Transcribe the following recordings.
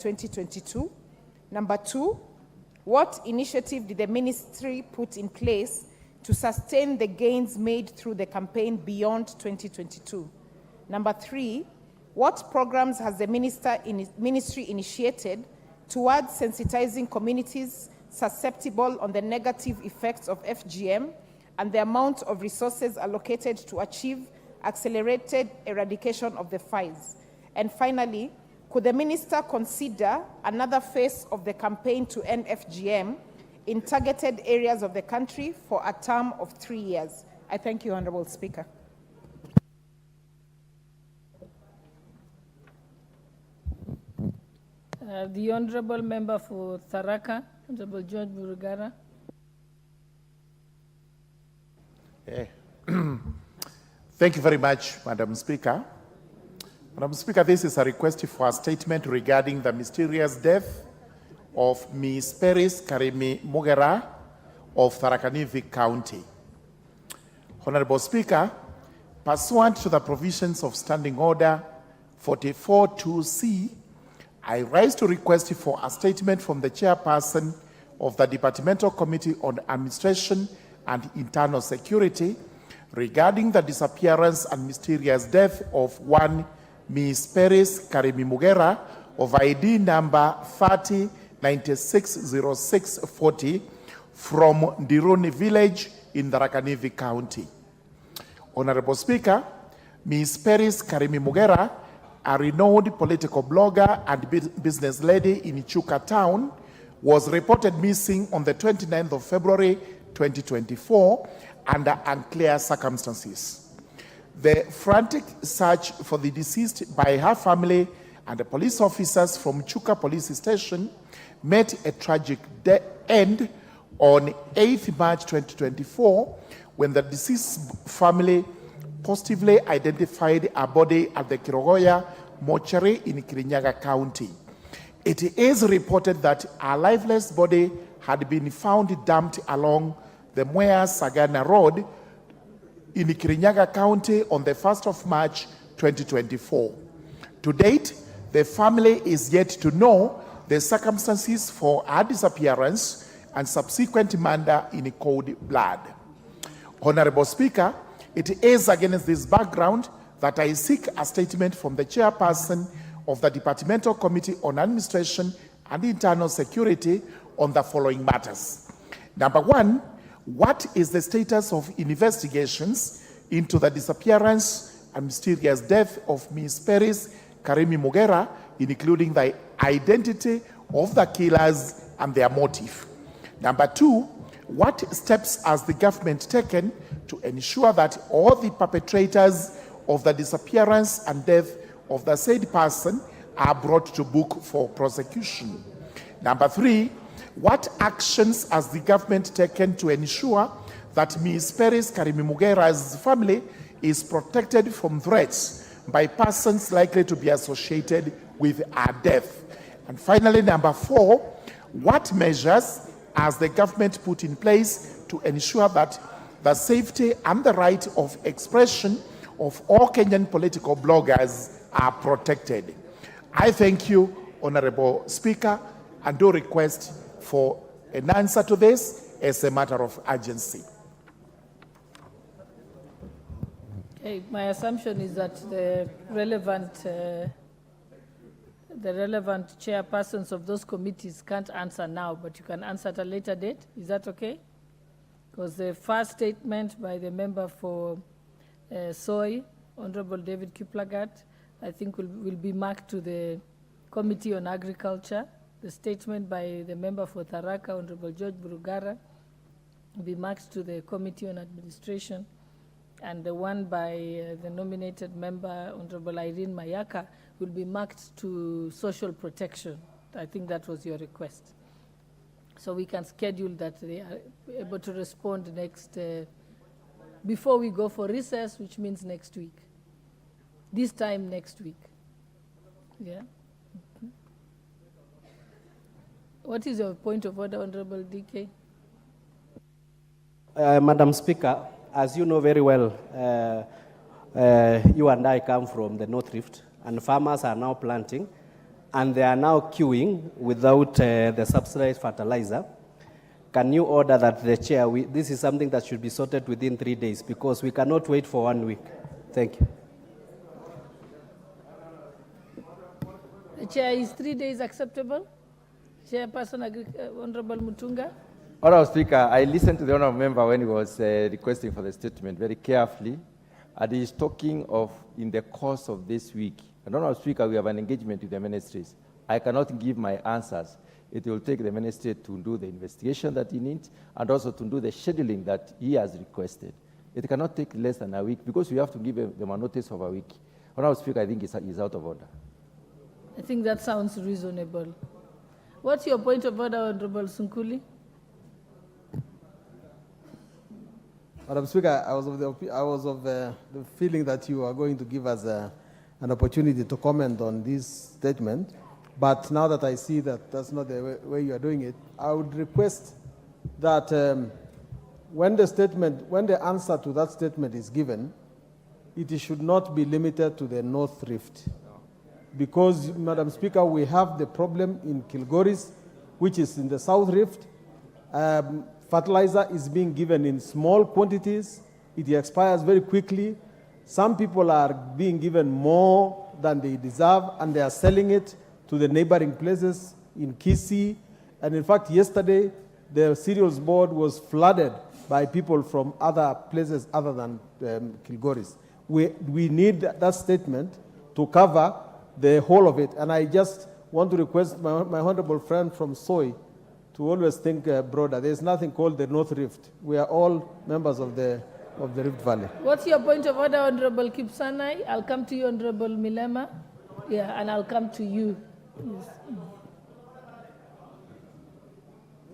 2022? Number 2, what initiative did the ministry put in place to sustain the gains made through the campaign beyond 2022? Number 3, what programs has the ministry initiated towards sensitizing communities susceptible on the negative effects of FGM and the amount of resources allocated to achieve accelerated eradication of the fires? And finally, could the minister consider another phase of the campaign to end FGM in targeted areas of the country for a term of 3 years? I thank you, Honorable Speaker. The Honorable Member for Tharaka, Honorable George Burugara. Thank you very much, Madam Speaker. Madam Speaker, this is a request for a statement regarding the mysterious death of Ms. Peris Karimi Mugera of Tharaka Nithi County. Honorable Speaker, pursuant to the provisions of Standing Order 44.2c, I rise to request for a statement from the chairperson of the Departmental Committee on Administration and Internal Security regarding the disappearance and mysterious death of one Ms. Peris Karimi Mugera of ID number 30960640 from Ndiruni village in Tharaka Nithi County. Honorable Speaker, Ms. Peris Karimi Mugera, a renowned political blogger and business lady in Chuka town, was reported missing on the 29th of February 2024 under unclear circumstances. The frantic search for the deceased by her family and the police officers from Chuka Police Station met a tragic end on 8th March 2024 when the deceased family positively identified a body at the Kirogoya mortuary in Kirinyaga County. It is reported that a lifeless body had been found dumped along the Mwea Sagana Road in Kirinyaga County on the 1st of March 2024. To date, the family is yet to know the circumstances for her disappearance and subsequent murder in cold blood. Honorable Speaker, it is against this background that I seek a statement from the chairperson of the Departmental Committee on Administration and Internal Security on the following matters. Number 1, what is the status of investigations into the disappearance and mysterious death of Ms. Peris Karimi Mugera, including the identity of the killers and their motive? Number 2, what steps has the government taken to ensure that all the perpetrators of the disappearance and death of the said person are brought to book for prosecution? Number 3, what actions has the government taken to ensure that Ms. Peris Karimi Mugera's family is protected from threats by persons likely to be associated with her death? And finally, number 4, what measures has the government put in place to ensure that the safety and the right of expression of all Kenyan political bloggers are protected? I thank you, Honorable Speaker, and do request for an answer to this as a matter of urgency. Okay, my assumption is that the relevant chairpersons of those committees can't answer now, but you can answer at a later date. Is that okay? Because the first statement by the member for Soy, Honorable David Kiplagat, I think will be marked to the Committee on Agriculture. The statement by the member for Tharaka, Honorable George Burugara, will be marked to the Committee on Administration. And the one by the nominated member, Honorable Irene Mayaka, will be marked to social protection. I think that was your request. So we can schedule that they are able to respond next, before we go for recess, which means next week. This time next week. Yeah. What is your point of order, Honorable DK? Madam Speaker, as you know very well, you and I come from the North Rift, and farmers are now planting. and they are now queuing without the subsidized fertilizer, can you order that the chair, this is something that should be sorted within 3 days because we cannot wait for 1 week. Thank you. The chair, is 3 days acceptable? Chairperson, Honorable Mutunga. Honorable Speaker, I listened to the Honorable Member when he was requesting for the statement very carefully, and he is talking of in the course of this week. And Honorable Speaker, we have an engagement with the ministries. I cannot give my answers. It will take the ministry to do the investigation that he needs and also to do the scheduling that he has requested. It cannot take less than a week because we have to give them a notice of a week. Honorable Speaker, I think it's out of order. I think that sounds reasonable. What's your point of order, Honorable Sunkuli? Madam Speaker, I was of the feeling that you are going to give us an opportunity to comment on this statement. But now that I see that that's not the way you are doing it, I would request that when the answer to that statement is given, it should not be limited to the North Rift. Because, Madam Speaker, we have the problem in Kilgoris, which is in the South Rift. Fertilizer is being given in small quantities. It expires very quickly. Some people are being given more than they deserve, and they are selling it to the neighboring places in Kisii. And in fact, yesterday, the cereals board was flooded by people from other places other than Kilgoris. We need that statement to cover the whole of it. And I just want to request my honorable friend from Soy to always think broader. There's nothing called the North Rift. We are all members of the Rift Valley. What's your point of order, Honorable Kipsanai? I'll come to you, Honorable Milema. Yeah, and I'll come to you. Yes.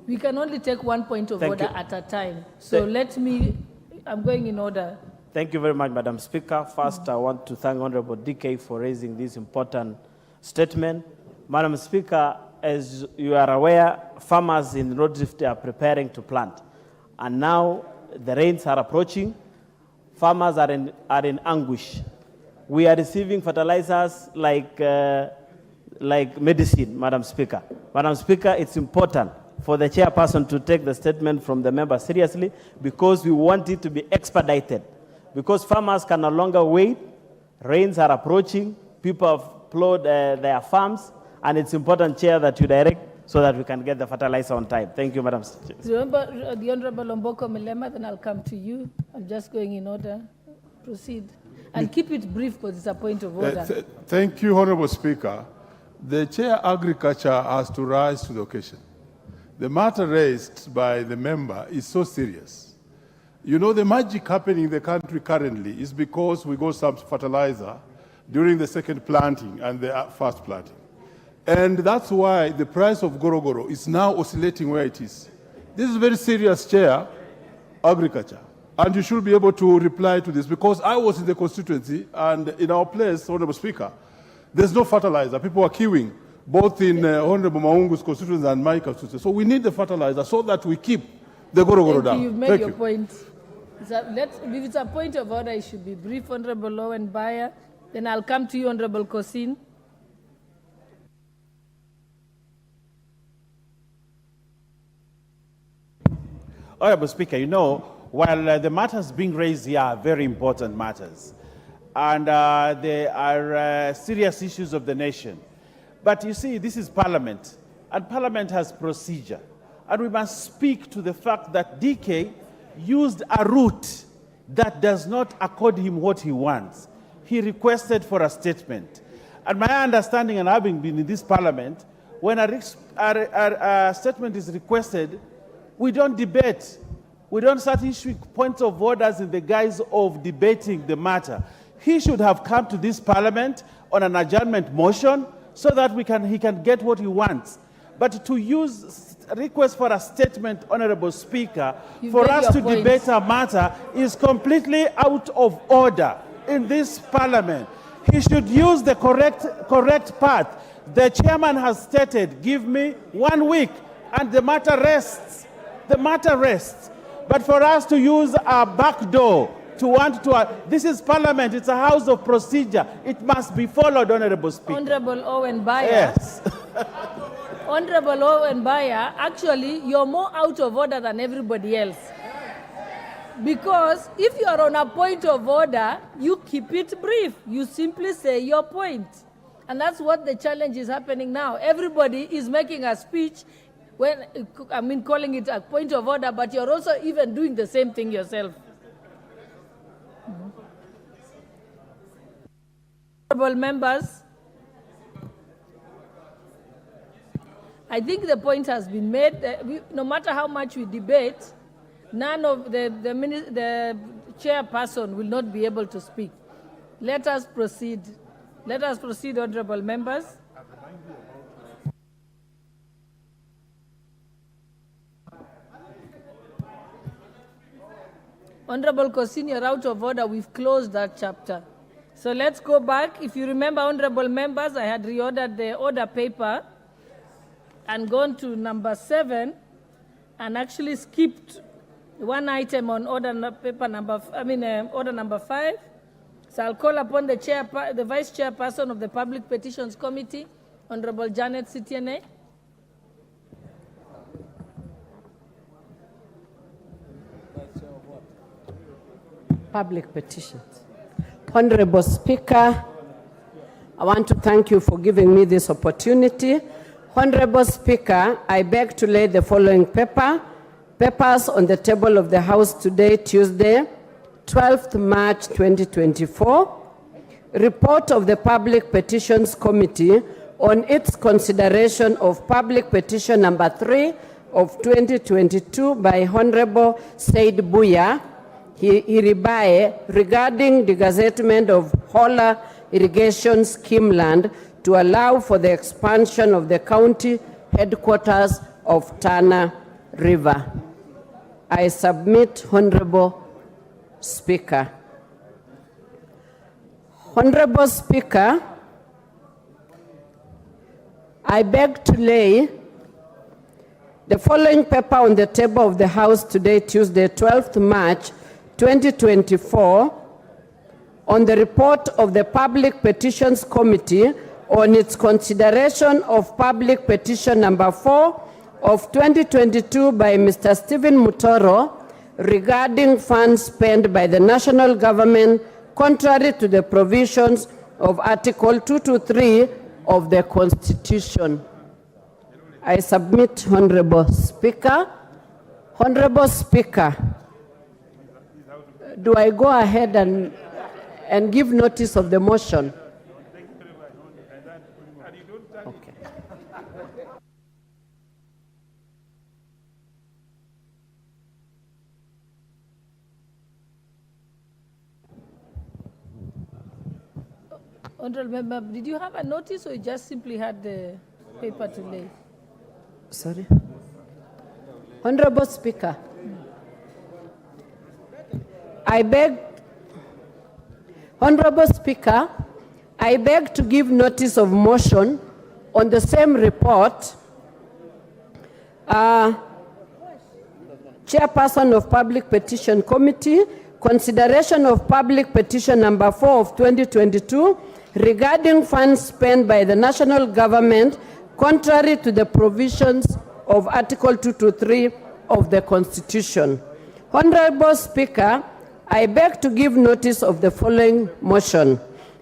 We can only take one point of order at a time. So I'm going in order. Thank you very much, Madam Speaker. First, I want to thank Honorable DK for raising this important statement. Madam Speaker, as you are aware, farmers in North Rift are preparing to plant. And now the rains are approaching. Farmers are in anguish. We are receiving fertilizers like medicine, Madam Speaker. Madam Speaker, it's important for the chairperson to take the statement from the member seriously because we want it to be expedited. Because farmers can no longer wait, rains are approaching, people have plowed their farms, and it's important, Chair, that you direct so that we can get the fertilizer on time. Thank you, Madam Chair. Remember the Honorable Omboko Milema, then I'll come to you. I'm just going in order. Proceed. And keep it brief because it's a point of order. Thank you, Honorable Speaker. The Chair Agriculture has to rise to the occasion. The matter raised by the member is so serious. You know, the magic happening in the country currently is because we got some fertilizer during the second planting and the first planting. And that's why the price of gorogoro is now oscillating where it is. This is very serious, Chair, Agriculture. And you should be able to reply to this because I was in the constituency and in our place, Honorable Speaker, there's no fertilizer. People are queuing, both in Honorable Maungu's constituency and my constituency. So we need the fertilizer so that we keep the gorogoro down. You've made your point. If it's a point of order, it should be brief, Honorable Lowen Bayer. Then I'll come to you, Honorable Kosin. Honorable Speaker, you know, while the matters being raised here are very important matters, and they are serious issues of the nation. But you see, this is Parliament, and Parliament has procedure. And we must speak to the fact that DK used a route that does not accord him what he wants. He requested for a statement. And my understanding, and having been in this Parliament, when a statement is requested, we don't debate. We don't start issuing points of orders in the guise of debating the matter. He should have come to this Parliament on an adjournment motion so that he can get what he wants. But to use request for a statement, Honorable Speaker, for us to debate a matter is completely out of order in this Parliament. He should use the correct path. The chairman has stated, give me 1 week, and the matter rests. The matter rests. But for us to use a back door to want to... this is Parliament. It's a house of procedure. It must be followed, Honorable Speaker. Honorable Owen Bayer. Yes. Honorable Owen Bayer, actually, you're more out of order than everybody else. Because if you are on a point of order, you keep it brief. You simply say your point. And that's what the challenge is happening now. Everybody is making a speech, calling it a point of order, but you're also even doing the same thing yourself. Honorable members, I think the point has been made. No matter how much we debate, none of the chairperson will not be able to speak. Let us proceed. Let us proceed, honorable members. Honorable Kosini, you're out of order. We've closed that chapter. So let's go back. If you remember, honorable members, I had reordered the order paper and gone to number 7 and actually skipped one item on order paper number, order number 5. So I'll call upon the vice chairperson of the Public Petitions Committee, Honorable Janet Sitiene. Public petitions. Honorable Speaker, I want to thank you for giving me this opportunity. Honorable Speaker, I beg to lay the following papers on the table of the House today, Tuesday, 12th March 2024. Report of the Public Petitions Committee on its consideration of Public Petition number 3 of 2022 by Honorable Said Buya Iribae regarding the gazettement of Hola Irrigation Scheme land to allow for the expansion of the county headquarters of Tana River. I submit, Honorable Speaker. Honorable Speaker, I beg to lay the following paper on the table of the House today, Tuesday, 12th March 2024, on the report of the Public Petitions Committee on its consideration of Public Petition number 4 of 2022 by Mr. Stephen Mutoro regarding funds spent by the national government contrary to the provisions of Article 223 of the Constitution. I submit, Honorable Speaker. Honorable Speaker, do I go ahead and give notice of the motion? Okay. Honorable Member, did you have a notice or you just simply had the paper to lay? Sorry. Honorable Speaker, Honorable Speaker, I beg to give notice of motion on the same report. Chairperson of Public Petition Committee, consideration of Public Petition number 4 of 2022 regarding funds spent by the national government contrary to the provisions of Article 223 of the Constitution. Honorable Speaker, I beg to give notice of the following motion: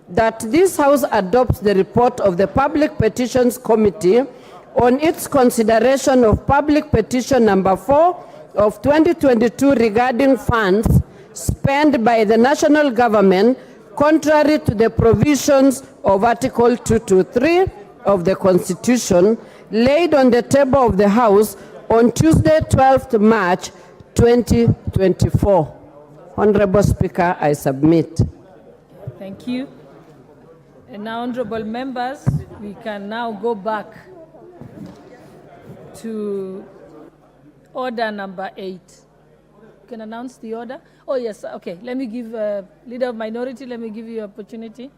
that this House adopts the report of the Public Petitions Committee on its consideration of Public Petition number 4 of 2022 regarding funds spent by the national government contrary to the provisions of Article 223 of the Constitution, laid on the table of the House on Tuesday, 12th March 2024. Honorable Speaker, I submit. Thank you. And now, honorable members, we can now go back to order number 8. You can announce the order. Oh, yes, okay. Let me give Leader of Minority, let me give you opportunity.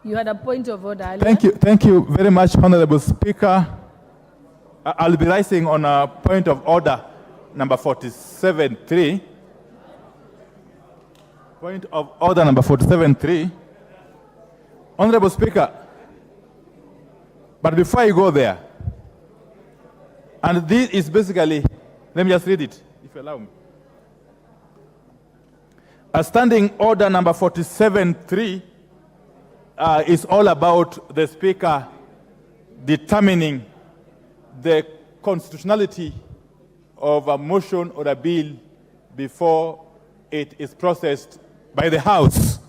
You had a point of order earlier. Thank you very much, Honorable Speaker. I'll be rising on a point of order number 47.3. Point of order number 47.3. Honorable Speaker, but before I go there, and this is basically, let me just read it, if you allow me. A standing order number 47.3 is all about the Speaker determining the constitutionality of a motion or a bill before it is processed by the House.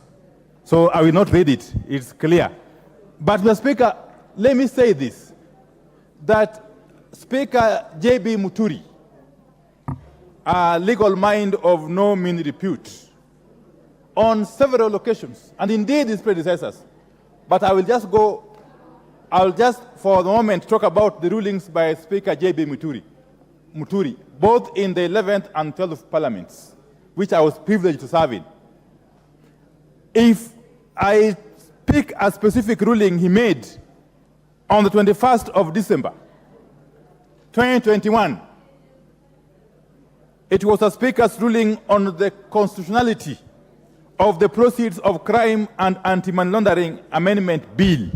So I will not read it, it's clear. But Mr. Speaker, let me say this, that Speaker J.B. Muturi, a legal mind of no mean repute, on several occasions, and indeed his predecessors, but I will just for the moment talk about the rulings by Speaker J.B. Muturi, both in the 11th and 12th parliaments, which I was privileged to serve in. If I pick a specific ruling he made on the 21st of December, 2021, it was a Speaker's ruling on the constitutionality of the Proceeds of Crime and Anti-Money Laundering Amendment Bill.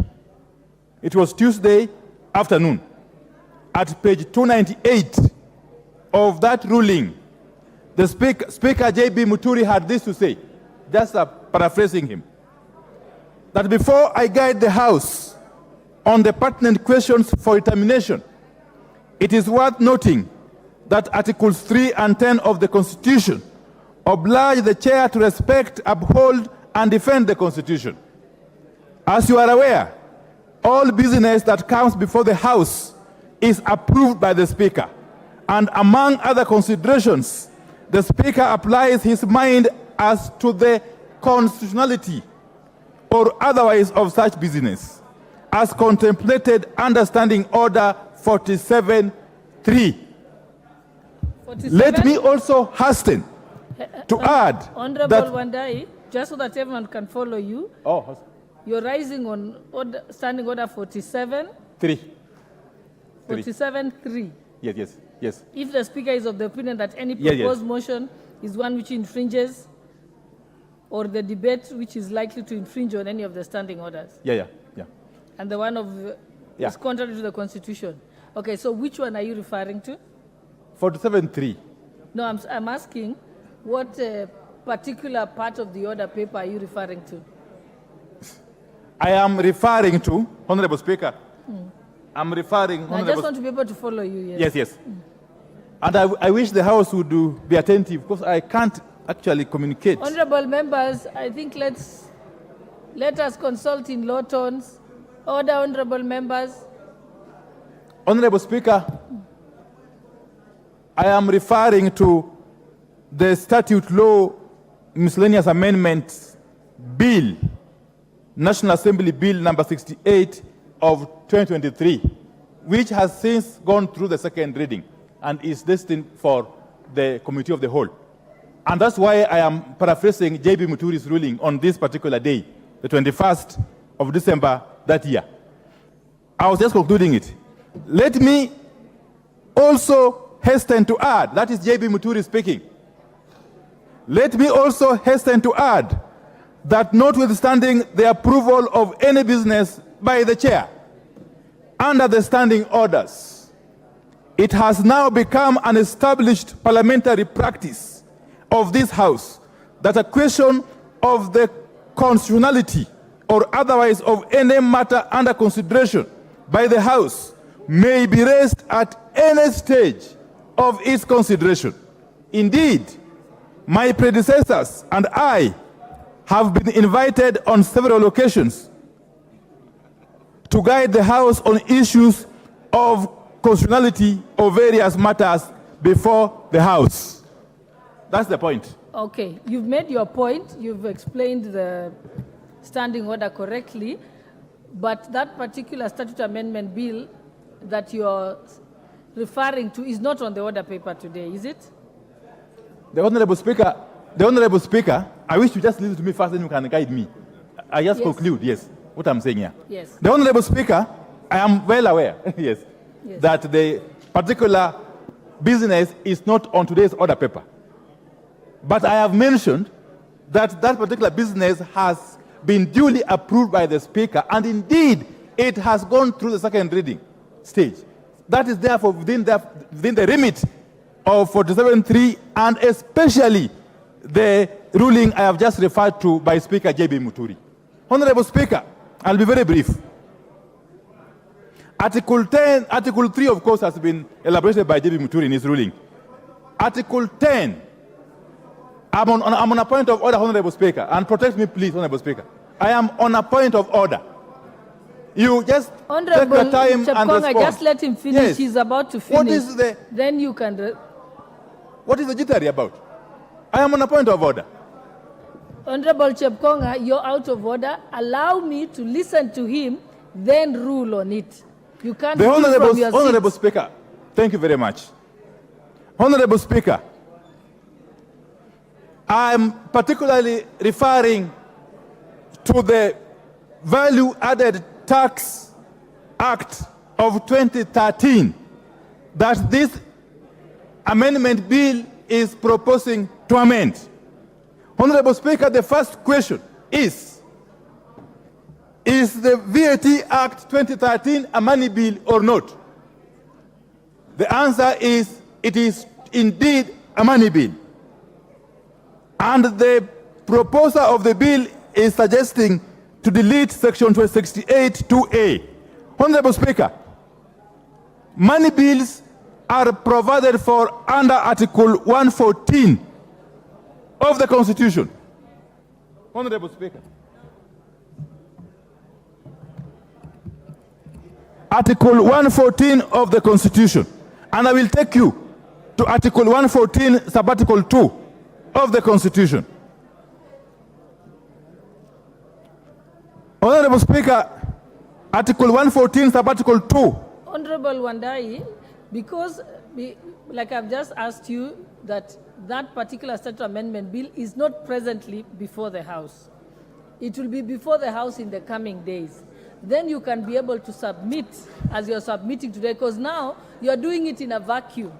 It was Tuesday afternoon. At page 298 of that ruling, the Speaker J.B. Muturi had this to say, just paraphrasing him, that before I guide the House on the pertinent questions for determination, it is worth noting that Articles 3 and 10 of the Constitution oblige the Chair to respect, uphold, and defend the Constitution. As you are aware, all business that comes before the House is approved by the Speaker, and among other considerations, the Speaker applies his mind as to the constitutionality or otherwise of such business, as contemplated under Standing Order 47.3. Let me also hasten to add Honorable that... Wandai, just so that everyone can follow you, you're rising on Standing Order 47. 3. 47.3. Yes. If the Speaker is of the opinion that any proposed motion is one which infringes, or the debate which is likely to infringe on any of the standing orders. Yeah. And the one of is contrary to the Constitution. Okay, so which one are you referring to? 47.3. No, I'm asking what particular part of the order paper are you referring to? I am referring to, Honorable Speaker, I'm referring... I just want to be able to follow you. Yes. And I wish the House would be attentive, because I can't actually communicate. Honorable members, I think let us consult in low tones. Order, honorable members. Honorable Speaker, I am referring to the Statute Law Miscellaneous Amendments Bill, National Assembly Bill number 68 of 2023, which has since gone through the second reading and is destined for the Committee of the Whole. And that's why I am paraphrasing J.B. Muturi's ruling on this particular day, the 21st of December that year. I was just concluding it. Let me also hasten to add, that is J.B. Muturi speaking. Let me also hasten to add that notwithstanding the approval of any business by the Chair under the standing orders, it has now become an established parliamentary practice of this House that a question of the constitutionality or otherwise of any matter under consideration by the House may be raised at any stage of its consideration. Indeed, my predecessors and I have been invited on several occasions to guide the House on issues of constitutionality of various matters before the House. That's the point. Okay, you've made your point. You've explained the standing order correctly, but that particular statute amendment bill that you're referring to is not on the order paper today, is it? The Honorable Speaker, I wish you just listen to me first, then you can guide me. I just conclude, what I'm saying here. Yes. The Honorable Speaker, I am well aware, that the particular business is not on today's order paper. But I have mentioned that that particular business has been duly approved by the Speaker, and indeed it has gone through the second reading stage. That is therefore within the remit of 47.3 and especially the ruling I have just referred to by Speaker J.B. Muturi. Honorable Speaker, I'll be very brief. Article 3, of course, has been elaborated by J.B. Muturi in his ruling. Article 10, I'm on a point of order, Honorable Speaker, and protect me, please, Honorable Speaker. I am on a point of order. You just Honorable take your time and respond. Just let him finish. Yes. He's about to finish. What is the... Then you can... What is the jittery about? I am on a point of order. Honorable Chepkonga, you're out of order. Allow me to listen to him, then rule on it. You can't The rule from your Honorable seat. Speaker, thank you very much. Honorable Speaker, I'm particularly referring to the Value Added Tax Act of 2013 that this amendment bill is proposing to amend. Honorable Speaker, the first question is the VAT Act 2013 a money bill or not? The answer is it is indeed a money bill. And the proposer of the bill is suggesting to delete section 268(2)(a). Honorable Speaker, money bills are provided for under Article 114 of the Constitution. Honorable Speaker. Article 114 of the Constitution. And I will take you to Article 114, subarticle 2 of the Constitution. Honorable Speaker, Article 114, subarticle 2. Honorable Wandai, because, like I've just asked you, that particular statute amendment bill is not presently before the House. It will be before the House in the coming days. Then you can be able to submit as you're submitting today, because now you're doing it in a vacuum.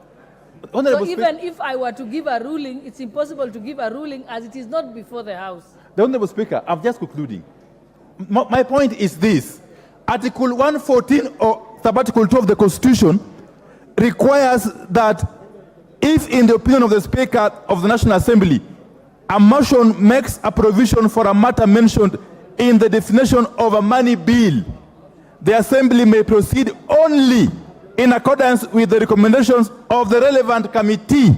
Honorable So even if I were to give a ruling, it's impossible to give a ruling as it is not before the House. The Honorable Speaker, I'm just concluding. My point is this. Article 114 or subarticle 2 of the Constitution requires that if in the opinion of the Speaker of the National Assembly, a motion makes a provision for a matter mentioned in the definition of a money bill, the Assembly may proceed only in accordance with the recommendations of the relevant committee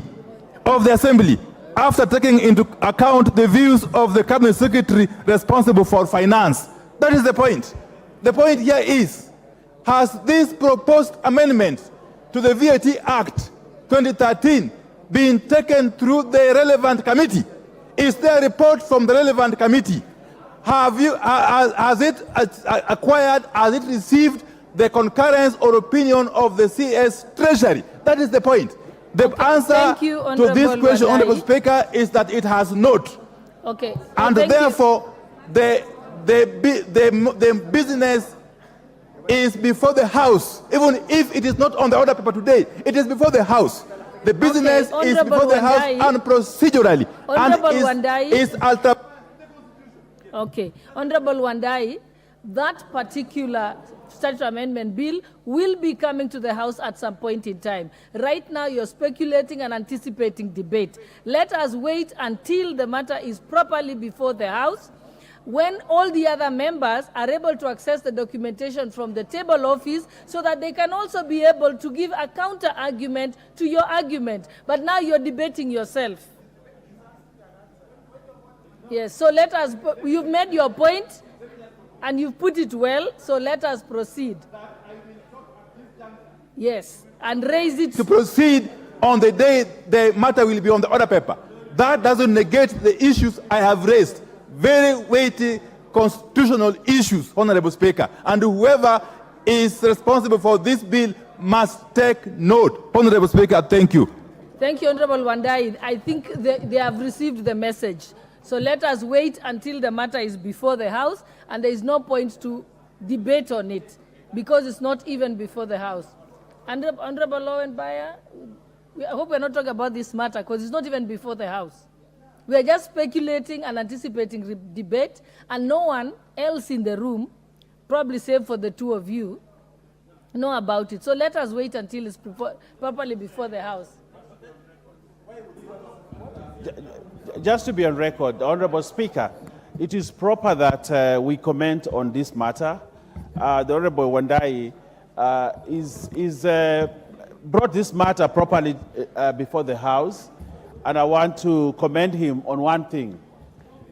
of the Assembly, after taking into account the views of the Cabinet Secretary responsible for finance. That is the point. The point here is, has this proposed amendment to the VAT Act 2013 been taken through the relevant committee? Is there a report from the relevant committee? Has it acquired, has it received the concurrence or opinion of the CS Treasury? That is the point. The answer to this question, Honorable Speaker, is that it has not. Okay. And therefore, the business is before the House. Even if it is not on the order paper today, it is before the House. The business is before the House and procedurally. Honorable is ultra. Okay. Honorable Wandai, that particular statute amendment bill will be coming to the House at some point in time. Right now, you're speculating and anticipating debate. Let us wait until the matter is properly before the House, when all the other members are able to access the documentation from the table office, so that they can also be able to give a counter argument to your argument. But now you're debating yourself. Yes, so you've made your point and you've put it well, so let us proceed. Yes, and raise it. To proceed on the day the matter will be on the order paper. That doesn't negate the issues I have raised. Very weighty constitutional issues, Honorable Speaker. And whoever is responsible for this bill must take note. Honorable Speaker, thank you. Thank you, Honorable Wandai. I think they have received the message. So let us wait until the matter is before the House, and there is no point to debate on it, because it's not even before the House. Honorable Lowenbayer, I hope we're not talking about this matter, because it's not even before the House. We are just speculating and anticipating debate, and no one else in the room, probably save for the two of you, know about it. So let us wait until it's properly before the House. Just to be on record, Honorable Speaker, it is proper that we comment on this matter. The Honorable Wandai brought this matter properly before the House, and I want to commend him on one thing,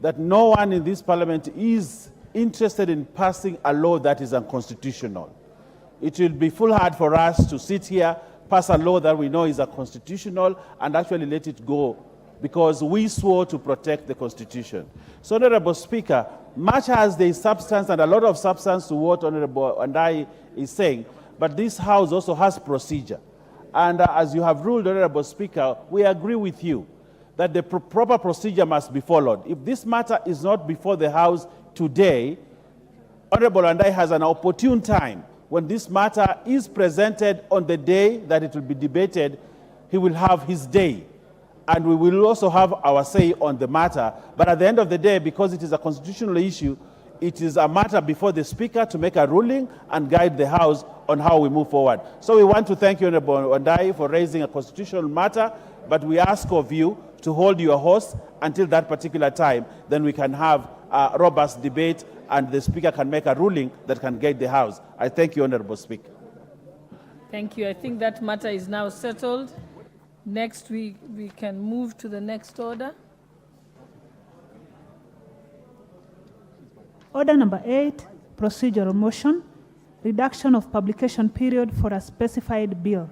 that no one in this Parliament is interested in passing a law that is unconstitutional. It will be foolhardy for us to sit here, pass a law that we know is unconstitutional, and actually let it go, because we swore to protect the Constitution. So, Honorable Speaker, much as there is substance and a lot of substance to what Honorable Wandai is saying, but this House also has procedure. And as you have ruled, Honorable Speaker, we agree with you that the proper procedure must be followed. If this matter is not before the House today, Honorable Wandai has an opportune time. When this matter is presented on the day that it will be debated, he will have his day. And we will also have our say on the matter. But at the end of the day, because it is a constitutional issue, it is a matter before the Speaker to make a ruling and guide the House on how we move forward. So we want to thank you, Honorable Wandai, for raising a constitutional matter, but we ask of you to hold your horse until that particular time. Then we can have a robust debate and the Speaker can make a ruling that can guide the House. I thank you, Honorable Speaker. Thank you. I think that matter is now settled. Next week, we can move to the next order. Order number 8, procedural motion, reduction of publication period for a specified bill.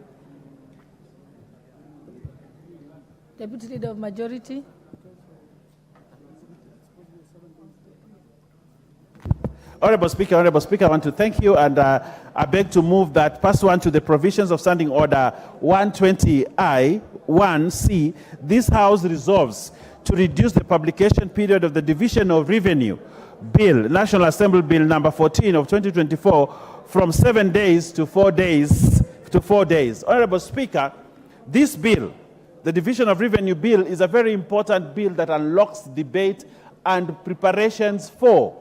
Deputy Leader of Majority. Honorable Speaker, I want to thank you, and I beg to move that pursuant to the provisions of Standing Order 120I, 1C, this House resolves to reduce the publication period of the Division of Revenue Bill, National Assembly Bill number 14 of 2024, from 7 days to 4 days. Honorable Speaker, this bill, the Division of Revenue Bill, is a very important bill that unlocks debate and preparations for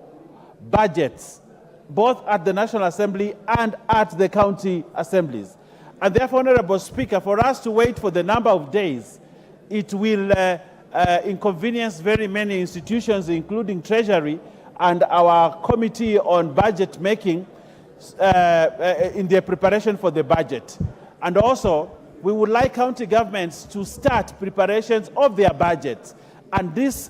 budgets, both at the National Assembly and at the county assemblies. And therefore, Honorable Speaker, for us to wait for the number of days, it will inconvenience very many institutions, including Treasury and our Committee on Budget Making in their preparation for the budget. And also, we would like county governments to start preparations of their budgets. And this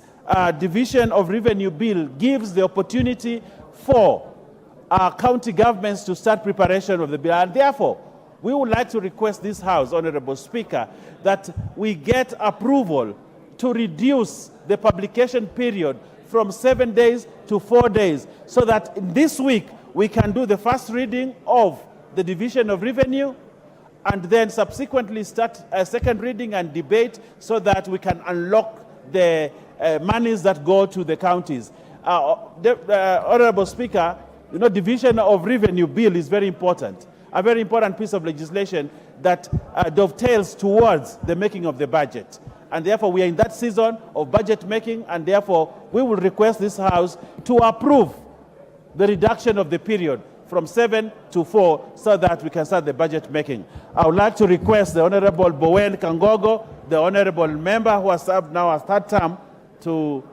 Division of Revenue Bill gives the opportunity for county governments to start preparation of the bill. And therefore, we would like to request this House, Honorable Speaker, that we get approval to reduce the publication period from 7 days to 4 days, so that this week we can do the first reading of the Division of Revenue, and then subsequently start a second reading and debate, so that we can unlock the monies that go to the counties. Honorable Speaker, you know, Division of Revenue Bill is very important, a very important piece of legislation that dovetails towards the making of the budget. And therefore, we are in that season of budget making, and therefore, we will request this House to approve the reduction of the period from 7 to 4, so that we can start the budget making. I would like to request the Honorable Bowen Kangogo, the Honorable Member who has served now a third term, to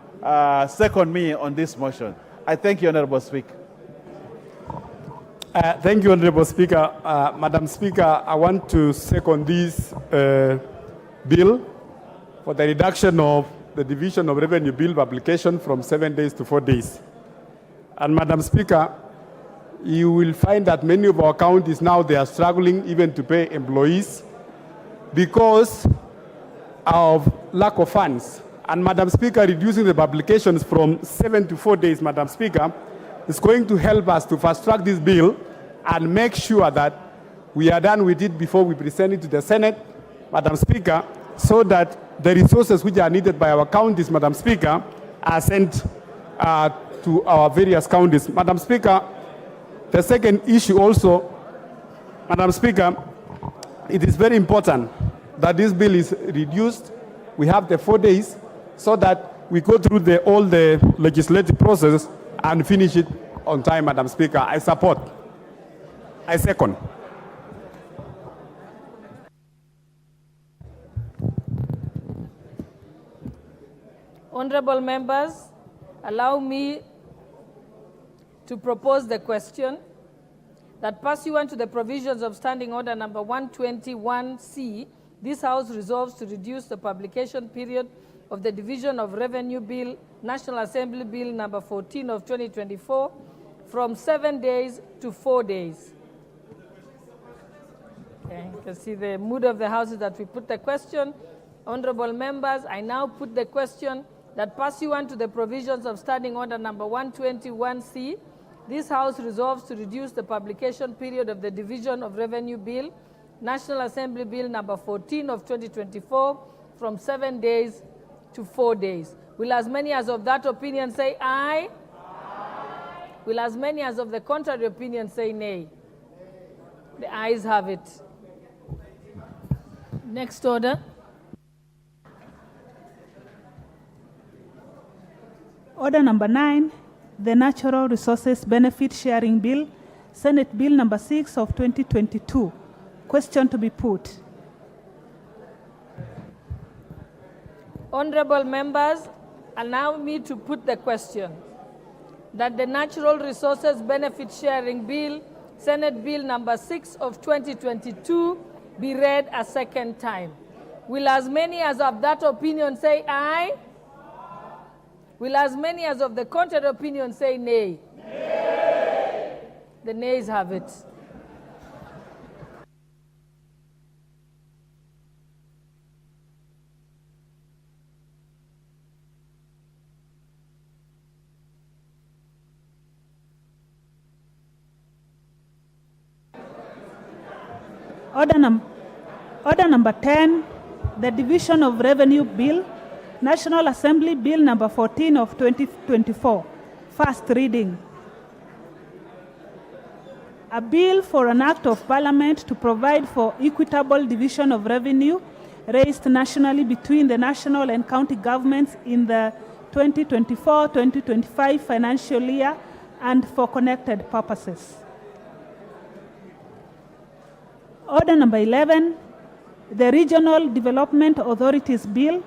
second me on this motion. I thank you, Honorable Speaker. Thank you, Honorable Speaker. Madam Speaker, I want to second this bill for the reduction of the Division of Revenue Bill publication from 7 days to 4 days. And Madam Speaker, you will find that many of our counties now, they are struggling even to pay employees because of lack of funds. And Madam Speaker, reducing the publications from 7 to 4 days, Madam Speaker, is going to help us to fast track this bill and make sure that we are done with it before we present it to the Senate, Madam Speaker, so that the resources which are needed by our counties, Madam Speaker, are sent to our various counties. Madam Speaker, the second issue also, Madam Speaker, it is very important that this bill is reduced. We have the 4 days so that we go through all the legislative process and finish it on time, Madam Speaker. I support. I second. Honorable members, allow me to propose the question that pursuant to the provisions of Standing Order number 121C, this House resolves to reduce the publication period of the Division of Revenue Bill, National Assembly Bill number 14 of 2024 from 7 days to 4 days. Okay, you can see the mood of the House is that we put the question. Honorable members, I now put the question that pursuant to the provisions of Standing Order number 121C, this House resolves to reduce the publication period of the Division of Revenue Bill, National Assembly Bill number 14 of 2024 from 7 days to 4 days. Will as many as of that opinion say aye? Aye. Will as many as of the contrary opinion say nay? The ayes have it. Next order. Order number 9, the Natural Resources Benefit Sharing Bill, Senate Bill number 6 of 2022. Question to be put. Honorable members, allow me to put the question that the Natural Resources Benefit Sharing Bill, Senate Bill number 6 of 2022, be read a second time. Will as many as of that opinion say aye? Will as many as of the contrary opinion say nay? Nay. The nays have it. Order number 10, the Division of Revenue Bill, National Assembly Bill number 14 of 2024, first reading. A bill for an act of Parliament to provide for equitable division of revenue raised nationally between the national and county governments in the 2024-2025 financial year and for connected purposes. Order number 11, the Regional Development Authorities Bill,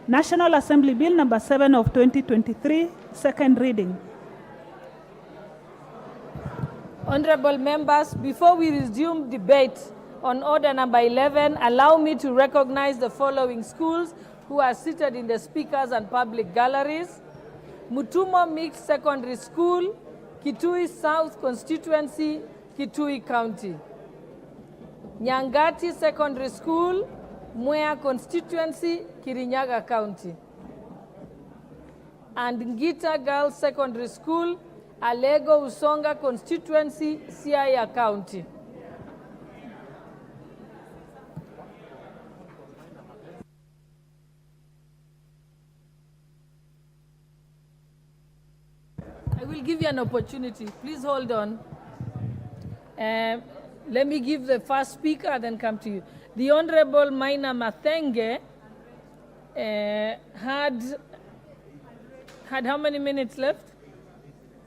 National Assembly Bill number 7 of 2023, second reading. Honorable members, before we resume debate on order number 11, allow me to recognize the following schools who are seated in the speakers and public galleries. Mutumo Mixed Secondary School, Kitui South Constituency, Kitui County. Nyangati Secondary School, Mwea Constituency, Kirinyaga County. And Ngita Girls Secondary School, Alego Usonga Constituency, Siaya County. I will give you an opportunity. Please hold on. Let me give the first speaker, then come to you. The Honorable Maina Mathenge had how many minutes left?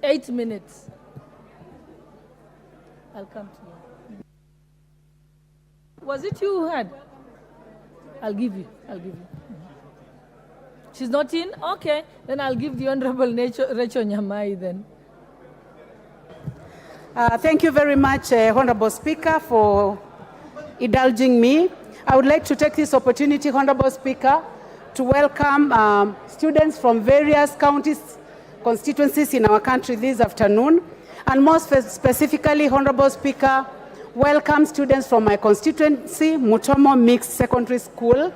8 minutes. I'll come to you. Was it you who had? I'll give you. She's not in? Okay. Then I'll give the Honorable Rachel Nyamai then. Thank you very much, Honorable Speaker, for indulging me. I would like to take this opportunity, Honorable Speaker, to welcome students from various counties, constituencies in our country this afternoon, and most specifically, Honorable Speaker, welcome students from my constituency, Mutomo Mixed Secondary School.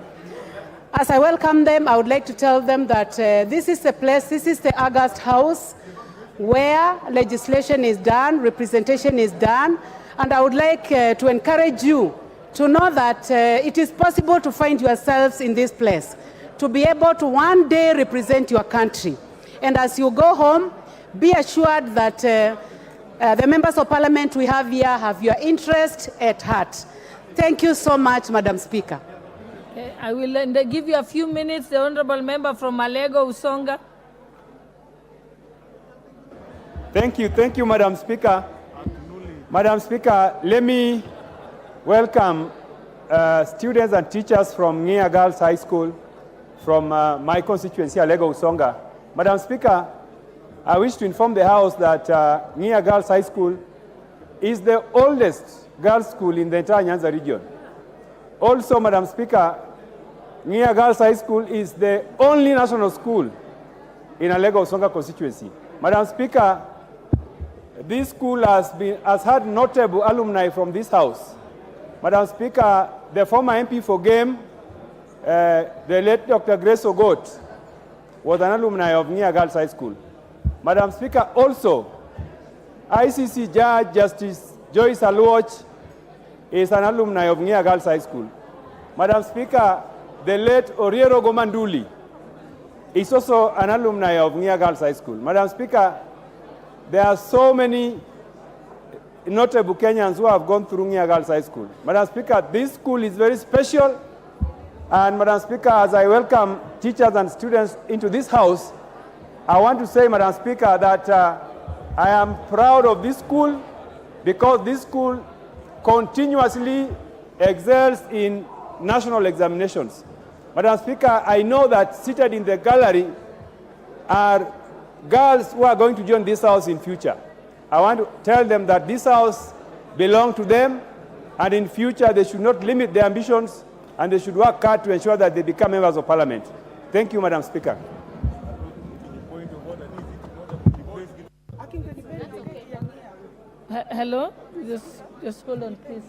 As I welcome them, I would like to tell them that this is the place, this is the August House, where legislation is done, representation is done, and I would like to encourage you to know that it is possible to find yourselves in this place, to be able to one day represent your country. And as you go home, be assured that the members of Parliament we have here have your interest at heart. Thank you so much, Madam Speaker. Okay, I will give you a few minutes. The honorable member from Malego, Usonga. Thank you, Madam Speaker. Madam Speaker, let me welcome students and teachers from Ng'ia Girls High School from my constituency, Alego Usonga. Madam Speaker, I wish to inform the House that Ng'ia Girls High School is the oldest girls' school in the entire Nyanza region. Also, Madam Speaker, Ng'ia Girls High School is the only national school in Alego Usonga constituency. Madam Speaker, this school has had notable alumni from this House. Madam Speaker, the former MP for Game, the late Dr. Grace Ogot, was an alumni of Ng'ia Girls High School. Madam Speaker, also, ICC Judge Justice Joyce Aluoch is an alumni of Ng'ia Girls High School. Madam Speaker, the late Oriero Gomanduli is also an alumni of Ng'ia Girls High School. Madam Speaker, there are so many notable Kenyans who have gone through Ng'ia Girls High School. Madam Speaker, this school is very special. And Madam Speaker, as I welcome teachers and students into this House, I want to say, Madam Speaker, that I am proud of this school because this school continuously excels in national examinations. Madam Speaker, I know that seated in the gallery are girls who are going to join this House in future. I want to tell them that this House belongs to them, and in future they should not limit their ambitions, and they should work hard to ensure that they become members of Parliament. Thank you, Madam Speaker. Hello? Just hold on, please.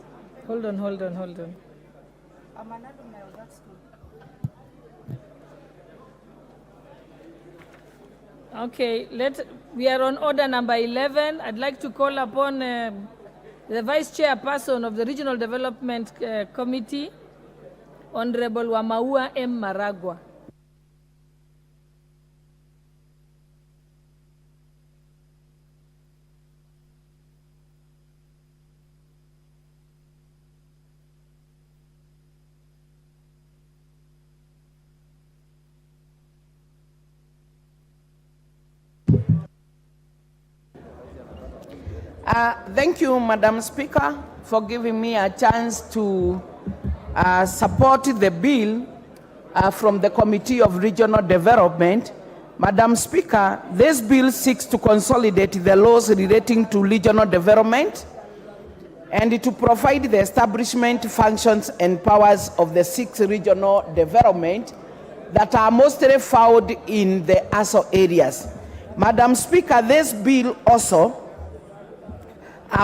Hold on. I'm an alumni of that school. Okay, we are on order number 11. I'd like to call upon the Vice Chairperson of the Regional Development Committee, Honorable Wamaua M. Maragwa. Thank you, Madam Speaker, for giving me a chance to support the bill from the Committee of Regional Development. Madam Speaker, this bill seeks to consolidate the laws relating to regional development and to provide the establishment, functions, and powers of the 6 regional development that are mostly found in the ASO areas. Madam Speaker, this bill also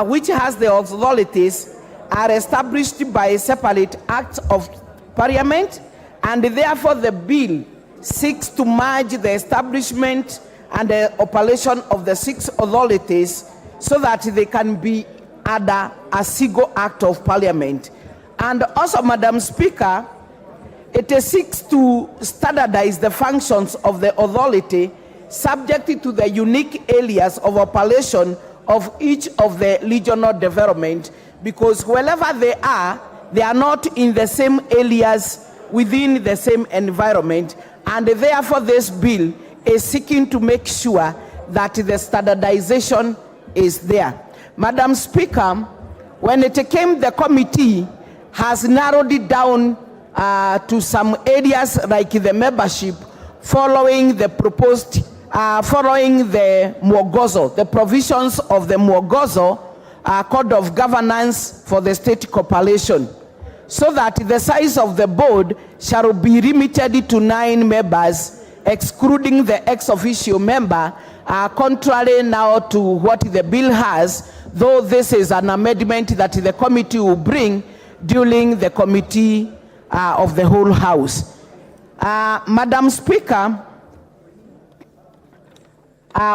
which has the authorities are established by a separate act of Parliament, and therefore the bill seeks to merge the establishment and the operation of the 6 authorities so that they can be under a single act of Parliament. And also, Madam Speaker, it seeks to standardize the functions of the authority subject to the unique areas of operation of each of the regional development, because wherever they are not in the same areas within the same environment, and therefore this bill is seeking to make sure that the standardization is there. Madam Speaker, when it came, the committee has narrowed it down to some areas like the membership following the proposed following the Mwongozo, the provisions of the Mwongozo Code of Governance for the State Corporation, so that the size of the board shall be limited to 9 members, excluding the ex officio member, contrary now to what the bill has, though this is an amendment that the committee will bring during the committee of the whole House. Madam Speaker,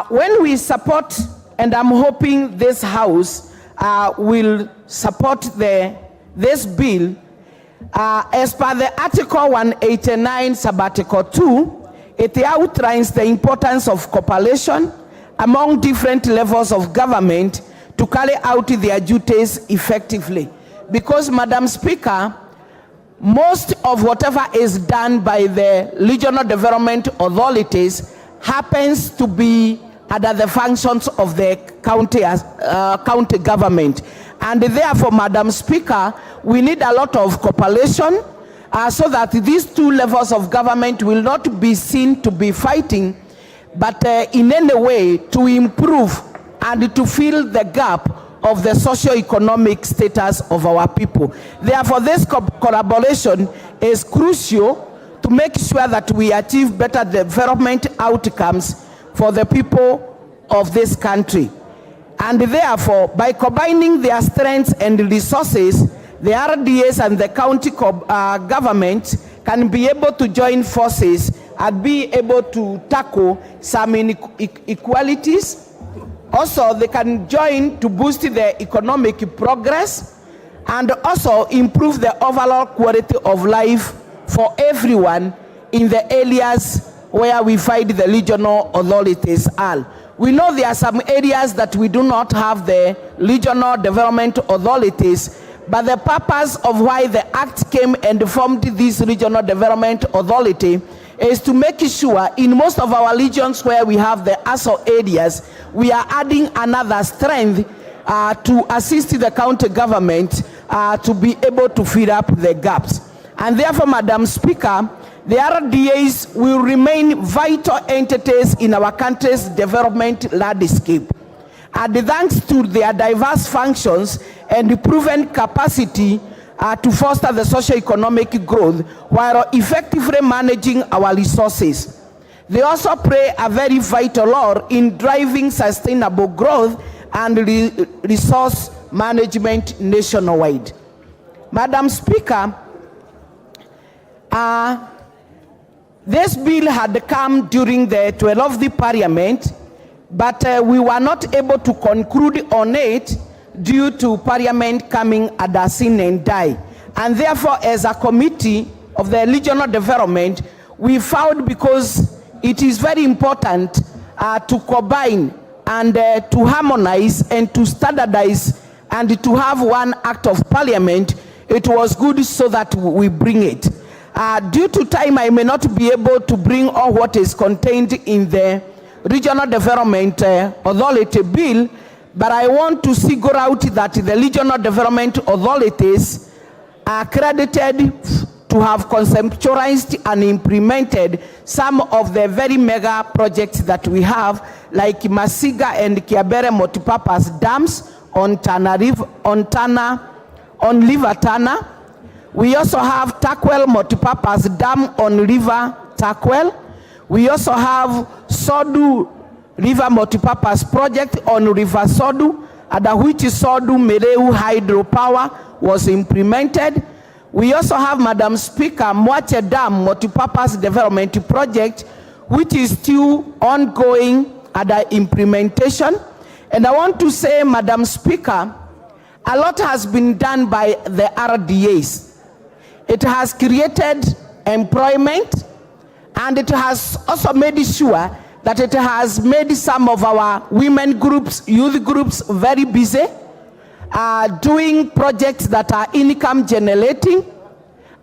when we support, and I'm hoping this House will support this bill, as per the Article 189, Sub-Article 2, it outlines the importance of cooperation among different levels of government to carry out their duties effectively. Because, Madam Speaker, most of whatever is done by the regional development authorities happens to be under the functions of the county government. And therefore, Madam Speaker, we need a lot of cooperation so that these two levels of government will not be seen to be fighting, but in any way to improve and to fill the gap of the socio-economic status of our people. Therefore, this collaboration is crucial to make sure that we achieve better development outcomes for the people of this country. And therefore, by combining their strengths and resources, the RDAs and the county government can be able to join forces and be able to tackle some inequalities. Also, they can join to boost the economic progress and also improve the overall quality of life for everyone in the areas where we find the regional authorities are. We know there are some areas that we do not have the regional development authorities, but the purpose of why the Act came and formed this regional development authority is to make sure in most of our regions where we have the ASO areas, we are adding another strength to assist the county government to be able to fill up the gaps. And therefore, Madam Speaker, the RDAs will remain vital entities in our country's development landscape. And thanks to their diverse functions and proven capacity to foster the socio-economic growth while effectively managing our resources. They also play a very vital role in driving sustainable growth and resource management nationwide. Madam Speaker, this bill had come during the 12th Parliament, but we were not able to conclude on it due to Parliament coming at a sin and die. And therefore, as a committee of the regional development, we found, because it is very important to combine and to harmonize and to standardize and to have one act of Parliament, it was good so that we bring it. Due to time, I may not be able to bring all what is contained in the Regional Development Authority Bill, but I want to single out that the Regional Development Authorities are credited to have conceptualized and implemented some of the very mega projects that we have, like Masiga and Kiabere multipurpose dams on River Tana. We also have Takwel multipurpose dam on River Takwel. We also have Sodu River multipurpose project on River Sodu, under which Sodu Mereu hydropower was implemented. We also have, Madam Speaker, Mwache Dam multipurpose development project, which is still ongoing under implementation. And I want to say, Madam Speaker, a lot has been done by the RDAs. It has created employment, and it has also made sure that it has made some of our women groups, youth groups very busy, doing projects that are income generating,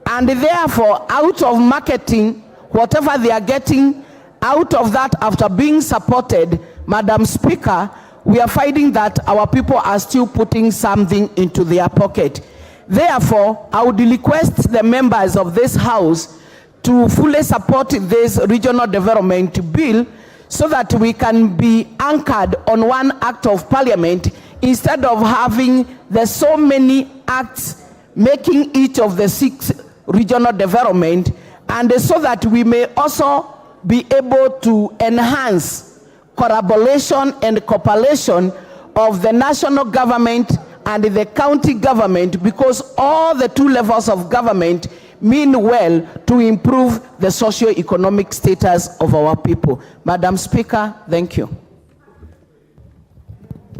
and therefore out of marketing, whatever they are getting out of that after being supported, Madam Speaker, we are finding that our people are still putting something into their pocket. Therefore, I would request the members of this House to fully support this regional development bill so that we can be anchored on one act of Parliament instead of having the so many acts making each of the 6 regional development, and so that we may also be able to enhance collaboration and cooperation of the national government and the county government, because all the 2 levels of government mean well to improve the socio-economic status of our people. Madam Speaker, thank you.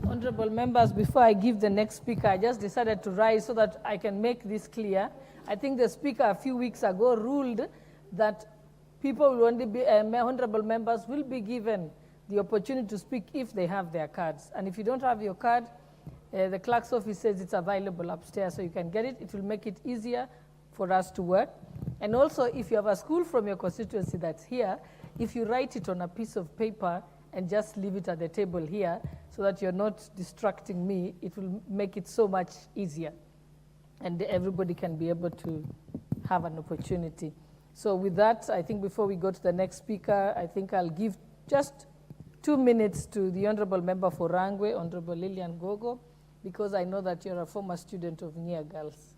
Honorable members, before I give the next speaker, I just decided to rise so that I can make this clear. I think the speaker a few weeks ago ruled that people will only be, honorable members will be given the opportunity to speak if they have their cards. And if you don't have your card, the clerk's office says it's available upstairs, so you can get it. It will make it easier for us to work. And also, if you have a school from your constituency that's here, if you write it on a piece of paper and just leave it at the table here so that you're not distracting me, it will make it so much easier. And everybody can be able to have an opportunity. So with that, I think before we go to the next speaker, I think I'll give just 2 minutes to the Honorable Member for Rangwe, Honorable Lilian Gogo, because I know that you're a former student of Nia Girls.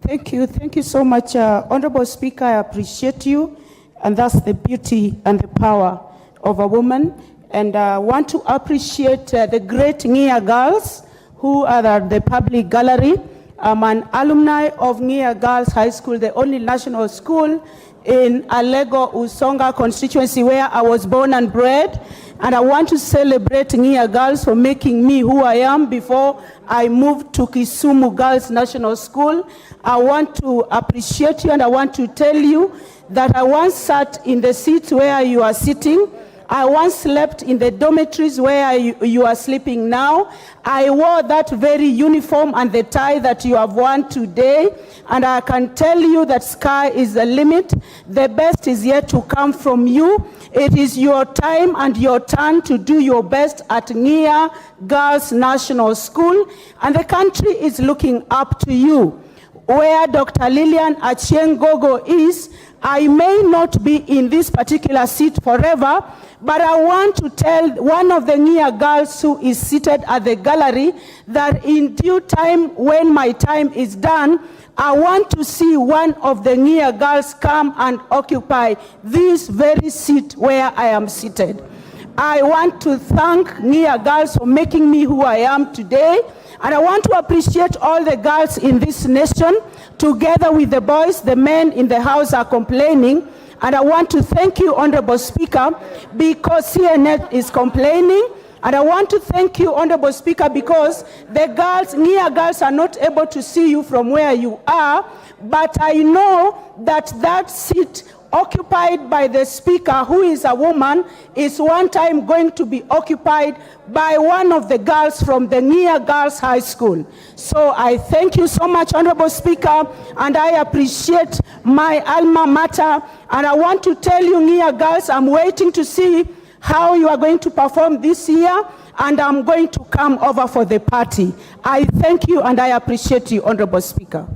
Thank you so much, Honorable Speaker. I appreciate you, and that's the beauty and the power of a woman. And I want to appreciate the great Nia Girls who are at the public gallery. I'm an alumni of Nia Girls High School, the only national school in Alego Usonga constituency where I was born and bred. And I want to celebrate Nia Girls for making me who I am before I moved to Kisumu Girls National School. I want to appreciate you, and I want to tell you that I once sat in the seat where you are sitting. I once slept in the dormitories where you are sleeping now. I wore that very uniform and the tie that you have worn today. And I can tell you that sky is the limit. The best is yet to come from you. It is your time and your turn to do your best at Nia Girls National School. And the country is looking up to you. Where Dr. Lilian Achieng Gogo is, I may not be in this particular seat forever, but I want to tell one of the Nia girls who is seated at the gallery that in due time, when my time is done, I want to see one of the Nia girls come and occupy this very seat where I am seated. I want to thank Nia girls for making me who I am today. And I want to appreciate all the girls in this nation. Together with the boys, the men in the house are complaining. And I want to thank you, Honorable Speaker, because CNN is complaining. And I want to thank you, Honorable Speaker, because the girls, Nia girls, are not able to see you from where you are. But I know that that seat occupied by the Speaker, who is a woman, is one time going to be occupied by one of the girls from the Nia Girls High School. So I thank you so much, Honorable Speaker, and I appreciate my alma mater. And I want to tell you, Nia girls, I'm waiting to see how you are going to perform this year, and I'm going to come over for the party. I thank you and I appreciate you, Honorable Speaker.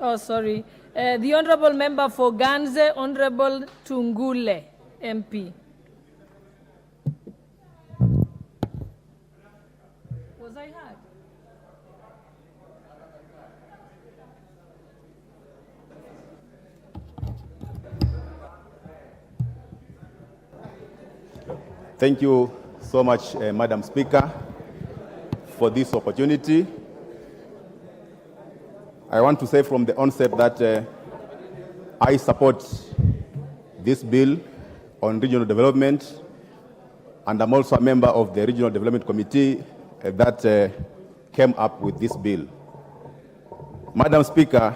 Oh, sorry. The Honorable Member for Ganze, Honorable Tungule, MP. Was I heard? Thank you so much, Madam Speaker, for this opportunity. I want to say from the onset that I support this bill on regional development, and I'm also a member of the Regional Development Committee that came up with this bill. Madam Speaker,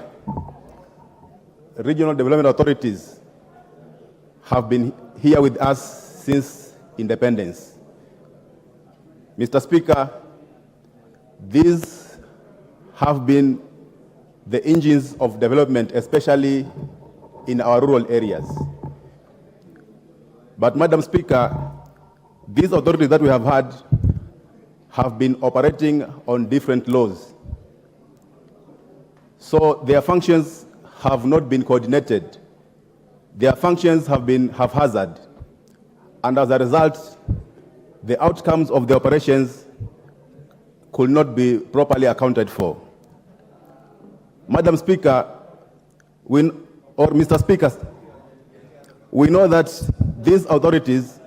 regional development authorities have been here with us since independence. Mr. Speaker, these have been the engines of development, especially in our rural areas. But Madam Speaker, these authorities that we have had have been operating on different laws. So their functions have not been coordinated. Their functions have been haphazard. And as a result, the outcomes of the operations could not be properly accounted for. Madam Speaker, Mr. Speaker, we know that these authorities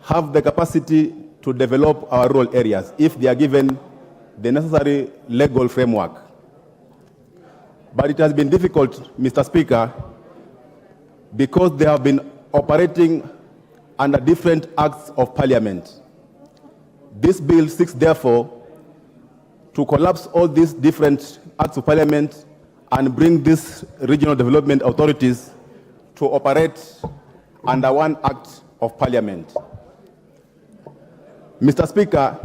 have the capacity to develop our rural areas if they are given the necessary legal framework. But it has been difficult, Mr. Speaker, because they have been operating under different acts of Parliament. This bill seeks, therefore, to collapse all these different acts of Parliament and bring these regional development authorities to operate under one act of Parliament. Mr. Speaker,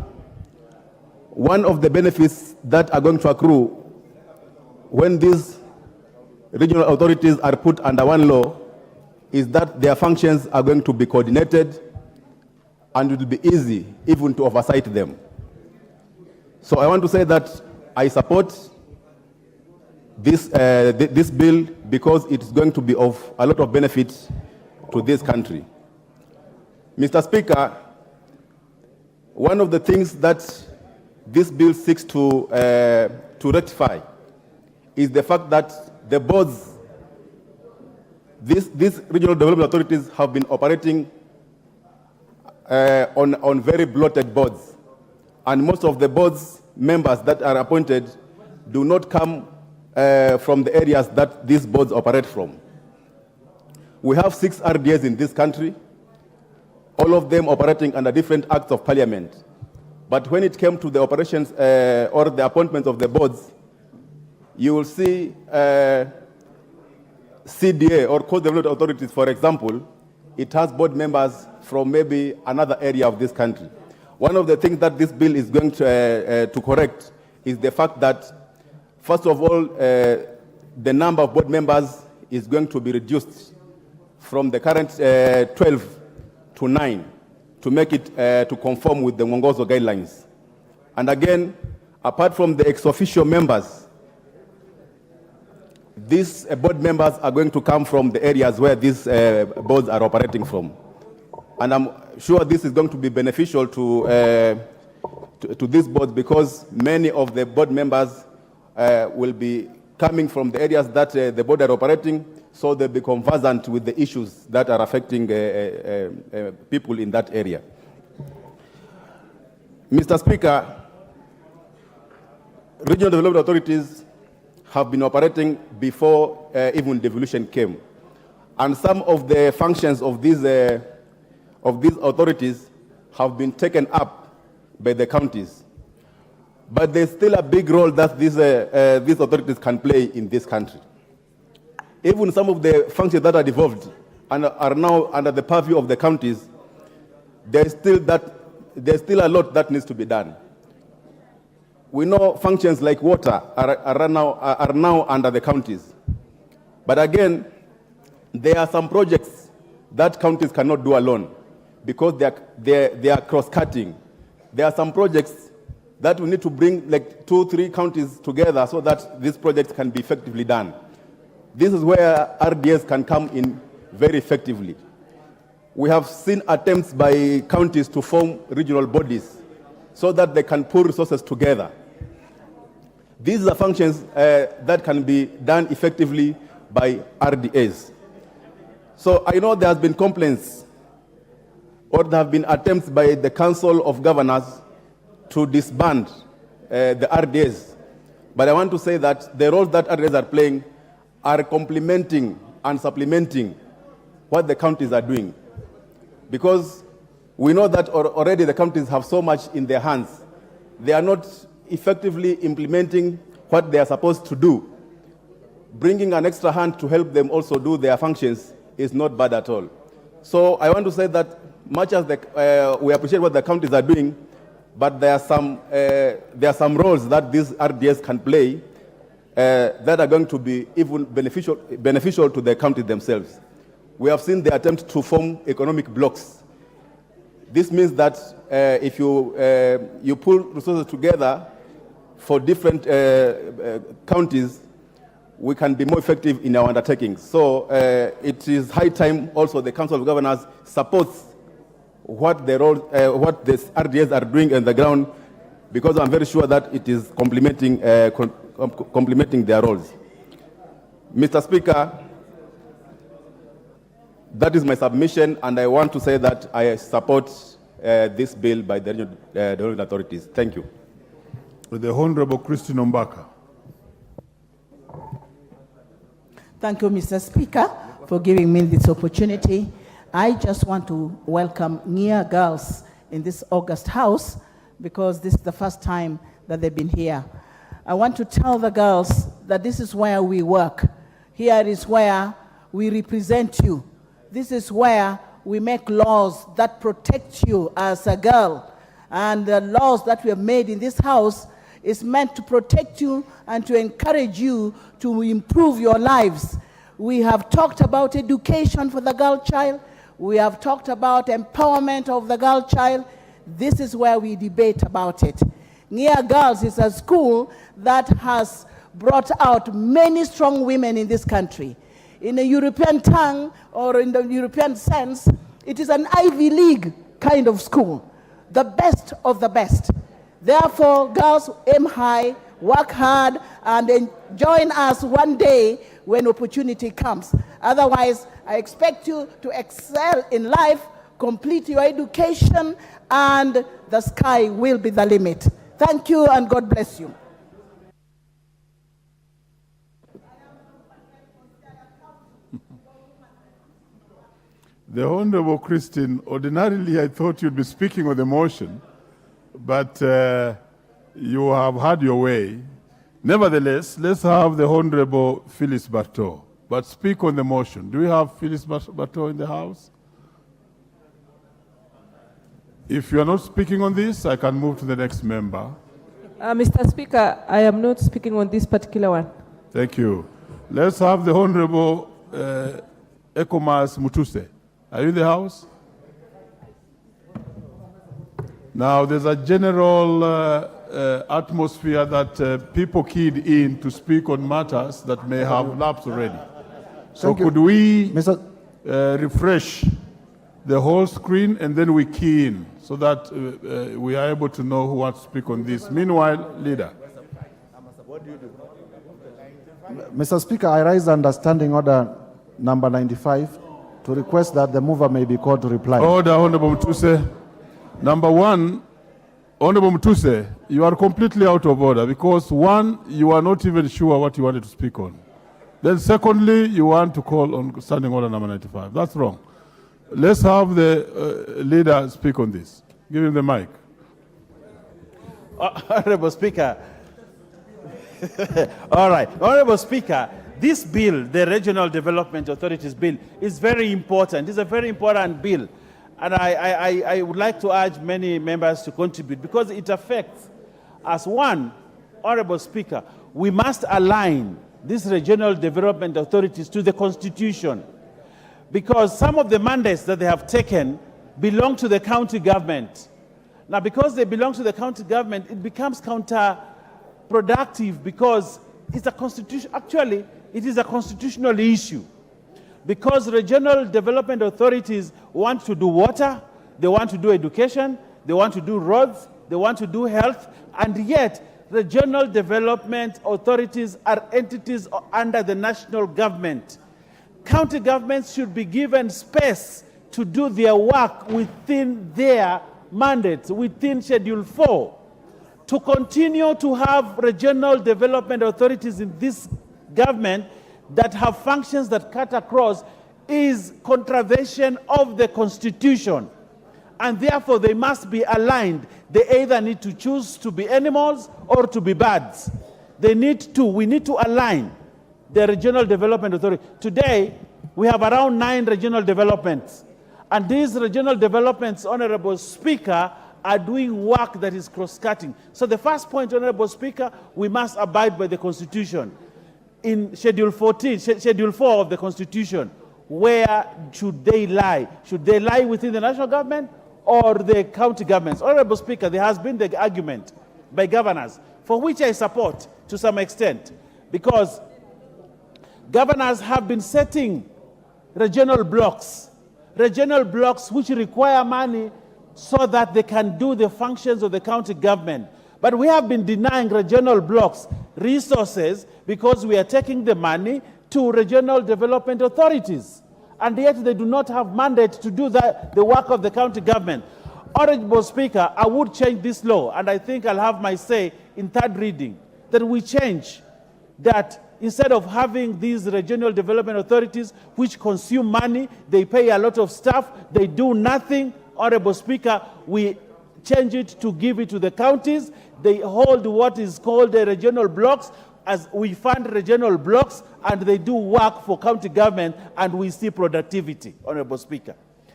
one of the benefits that are going to accrue when these regional authorities are put under one law is that their functions are going to be coordinated and it will be easy even to oversight them. So I want to say that I support this bill because it's going to be of a lot of benefit to this country. Mr. Speaker, one of the things that this bill seeks to rectify is the fact that the boards, these regional development authorities have been operating on very bloated boards. And most of the boards members that are appointed do not come from the areas that these boards operate from. We have 6 RDAs in this country, all of them operating under different acts of Parliament. But when it came to the operations or the appointments of the boards, you will see CDA or Coast Development Authorities, for example, it has board members from maybe another area of this country. One of the things that this bill is going to correct is the fact that, first of all, the number of board members is going to be reduced from the current 12 to 9 to make it to conform with the Mwongozo guidelines. And again, apart from the ex-officio members, these board members are going to come from the areas where these boards are operating from. And I'm sure this is going to be beneficial to these boards because many of the board members will be coming from the areas that the board are operating, so they'll be conversant with the issues that are affecting people in that area. Mr. Speaker, regional development authorities have been operating before even devolution came. And some of the functions of these authorities have been taken up by the counties. But there's still a big role that these authorities can play in this country. Even some of the functions that are devolved and are now under the purview of the counties, there's still a lot that needs to be done. We know functions like water are now under the counties. But again, there are some projects that counties cannot do alone because they are cross-cutting. There are some projects that we need to bring like 2-3 counties together so that these projects can be effectively done. This is where RDAs can come in very effectively. We have seen attempts by counties to form regional bodies so that they can pull resources together. These are functions that can be done effectively by RDAs. So I know there has been complaints or there have been attempts by the Council of Governors to disband the RDAs. But I want to say that the roles that RDAs are playing are complementing and supplementing what the counties are doing. Because we know that already the counties have so much in their hands. They are not effectively implementing what they are supposed to do. Bringing an extra hand to help them also do their functions is not bad at all. So I want to say that much as we appreciate what the counties are doing, but there are some roles that these RDAs can play that are going to be even beneficial to the counties themselves. We have seen the attempt to form economic blocks. This means that if you pull resources together for different counties, we can be more effective in our undertakings. So it is high time also the Council of Governors supports what the RDAs are doing on the ground, because I'm very sure that it is complementing their roles. Mr. Speaker, that is my submission, and I want to say that I support this bill by the regional development authorities. Thank you. The Honorable Christine Ombaka. Thank you, Mr. Speaker, for giving me this opportunity. I just want to welcome Nia girls in this August house because this is the first time that they've been here. I want to tell the girls that this is where we work. Here is where we represent you. This is where we make laws that protect you as a girl. And the laws that we have made in this house is meant to protect you and to encourage you to improve your lives. We have talked about education for the girl child. We have talked about empowerment of the girl child. This is where we debate about it. Nia Girls is a school that has brought out many strong women in this country. In a European tongue or in the European sense, it is an Ivy League kind of school, the best of the best. Therefore, girls, aim high, work hard, and then join us one day when opportunity comes. Otherwise, I expect you to excel in life, complete your education, and the sky will be the limit. Thank you, and God bless you. The Honorable Christine, ordinarily I thought you'd be speaking on the motion, but you have had your way. Nevertheless, let's have the Honorable Phyllis Bartow, but speak on the motion. Do we have Phyllis Bartow in the House? If you are not speaking on this, I can move to the next member. Mr. Speaker, I am not speaking on this particular one. Thank you. Let's have the Honorable Ekomas Mutuse. Are you in the House? Now, there's a general atmosphere that people keyed in to speak on matters that may have lapsed already. So could we refresh the whole screen and then we key in so that we are able to know who wants to speak on this. Meanwhile, Leader. What do you do? Mr. Speaker, I raise understanding order number 95 to request that the mover may be called to reply. Order, Honorable Mutuse. Number one, Honorable Mutuse, you are completely out of order because one, you are not even sure what you wanted to speak on. Then secondly, you want to call on standing order number 95. That's wrong. Let's have the leader speak on this. Give him the mic. Honorable Speaker. All right. Honorable Speaker, this bill, the Regional Development Authorities Bill, is very important. It's a very important bill. And I would like to urge many members to contribute because it affects us. One, Honorable Speaker, we must align these regional development authorities to the Constitution because some of the mandates that they have taken belong to the county government. Now, because they belong to the county government, it becomes counterproductive because it's a constitution. Actually, it is a constitutional issue. Because regional development authorities want to do water, they want to do education, they want to do roads, they want to do health, and yet regional development authorities are entities under the national government. County governments should be given space to do their work within their mandates, within Schedule 4. To continue to have regional development authorities in this government that have functions that cut across is contravention of the Constitution. And therefore, they must be aligned. They either need to choose to be animals or to be birds. We need to align the regional development authority. Today, we have around 9 regional developments. And these regional developments, Honorable Speaker, are doing work that is cross-cutting. So the first point, Honorable Speaker, we must abide by the Constitution. In Schedule 14, Schedule 4 of the Constitution, where should they lie? Should they lie within the national government or the county governments? Honorable Speaker, there has been the argument by governors, for which I support to some extent, because governors have been setting regional blocks which require money so that they can do the functions of the county government. But we have been denying regional blocks resources because we are taking the money to regional development authorities. And yet they do not have mandate to do the work of the county government. Honorable Speaker, I would change this law, and I think I'll have my say in third reading, that we change that instead of having these regional development authorities which consume money, they pay a lot of staff, they do nothing. Honorable Speaker, we change it to give it to the counties. They hold what is called the regional blocks, as we fund regional blocks and they do work for county government and we see productivity, Honorable Speaker.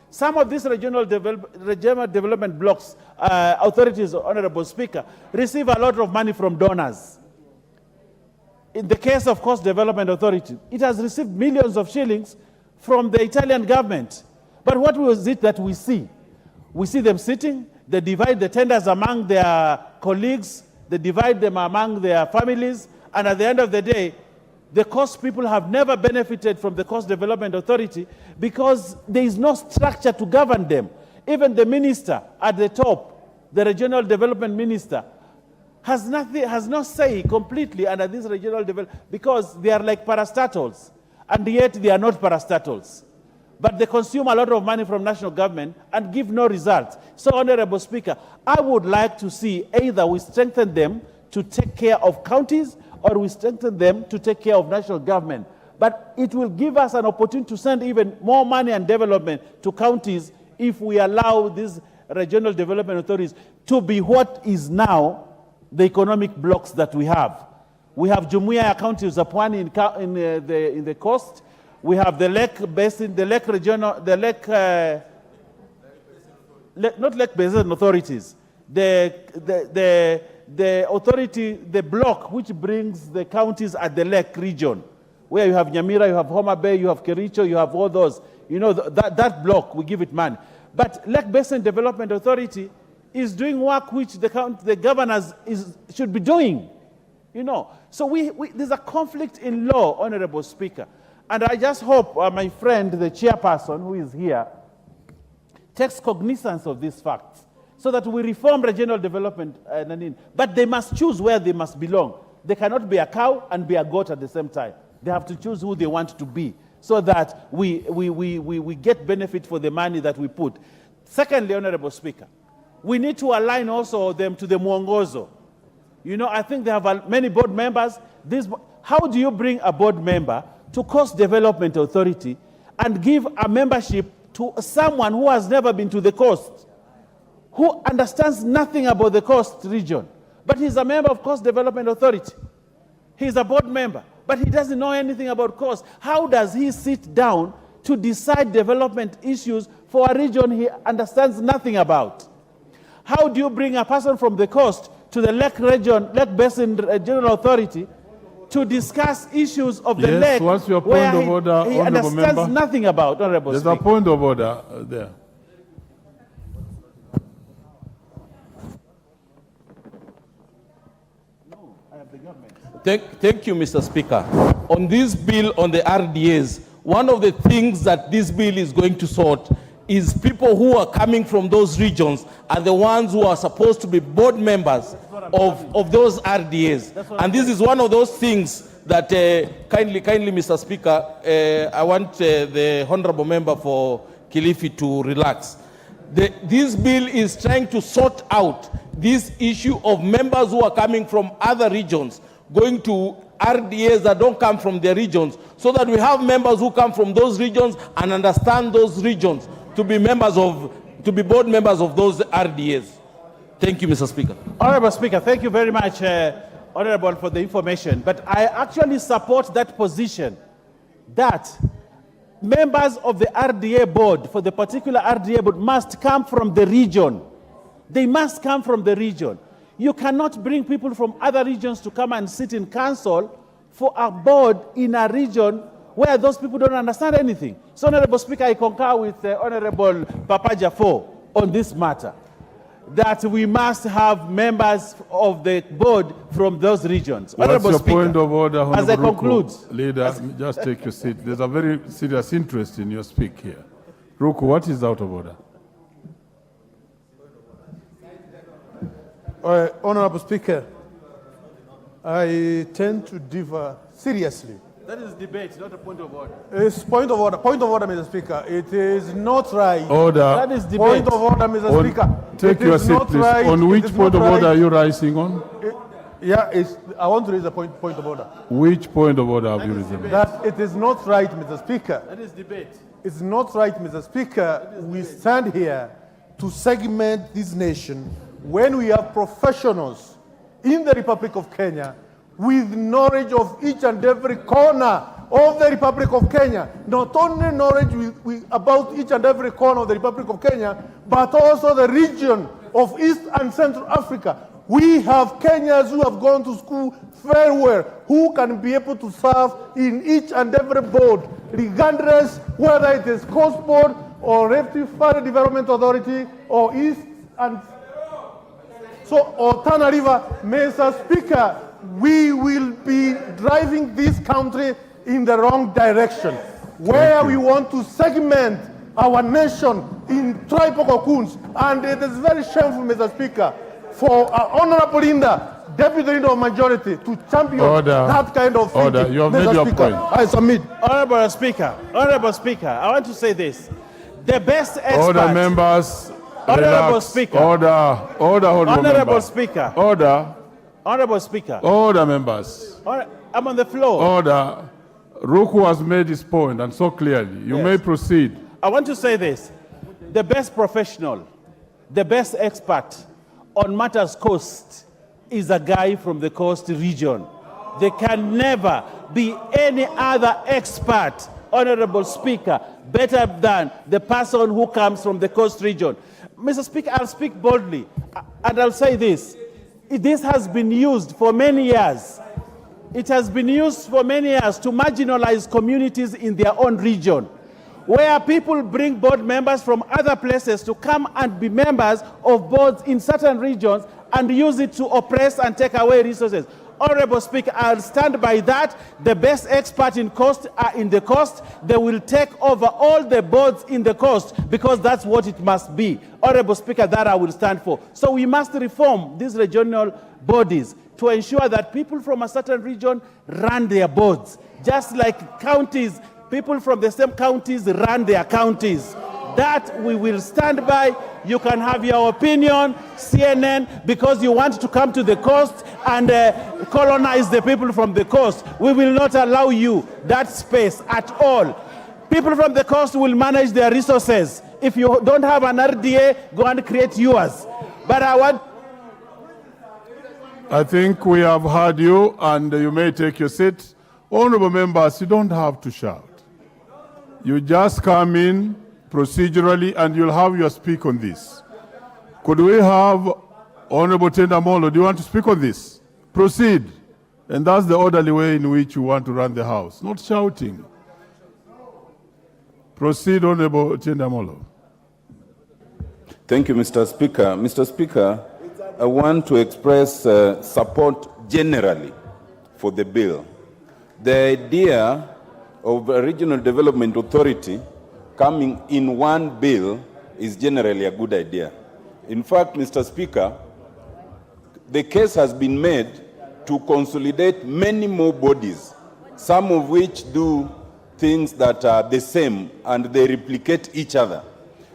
Some of these regional development blocks, authorities, Honorable Speaker, receive a lot of money from donors. In the case of Coast Development Authority, it has received millions of shillings from the Italian government. But what was it that we see? We see them sitting, they divide the tenders among their colleagues, they divide them among their families, and at the end of the day, the coast people have never benefited from the Coast Development Authority because there is no structure to govern them. Even the minister at the top, the regional development minister, has no say completely under this regional development because they are like parastatals, and yet they are not parastatals. But they consume a lot of money from national government and give no results. So, Honorable Speaker, I would like to see either we strengthen them to take care of counties or we strengthen them to take care of national government. But it will give us an opportunity to send even more money and development to counties if we allow these regional development authorities to be what is now the economic blocks that we have. We have Jumuiya County Zapwani in the coast. We have the Lake Basin, the Lake Regional, the Lake, not Lake Basin authorities, the authority, the block which brings the counties at the Lake region, where you have Nyamira, you have Homa Bay, you have Kericho, you have all those. You know, that block, we give it money. But Lake Basin Development Authority is doing work which the governors should be doing, you know. So there's a conflict in law, Honorable Speaker. And I just hope my friend, the chairperson who is here, takes cognizance of these facts so that we reform regional development. But they must choose where they must belong. They cannot be a cow and be a goat at the same time. They have to choose who they want to be so that we get benefit for the money that we put. Secondly, Honorable Speaker, we need to align also them to the Mwongozo. You know, I think they have many board members. How do you bring a board member to Coast Development Authority and give a membership to someone who has never been to the coast, who understands nothing about the coast region, but he's a member of Coast Development Authority? He's a board member, but he doesn't know anything about coast. How does he sit down to decide development issues for a region he understands nothing about? How do you bring a person from the coast to the Lake Basin Regional Authority to discuss issues of the lake what's your point of order, he understands nothing about, Honorable Speaker? There's a point of order there. No, I have the government. Thank you, Mr. Speaker. On this bill on the RDAs, one of the things that this bill is going to sort is people who are coming from those regions are the ones who are supposed to be board members of those RDAs. And this is one of those things that, kindly, Mr. Speaker, I want the honorable member for Kilifi to relax. This bill is trying to sort out this issue of members who are coming from other regions, going to RDAs that don't come from their regions, so that we have members who come from those regions and understand those regions to be board members of those RDAs. Thank you, Mr. Speaker. Honorable Speaker, thank you very much, Honorable, for the information. But I actually support that position that members of the RDA board, for the particular RDA board, must come from the region. They must come from the region. You cannot bring people from other regions to come and sit in council for a board in a region where those people don't understand anything. So, Honorable Speaker, I concur with Honorable Papa Jafo on this matter, that we must have members of the board from those regions. What's Honorable your Speaker, point of order, Honorable as I conclude. Leader, just take your seat. There's a very serious interest in your speak here. Ruku, what is out of order? Honorable Speaker, I tend to differ seriously. That is debate, not a point of order. It's point of order. Point of order, Mr. Speaker. It is not right. Order. That is debate. Point of order, Mr. Speaker. Take your seat, please. Right. On which point of order are you rising on? I want to raise a point of order. Which point of order have you risen? That it is not right, Mr. Speaker. That is debate. It's not right, Mr. Speaker. We stand here to segment this nation when we have professionals in the Republic of Kenya with knowledge of each and every corner of the Republic of Kenya. Not only knowledge about each and every corner of the Republic of Kenya, but also the region of East and Central Africa. We have Kenyans who have gone to school very well, who can be able to serve in each and every board, regardless whether it is Coast Board or Rift Valley Development Authority or East and or Tana River. Mr. Speaker, we will be driving this country in the wrong direction, where we want to segment our nation in tribal cocoons. And it is very shameful, Mr. Speaker, for Honorable Linda, Deputy Leader of Majority, to champion that kind of thinking. Order. You have Mr. made your Speaker, point. I submit. Honorable Speaker, I want to say this. The best expert. Order, members. Honorable Relax. Speaker. Order, honorable Honorable member. Speaker. Order. Honorable Speaker. Order, members. I'm on the floor. Order. Ruku has made his point, and so clearly. You may proceed. I want to say this. The best professional, the best expert on matters coast is a guy from the coast region. There can never be any other expert, Honorable Speaker, better than the person who comes from the coast region. Mr. Speaker, I'll speak boldly, and I'll say this. This has been used for many years. It has been used for many years to marginalize communities in their own region, where people bring board members from other places to come and be members of boards in certain regions and use it to oppress and take away resources. Honorable Speaker, I'll stand by that. The best experts in coast are in the coast. They will take over all the boards in the coast because that's what it must be. Honorable Speaker, that I will stand for. So we must reform these regional bodies to ensure that people from a certain region run their boards. Just like counties, people from the same counties run their counties. That we will stand by. You can have your opinion, CNN, because you want to come to the coast and colonize the people from the coast. We will not allow you that space at all. People from the coast will manage their resources. If you don't have an RDA, go and create yours. But I think we have heard you, and you may take your seat. Honorable members, you don't have to shout. You just come in procedurally, and you'll have your speak on this. Could we have Honorable Tendamolo, do you want to speak on this? Proceed. And that's the orderly way in which you want to run the House, not shouting. Proceed, Honorable Tendamolo. Thank you, Mr. Speaker. Mr. Speaker, I want to express support generally for the bill. The idea of a regional development authority coming in one bill is generally a good idea. In fact, Mr. Speaker, the case has been made to consolidate many more bodies, some of which do things that are the same and they replicate each other.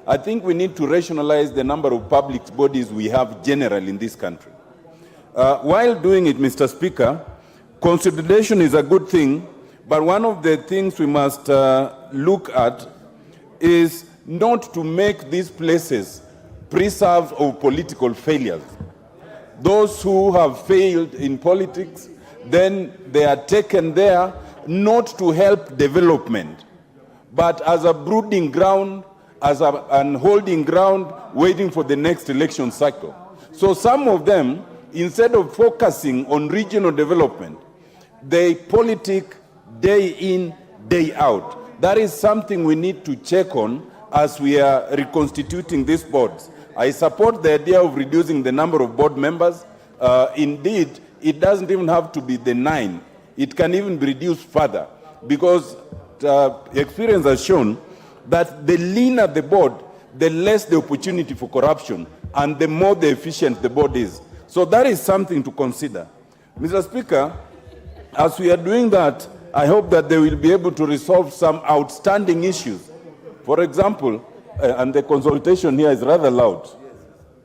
I think we need to rationalize the number of public bodies we have generally in this country. While doing it, Mr. Speaker, consolidation is a good thing, but one of the things we must look at is not to make these places preserves of political failures. Those who have failed in politics, then they are taken there not to help development, but as a brooding ground, as an holding ground, waiting for the next election cycle. So some of them, instead of focusing on regional development, they politic day in, day out. That is something we need to check on as we are reconstituting these boards. I support the idea of reducing the number of board members. Indeed, it doesn't even have to be the 9. It can even be reduced further, because experience has shown that the leaner the board, the less the opportunity for corruption, and the more the efficient the board is. So that is something to consider. Mr. Speaker, as we are doing that, I hope that they will be able to resolve some outstanding issues. For example, and the consultation here is rather loud.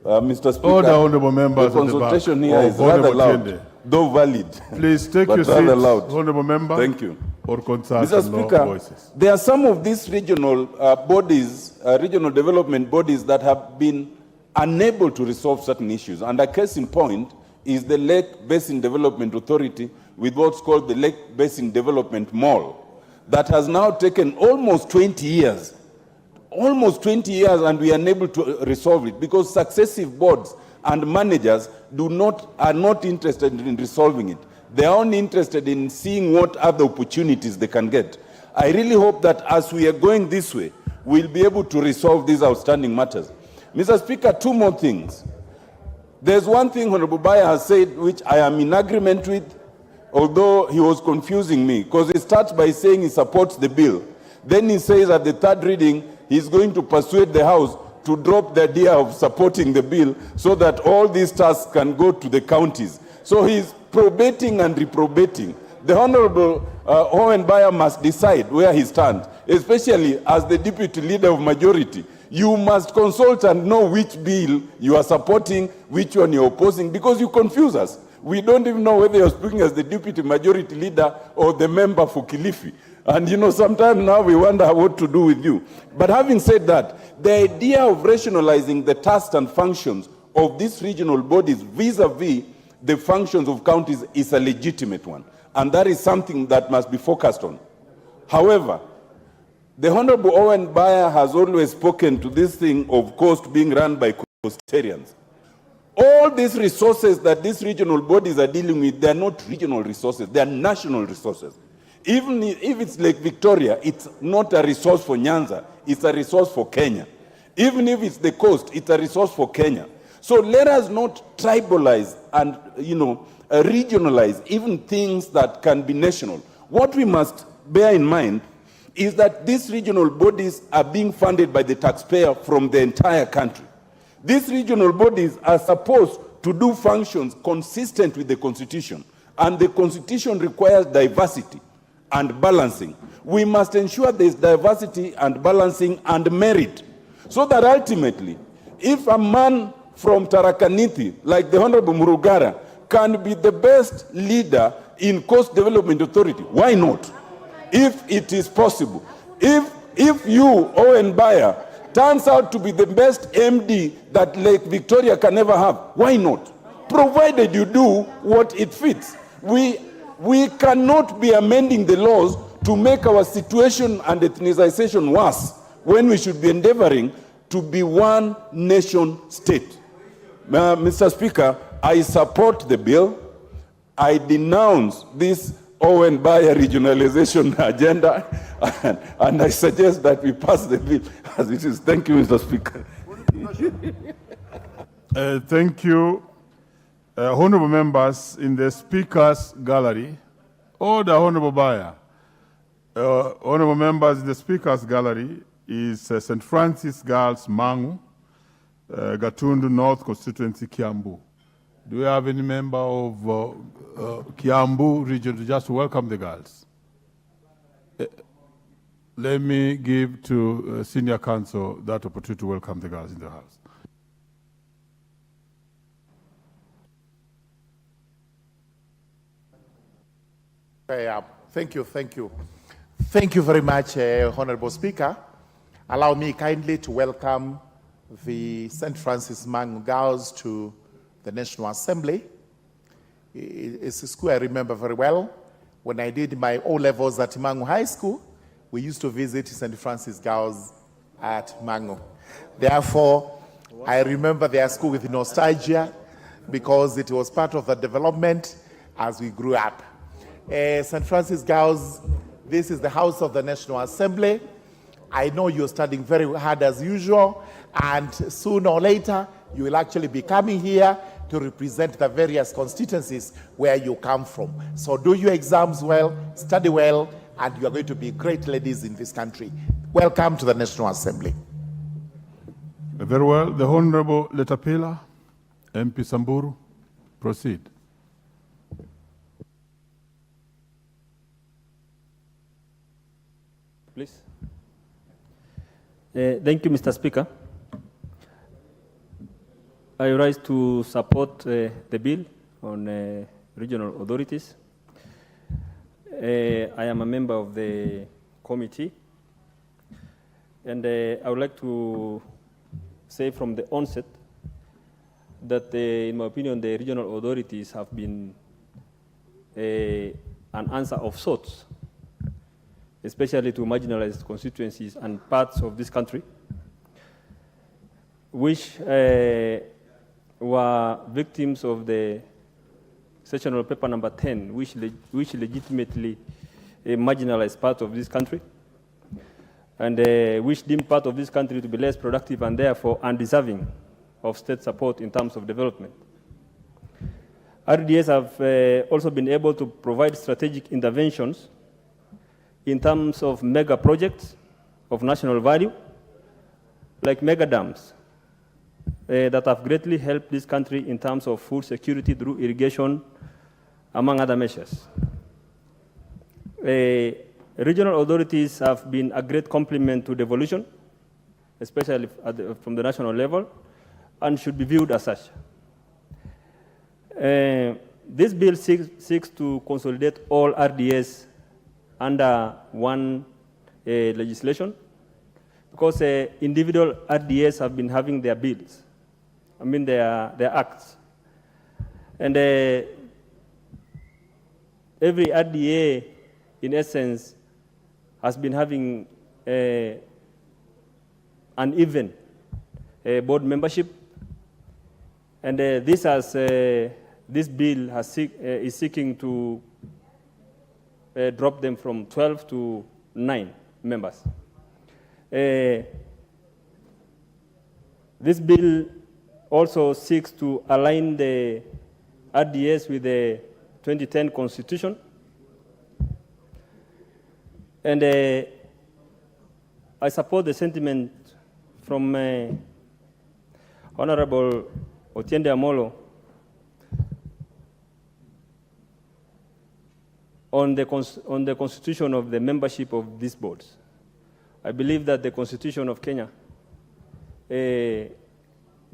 Mr. Speaker, Order, honorable members the consultation here is rather loud, though valid. Please take your seats, honorable member. Thank you. Or consult Mr. Speaker, there are some of these regional bodies, regional development bodies that have been unable to resolve certain issues. And a case in point is the Lake Basin Development Authority, with what's called the Lake Basin Development Mall that has now taken almost 20 years. Almost 20 years, and we are unable to resolve it because successive boards and managers are not interested in resolving it. They are only interested in seeing what other opportunities they can get. I really hope that as we are going this way, we'll be able to resolve these outstanding matters. Mr. Speaker, two more things. There's one thing Honorable Baya has said which I am in agreement with, although he was confusing me, because he starts by saying he supports the bill. Then he says at the third reading, he's going to persuade the House to drop the idea of supporting the bill so that all these tasks can go to the counties. So he's probating and reprobating. The Honorable Owen Baya must decide where he stands, especially as the Deputy Leader of Majority. You must consult and know which bill you are supporting, which one you're opposing, because you confuse us. We don't even know whether you're speaking as the Deputy Majority Leader or the member for Kilifi. And sometimes now we wonder what to do with you. But having said that, the idea of rationalizing the tasks and functions of these regional bodies vis-a-vis the functions of counties is a legitimate one. And that is something that must be focused on. However, the Honorable Owen Baya has always spoken to this thing of coast being run by coastarians. All these resources that these regional bodies are dealing with, they are not regional resources, they are national resources. Even if it's Lake Victoria, it's not a resource for Nyanza, it's a resource for Kenya. Even if it's the coast, it's a resource for Kenya. So let us not tribalize and, regionalize even things that can be national. What we must bear in mind is that these regional bodies are being funded by the taxpayer from the entire country. These regional bodies are supposed to do functions consistent with the Constitution, and the Constitution requires diversity and balancing. We must ensure there is diversity and balancing and merit, so that ultimately, if a man from Tarakaniti, like the Honorable Murugara, can be the best leader in Coast Development Authority, why not? If it is possible. If you, Owen Baya, turns out to be the best MD that Lake Victoria can ever have, why not? Provided you do what it fits. We cannot be amending the laws to make our situation and ethnicization worse when we should be endeavoring to be one nation state. Mr. Speaker, I support the bill. I denounce this Owen Baya regionalization agenda, and I suggest that we pass the bill as it is. Thank you, Mr. Speaker. Thank you. Honorable members in the Speaker's Gallery, or the Honorable Baya. Honorable members in the Speaker's Gallery is St. Francis Girls Mangu, Gatundu North Constituency, Kiambu. Do we have any member of Kiambu region to just welcome the girls? Let me give to Senior Counsel that opportunity to welcome the girls in the House. Thank you. Thank you very much, Honorable Speaker. Allow me kindly to welcome the St. Francis Mangu girls to the National Assembly. It's a school I remember very well. When I did my O-levels at Mangu High School, we used to visit St. Francis girls at Mangu. Therefore, I remember their school with nostalgia because it was part of the development as we grew up. St. Francis girls, this is the House of the National Assembly. I know you're studying very hard as usual, and sooner or later, you will actually be coming here to represent the various constituencies where you come from. So do your exams well, study well, and you are going to be great ladies in this country. Welcome to the National Assembly. Very well. The Honorable Letapela, MP Samburu, proceed. Please. Thank you, Mr. Speaker. I rise to support the bill on regional authorities. I am a member of the committee, and I would like to say from the onset that, in my opinion, the regional authorities have been an answer of sorts, especially to marginalized constituencies and parts of this country, which were victims of the sessional paper number 10, which legitimately marginalized part of this country, and which deemed part of this country to be less productive and therefore undeserving of state support in terms of development. RDS have also been able to provide strategic interventions in terms of mega projects of national value, like mega dams, that have greatly helped this country in terms of food security through irrigation, among other measures. Regional authorities have been a great complement to devolution, especially from the national level, and should be viewed as such. This bill seeks to consolidate all RDS under one legislation, because individual RDS have been having their bills, their acts. And every RDA, in essence, has been having an even board membership. And this bill is seeking to drop them from 12 to 9 members. This bill also seeks to align the RDS with the 2010 Constitution. And I support the sentiment from Honorable Otiende Amolo on the constitution of the membership of these boards. I believe that the Constitution of Kenya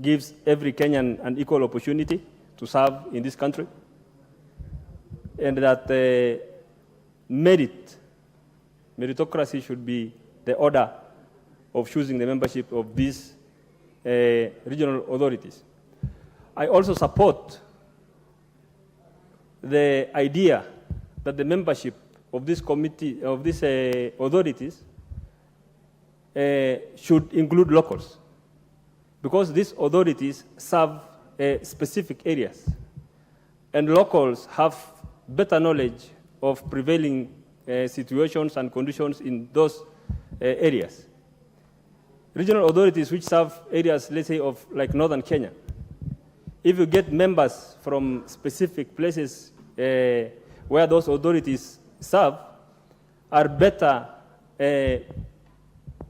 gives every Kenyan an equal opportunity to serve in this country, and that meritocracy should be the order of choosing the membership of these regional authorities. I also support the idea that the membership of this committee, of these authorities, should include locals, because these authorities serve specific areas, and locals have better knowledge of prevailing situations and conditions in those areas. Regional authorities which serve areas, let's say, of like northern Kenya, if you get members from specific places where those authorities serve, are better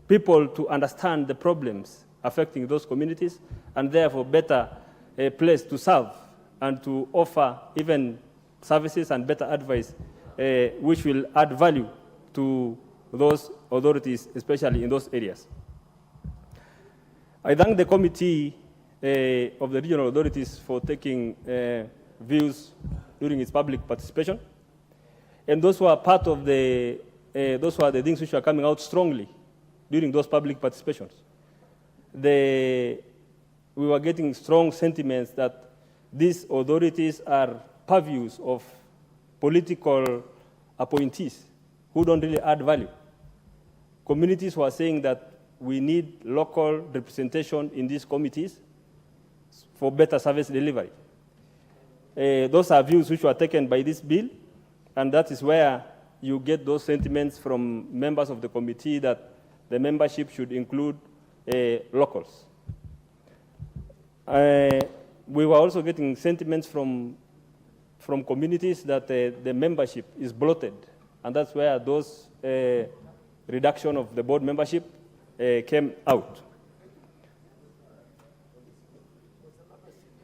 people to understand the problems affecting those communities, and therefore better place to serve and to offer even services and better advice which will add value to those authorities, especially in those areas. I thank the committee of the regional authorities for taking views during its public participation. And those who are part of those who are the things which are coming out strongly during those public participations. We were getting strong sentiments that these authorities are purviews of political appointees who don't really add value. Communities were saying that we need local representation in these committees for better service delivery. Those are views which were taken by this bill, and that is where you get those sentiments from members of the committee that the membership should include locals. We were also getting sentiments from communities that the membership is bloated, and that's where those reduction of the board membership came out.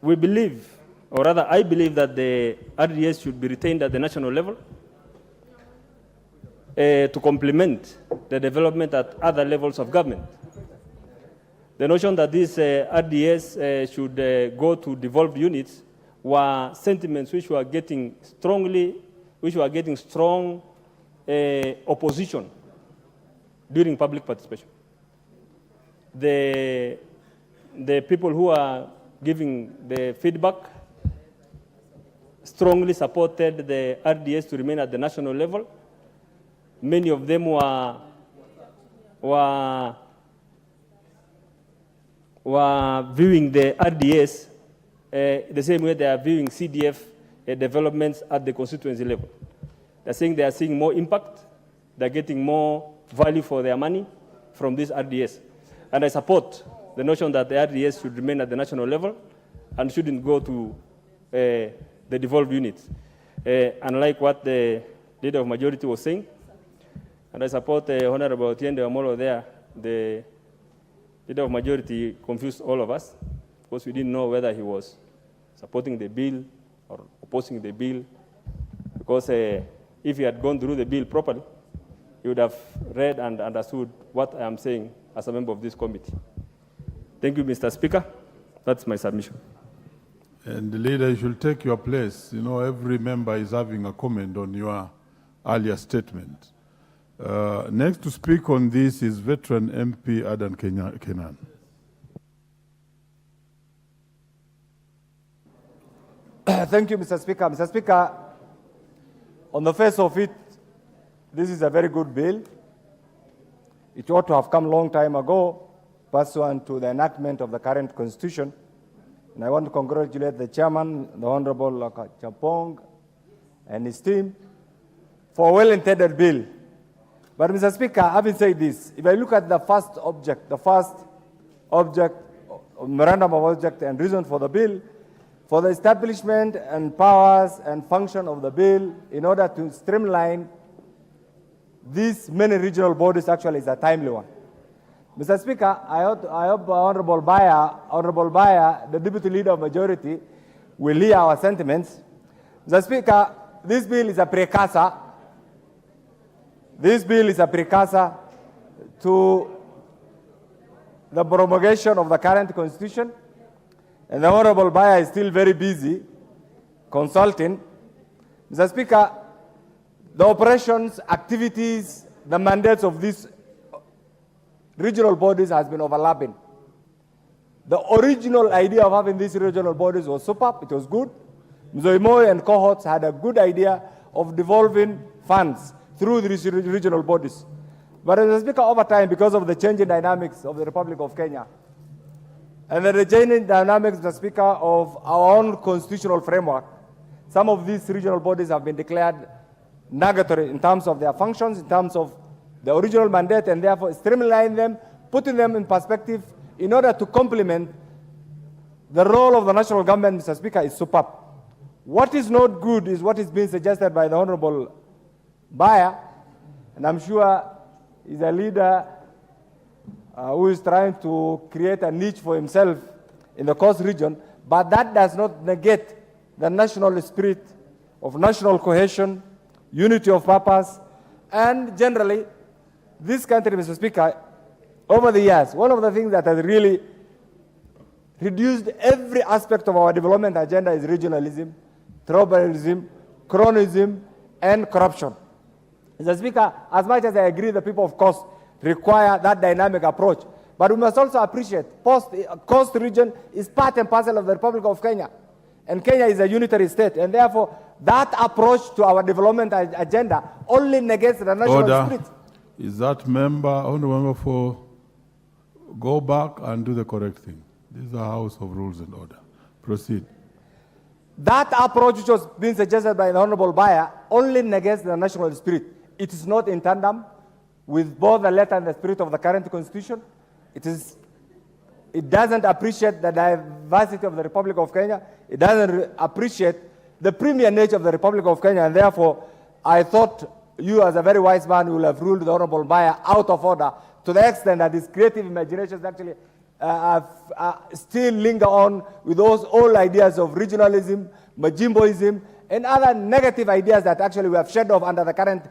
We believe, or rather I believe, that the RDS should be retained at the national level to complement the development at other levels of government. The notion that these RDS should go to devolved units were sentiments which were getting strong opposition during public participation. The people who are giving the feedback strongly supported the RDS to remain at the national level. Many of them were viewing the RDS the same way they are viewing CDF developments at the constituency level. They're saying they are seeing more impact, they're getting more value for their money from this RDS. And I support the notion that the RDS should remain at the national level and shouldn't go to the devolved units, unlike what the leader of majority was saying. And I support Honorable Otiende Amolo there. The leader of majority confused all of us because we didn't know whether he was supporting the bill or opposing the bill. Because if he had gone through the bill properly, he would have read and understood what I am saying as a member of this committee. Thank you, Mr. Speaker. That's my submission. And the leader, you should take your place. You know, every member is having a comment on your earlier statement. Next to speak on this is veteran MP Adan Kenan. Thank you, Mr. Speaker. Mr. Speaker, on the face of it, this is a very good bill. It ought to have come a long time ago, pursuant to the enactment of the current constitution. And I want to congratulate the chairman, the Honorable Chapong, and his team for a well-intended bill. But Mr. Speaker, having said this, if I look at the first object, memorandum of object and reason for the bill, for the establishment and powers and function of the bill in order to streamline these many regional bodies actually is a timely one. Mr. Speaker, I hope Honorable Baya, the Deputy Leader of Majority, will hear our sentiments. Mr. Speaker, this bill is a precursor. This bill is a precursor to the promulgation of the current constitution, and the Honorable Baya is still very busy consulting. Mr. Speaker, the operations, activities, the mandates of these regional bodies has been overlapping. The original idea of having these regional bodies was superb, it was good. Mzoimoy and cohorts had a good idea of devolving funds through these regional bodies. But Mr. Speaker, over time, because of the changing dynamics of the Republic of Kenya, and the changing dynamics, Mr. Speaker, of our own constitutional framework, some of these regional bodies have been declared nugatory in terms of their functions, in terms of the original mandate, and therefore streamlining them, putting them in perspective in order to complement the role of the national government, Mr. Speaker, is superb. What is not good is what is being suggested by the Honorable Baya, and I'm sure he's a leader who is trying to create a niche for himself in the coast region, but that does not negate the national spirit of national cohesion, unity of purpose, and generally, this country, Mr. Speaker, over the years, one of the things that has really reduced every aspect of our development agenda is regionalism, tribalism, cronyism, and corruption. Mr. Speaker, as much as I agree the people of coast require that dynamic approach, but we must also appreciate coast region is part and parcel of the Republic of Kenya, and Kenya is a unitary state, and therefore that approach to our development agenda only negates the national spirit. Is that member, honorable member, for go back and do the correct thing? This is a house of rules and order. Proceed. That approach which was being suggested by the Honorable Baya only negates the national spirit. It is not in tandem with both the letter and the spirit of the current constitution. It doesn't appreciate the diversity of the Republic of Kenya. It doesn't appreciate the premier nature of the Republic of Kenya, and therefore I thought you as a very wise man will have ruled the Honorable Baya out of order to the extent that his creative imaginations actually still linger on with those old ideas of regionalism, majimboism, and other negative ideas that actually we have shed off under the current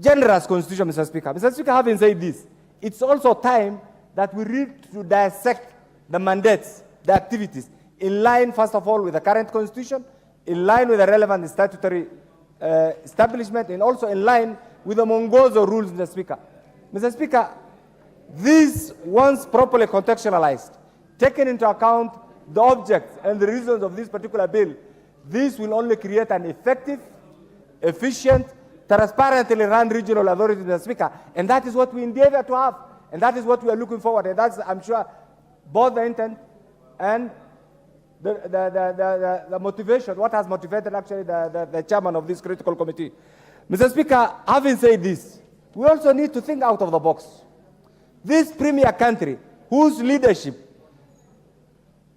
generous constitution, Mr. Speaker. Mr. Speaker, having said this, it's also time that we need to dissect the mandates, the activities, in line, first of all, with the current constitution, in line with the relevant statutory establishment, and also in line with the Mongozo rules, Mr. Speaker. Mr. Speaker, these, once properly contextualized, taken into account the objects and the reasons of this particular bill, This will only create an effective, efficient, transparently run regional authority, Mr. Speaker. And that is what we endeavor to have. And that is what we are looking forward. And that's, I'm sure, both the intent and the motivation, what has motivated actually the chairman of this critical committee. Mr. Speaker, having said this, we also need to think out of the box. This premier country, whose leadership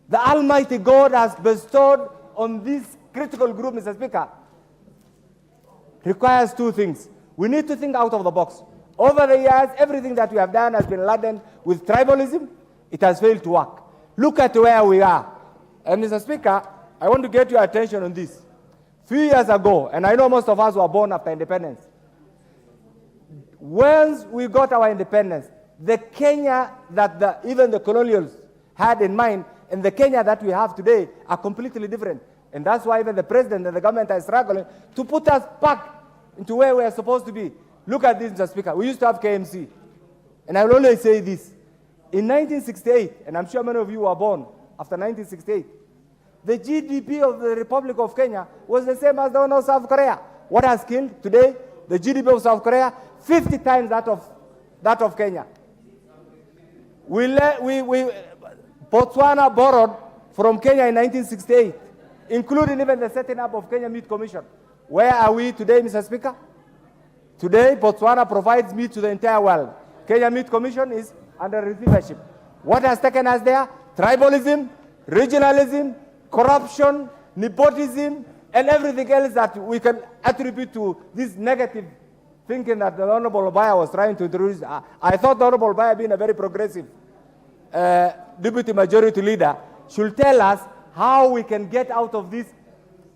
the Almighty God has bestowed on this critical group, Mr. Speaker, requires two things. We need to think out of the box. Over the years, everything that we have done has been laden with tribalism. It has failed to work. Look at where we are. And Mr. Speaker, I want to get your attention on this. Few years ago, and I know most of us were born after independence, once we got our independence, the Kenya that even the colonials had in mind and the Kenya that we have today are completely different. And that's why even the president and the government are struggling to put us back into where we are supposed to be. Look at this, Mr. Speaker. We used to have KMC. And I will always say this. In 1968, and I'm sure many of you were born after 1968, the GDP of the Republic of Kenya was the same as the one of South Korea. What has killed today? The GDP of South Korea, 50 times that of Kenya. Botswana borrowed from Kenya in 1968, including even the setting up of Kenya Meat Commission. Where are we today, Mr. Speaker? Today, Botswana provides meat to the entire world. Kenya Meat Commission is under receivership. What has taken us there? Tribalism, regionalism, corruption, nepotism, and everything else that we can attribute to this negative thinking that the Honorable Obaya was trying to introduce. I thought the Honorable Obaya, being a very progressive deputy majority leader, should tell us how we can get out of these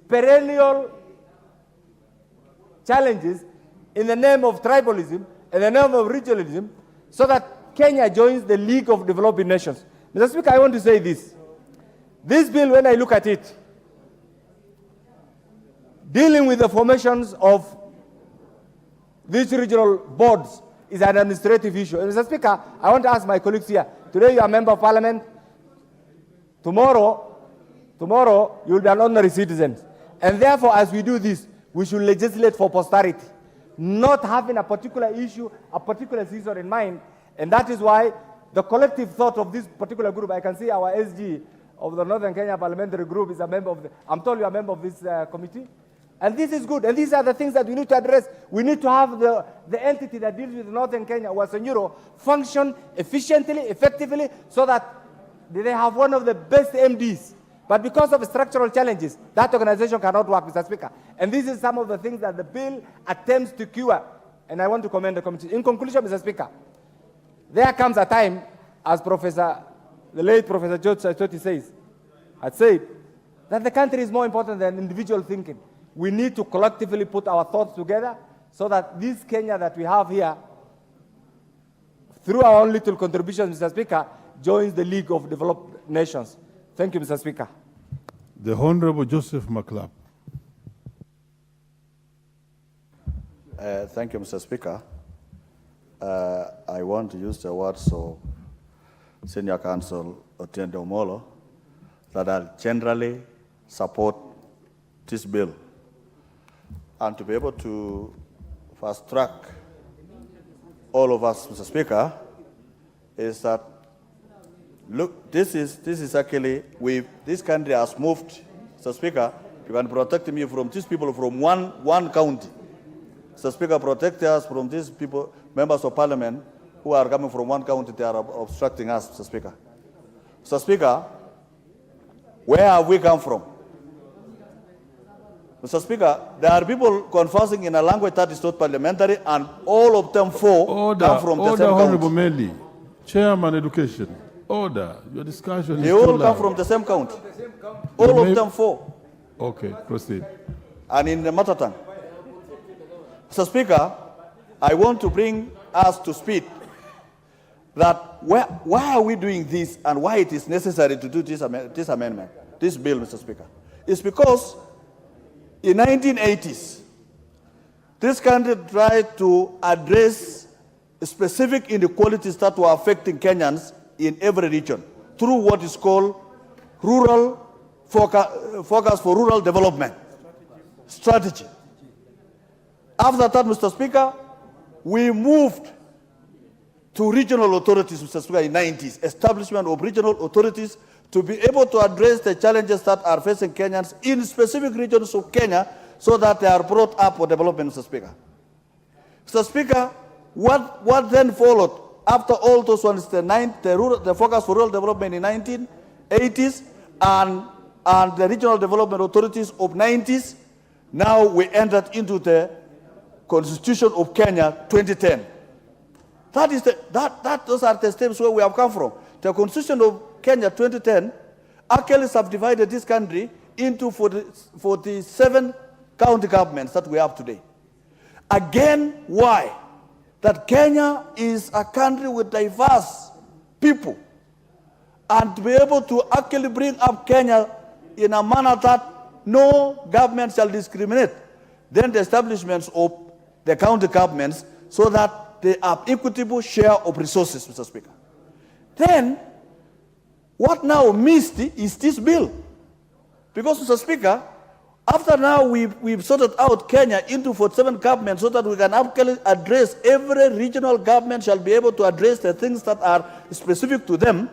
perennial challenges in the name of tribalism, in the name of regionalism, so that Kenya joins the League of Developing Nations. Mr. Speaker, I want to say this. This bill, when I look at it, dealing with the formations of these regional boards is an administrative issue. And Mr. Speaker, I want to ask my colleagues here. Today you are a member of parliament. Tomorrow you will be an ordinary citizen. And therefore, as we do this, we should legislate for posterity, not having a particular issue, a particular season in mind. And that is why the collective thought of this particular group, I can see our SG of the Northern Kenya Parliamentary Group is a member of I'm told you are a member of this committee. And this is good. And these are the things that we need to address. We need to have the entity that deals with Northern Kenya, Wasanyuro, function efficiently, effectively, so that they have one of the best MDs. But because of structural challenges, that organization cannot work, Mr. Speaker. And this is some of the things that the bill attempts to cure. And I want to commend the committee. In conclusion, Mr. Speaker, there comes a time, as the late Professor George Saitoti says, had said, that the country is more important than individual thinking. We need to collectively put our thoughts together so that this Kenya that we have here, through our own little contributions, Mr. Speaker, joins the League of Developed Nations. Thank you, Mr. Speaker. The Honorable Joseph McClap. Thank you, Mr. Speaker. I want to use the words of Senior Counsel Otiende Omolo that I'll generally support this bill. And to be able to fast track all of us, Mr. Speaker, is that, look, this is actually, this country has moved, Mr. Speaker, you can protect me from these people from one county. Mr. Speaker, protect us from these people, members of parliament, who are coming from one county, they are obstructing us, Mr. Speaker. Mr. Speaker, where have we come from? Mr. Speaker, there are people conversing in a language that is not parliamentary, and all of them come from the same Honorable county. Meli, Chairman Education. Order. Your discussion is They too all loud. come from the same county. All of them four. Okay, proceed. And in the mother tongue. Mr. Speaker, I want to bring us to speed that why are we doing this and why it is necessary to do this amendment, this bill, Mr. Speaker. It's because in 1980s, this country tried to address specific inequalities that were affecting Kenyans in every region through what is called rural focus for rural development strategy. After that, Mr. Speaker, we moved to regional authorities, Mr. Speaker, in the 90s, establishment of regional authorities to be able to address the challenges that are facing Kenyans in specific regions of Kenya so that they are brought up for development, Mr. Speaker. Mr. Speaker, what then followed after all those ones, the focus for rural development in 1980s and the regional development authorities of 90s, now we entered into the Constitution of Kenya 2010. Those are the steps where we have come from. The Constitution of Kenya 2010 actually subdivided this country into 47 county governments that we have today. Again, why? That Kenya is a country with diverse people, and to be able to actually bring up Kenya in a manner that no government shall discriminate, then the establishments of the county governments so that they have equitable share of resources, Mr. Speaker. Then, what now missed is this bill. Because, Mr. Speaker, after now we've sorted out Kenya into 47 governments so that we can actually address, every regional government shall be able to address the things that are specific to them,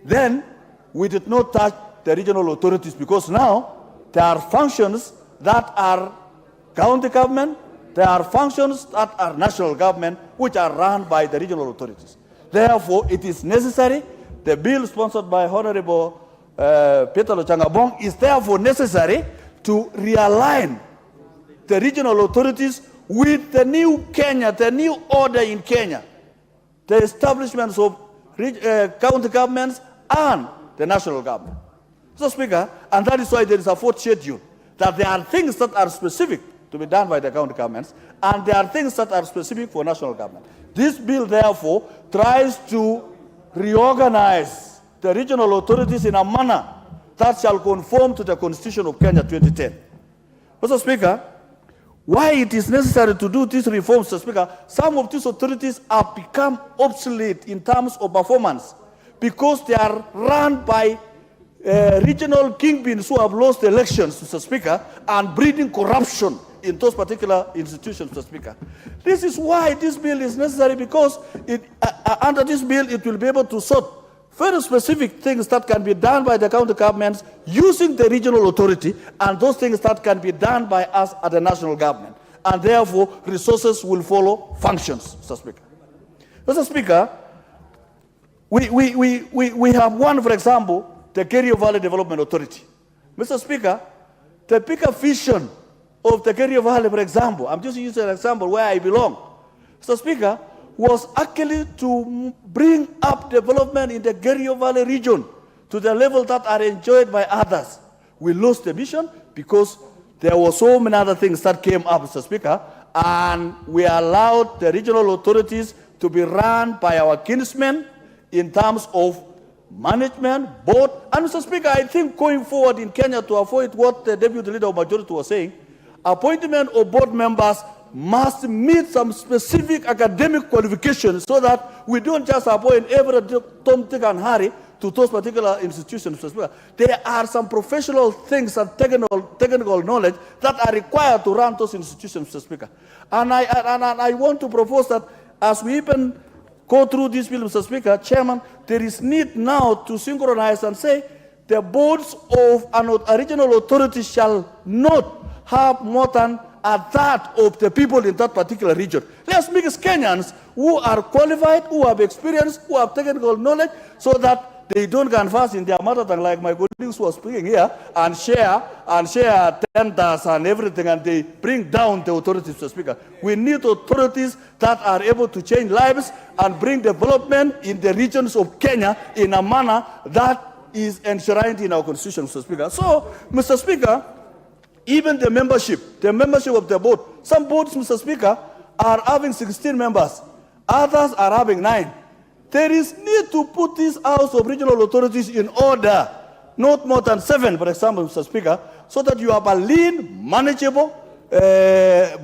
then we did not touch the regional authorities because now there are functions that are county government, there are functions that are national government which are run by the regional authorities. Therefore, it is necessary, the bill sponsored by Honorable Peter Lochangabong is therefore necessary to realign the regional authorities with the new Kenya, the new order in Kenya, the establishments of county governments and the national government. Mr. Speaker, and that is why there is a fourth schedule, that there are things that are specific to be done by the county governments, and there are things that are specific for national government. This bill, therefore, tries to reorganize the regional authorities in a manner that shall conform to the Constitution of Kenya 2010. Mr. Speaker, why it is necessary to do these reforms, Mr. Speaker, some of these authorities have become obsolete in terms of performance because they are run by regional kingpins who have lost elections, Mr. Speaker, and breeding corruption in those particular institutions, Mr. Speaker. This is why this bill is necessary, because under this bill it will be able to sort very specific things that can be done by the county governments using the regional authority, and those things that can be done by us at the national government. And therefore, resources will follow functions, Mr. Speaker. Mr. Speaker, we have one, for example, the Kerio Valley Development Authority. Mr. Speaker, the bigger vision of the Kerio Valley, for example, I'm just using an example where I belong, Mr. Speaker, was actually to bring up development in the Kerio Valley region to the level that are enjoyed by others. We lost the vision because there were so many other things that came up, Mr. Speaker, and we allowed the regional authorities to be run by our kinsmen in terms of management, board. And Mr. Speaker, I think going forward in Kenya, to avoid what the Deputy Leader of Majority was saying, appointment of board members must meet some specific academic qualifications so that we don't just appoint every Tom, Dick, and Harry to those particular institutions, Mr. Speaker. There are some professional things and technical knowledge that are required to run those institutions, Mr. Speaker. And I want to propose that as we even go through this bill, Mr. Speaker, Chairman, there is need now to synchronize and say the boards of a regional authority shall not have more than a third of the people in that particular region. Let's make Kenyans who are qualified, who have experience, who have technical knowledge, so that they don't converse in their mother tongue like my colleagues who are speaking here and share tenders and everything, and they bring down the authorities, Mr. Speaker. We need authorities that are able to change lives and bring development in the regions of Kenya in a manner that is enshrined in our Constitution, Mr. Speaker. So, Mr. Speaker, even the membership of the board, some boards, Mr. Speaker, are having 16 members. Others are having 9. There is need to put this House of Regional Authorities in order, not more than 7, for example, Mr. Speaker, so that you have a lean, manageable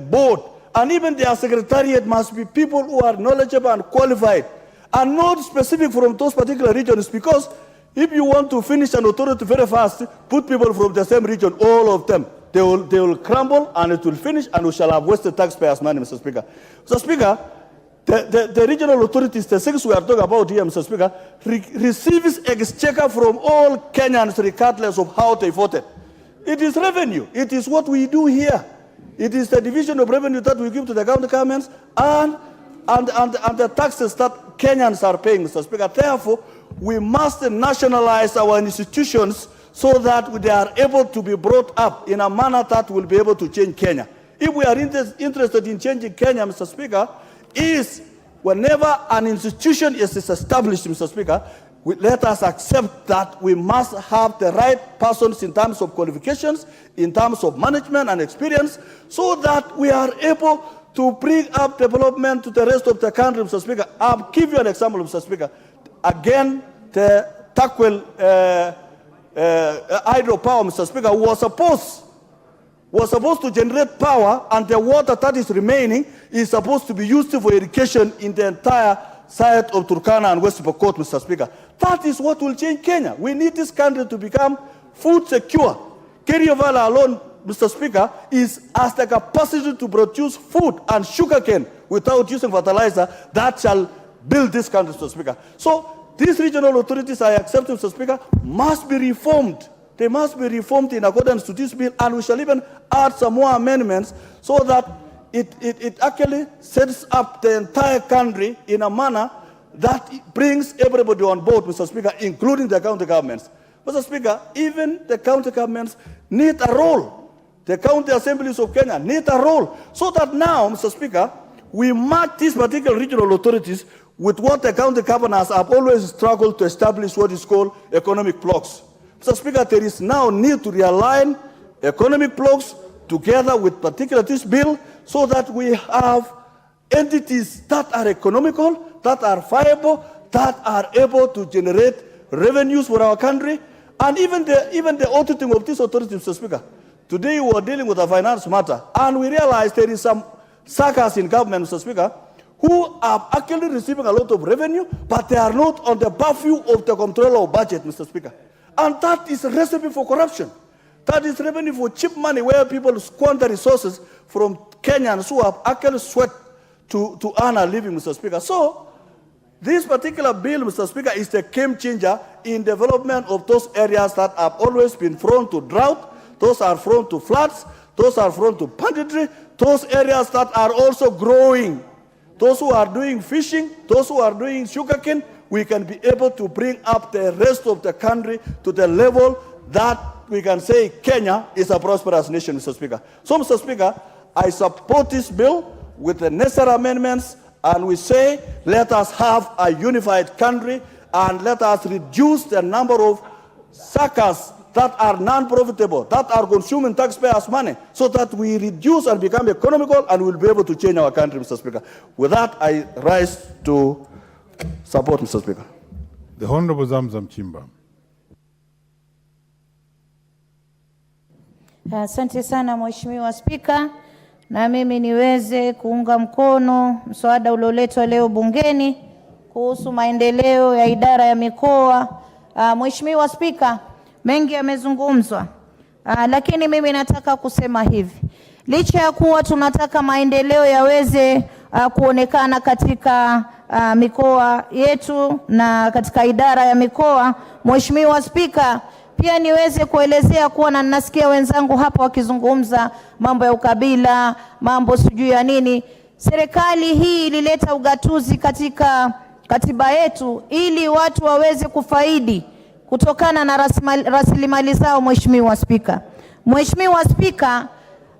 board. And even their secretariat must be people who are knowledgeable and qualified, and not specific from those particular regions, because If you want to finish an authority very fast, put people from the same region, all of them. They will crumble and it will finish and we shall have wasted taxpayers' money, Mr. Speaker. Mr. Speaker, the regional authorities, the things we are talking about here, Mr. Speaker, receives exchequer from all Kenyans regardless of how they voted. It is revenue. It is what we do here. It is the division of revenue that we give to the county governments and the taxes that Kenyans are paying, Mr. Speaker. Therefore, we must nationalize our institutions so that they are able to be brought up in a manner that will be able to change Kenya. If we are interested in changing Kenya, Mr. Speaker, is whenever an institution is established, Mr. Speaker, let us accept that we must have the right persons in terms of qualifications, in terms of management and experience, so that we are able to bring up development to the rest of the country, Mr. Speaker. I'll give you an example, Mr. Speaker. Again, the Takwel hydropower, Mr. Speaker, was supposed to generate power, and the water that is remaining is supposed to be used for irrigation in the entire side of Turkana and West Pokot, Mr. Speaker. That is what will change Kenya. We need this country to become food secure. Kerio Valley alone, Mr. Speaker, has the capacity to produce food and sugarcane without using fertilizer that shall build this country, Mr. Speaker. So these regional authorities, I accept, Mr. Speaker, must be reformed. They must be reformed in accordance to this bill, and we shall even add some more amendments so that it actually sets up the entire country in a manner that brings everybody on board, Mr. Speaker, including the county governments. Mr. Speaker, even the county governments need a role. The county assemblies of Kenya need a role. So that now, Mr. Speaker, we match these particular regional authorities with what the county governors have always struggled to establish, what is called economic blocks. Mr. Speaker, there is now need to realign economic blocks together with particular this bill so that we have entities that are economical, that are viable, that are able to generate revenues for our country, and even the auditing of this authority, Mr. Speaker. Today we are dealing with a finance matter, and we realize there is some suckers in government, Mr. Speaker, who are actually receiving a lot of revenue, but they are not on the purview of the controller of budget, Mr. Speaker. And that is a recipe for corruption. That is revenue for cheap money, where people squander resources from Kenyans who have actually sweat to earn a living, Mr. Speaker. So, this particular bill, Mr. Speaker, is the game changer in development of those areas that have always been prone to drought, those are prone to floods, those are prone to banditry, those areas that are also growing. Those who are doing fishing, those who are doing sugarcane, we can be able to bring up the rest of the country to the level that we can say Kenya is a prosperous nation, Mr. Speaker. So, Mr. Speaker, I support this bill with the necessary amendments, and we say let us have a unified country and let us reduce the number of suckers that are non-profitable, that are consuming taxpayers' money, so that we reduce and become economical and we'll be able to change our country, Mr. Speaker. With that, I rise to support, Mr. Speaker. The Honorable Zamzam Chimba. Asante sana Mheshimiwa Spika, na mimi niweze kuunga mkono mswada ulioletwa leo bungeni kuhusu maendeleo ya idara ya mikoa. Mheshimiwa Spika, mengi yamezungumzwa, lakini mimi nataka kusema hivi. Licha ya kuwa tunataka maendeleo yaweze kuonekana katika mikoa yetu na katika idara ya mikoa, Mheshimiwa Spika, pia niweze kuelezea kuwa na nasikia wenzangu hapa wakizungumza mambo ya ukabila, mambo sijui ya nini. Serikali hii ilileta ugatuzi katika katiba yetu ili watu waweze kufaidi kutokana na rasilimali zao, Mheshimiwa Spika. Mheshimiwa Spika,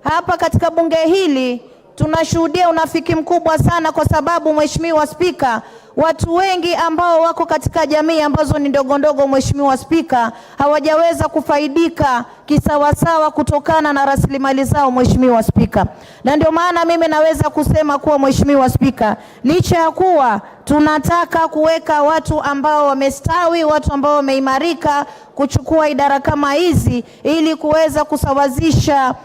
hapa katika bunge hili tunashuhudia unafiki mkubwa sana, kwa sababu Mheshimiwa Spika, watu wengi ambao wako katika jamii ambazo ni ndogo ndogo, Mheshimiwa Spika, hawajaweza kufaidika kisawasawa kutokana na rasilimali zao, Mheshimiwa Spika. Na ndio maana mimi naweza kusema kuwa, Mheshimiwa Spika, licha ya kuwa tunataka kuweka watu ambao wamestawi, watu ambao wameimarika kuchukua idara kama hizi ili kuweza kusawazisha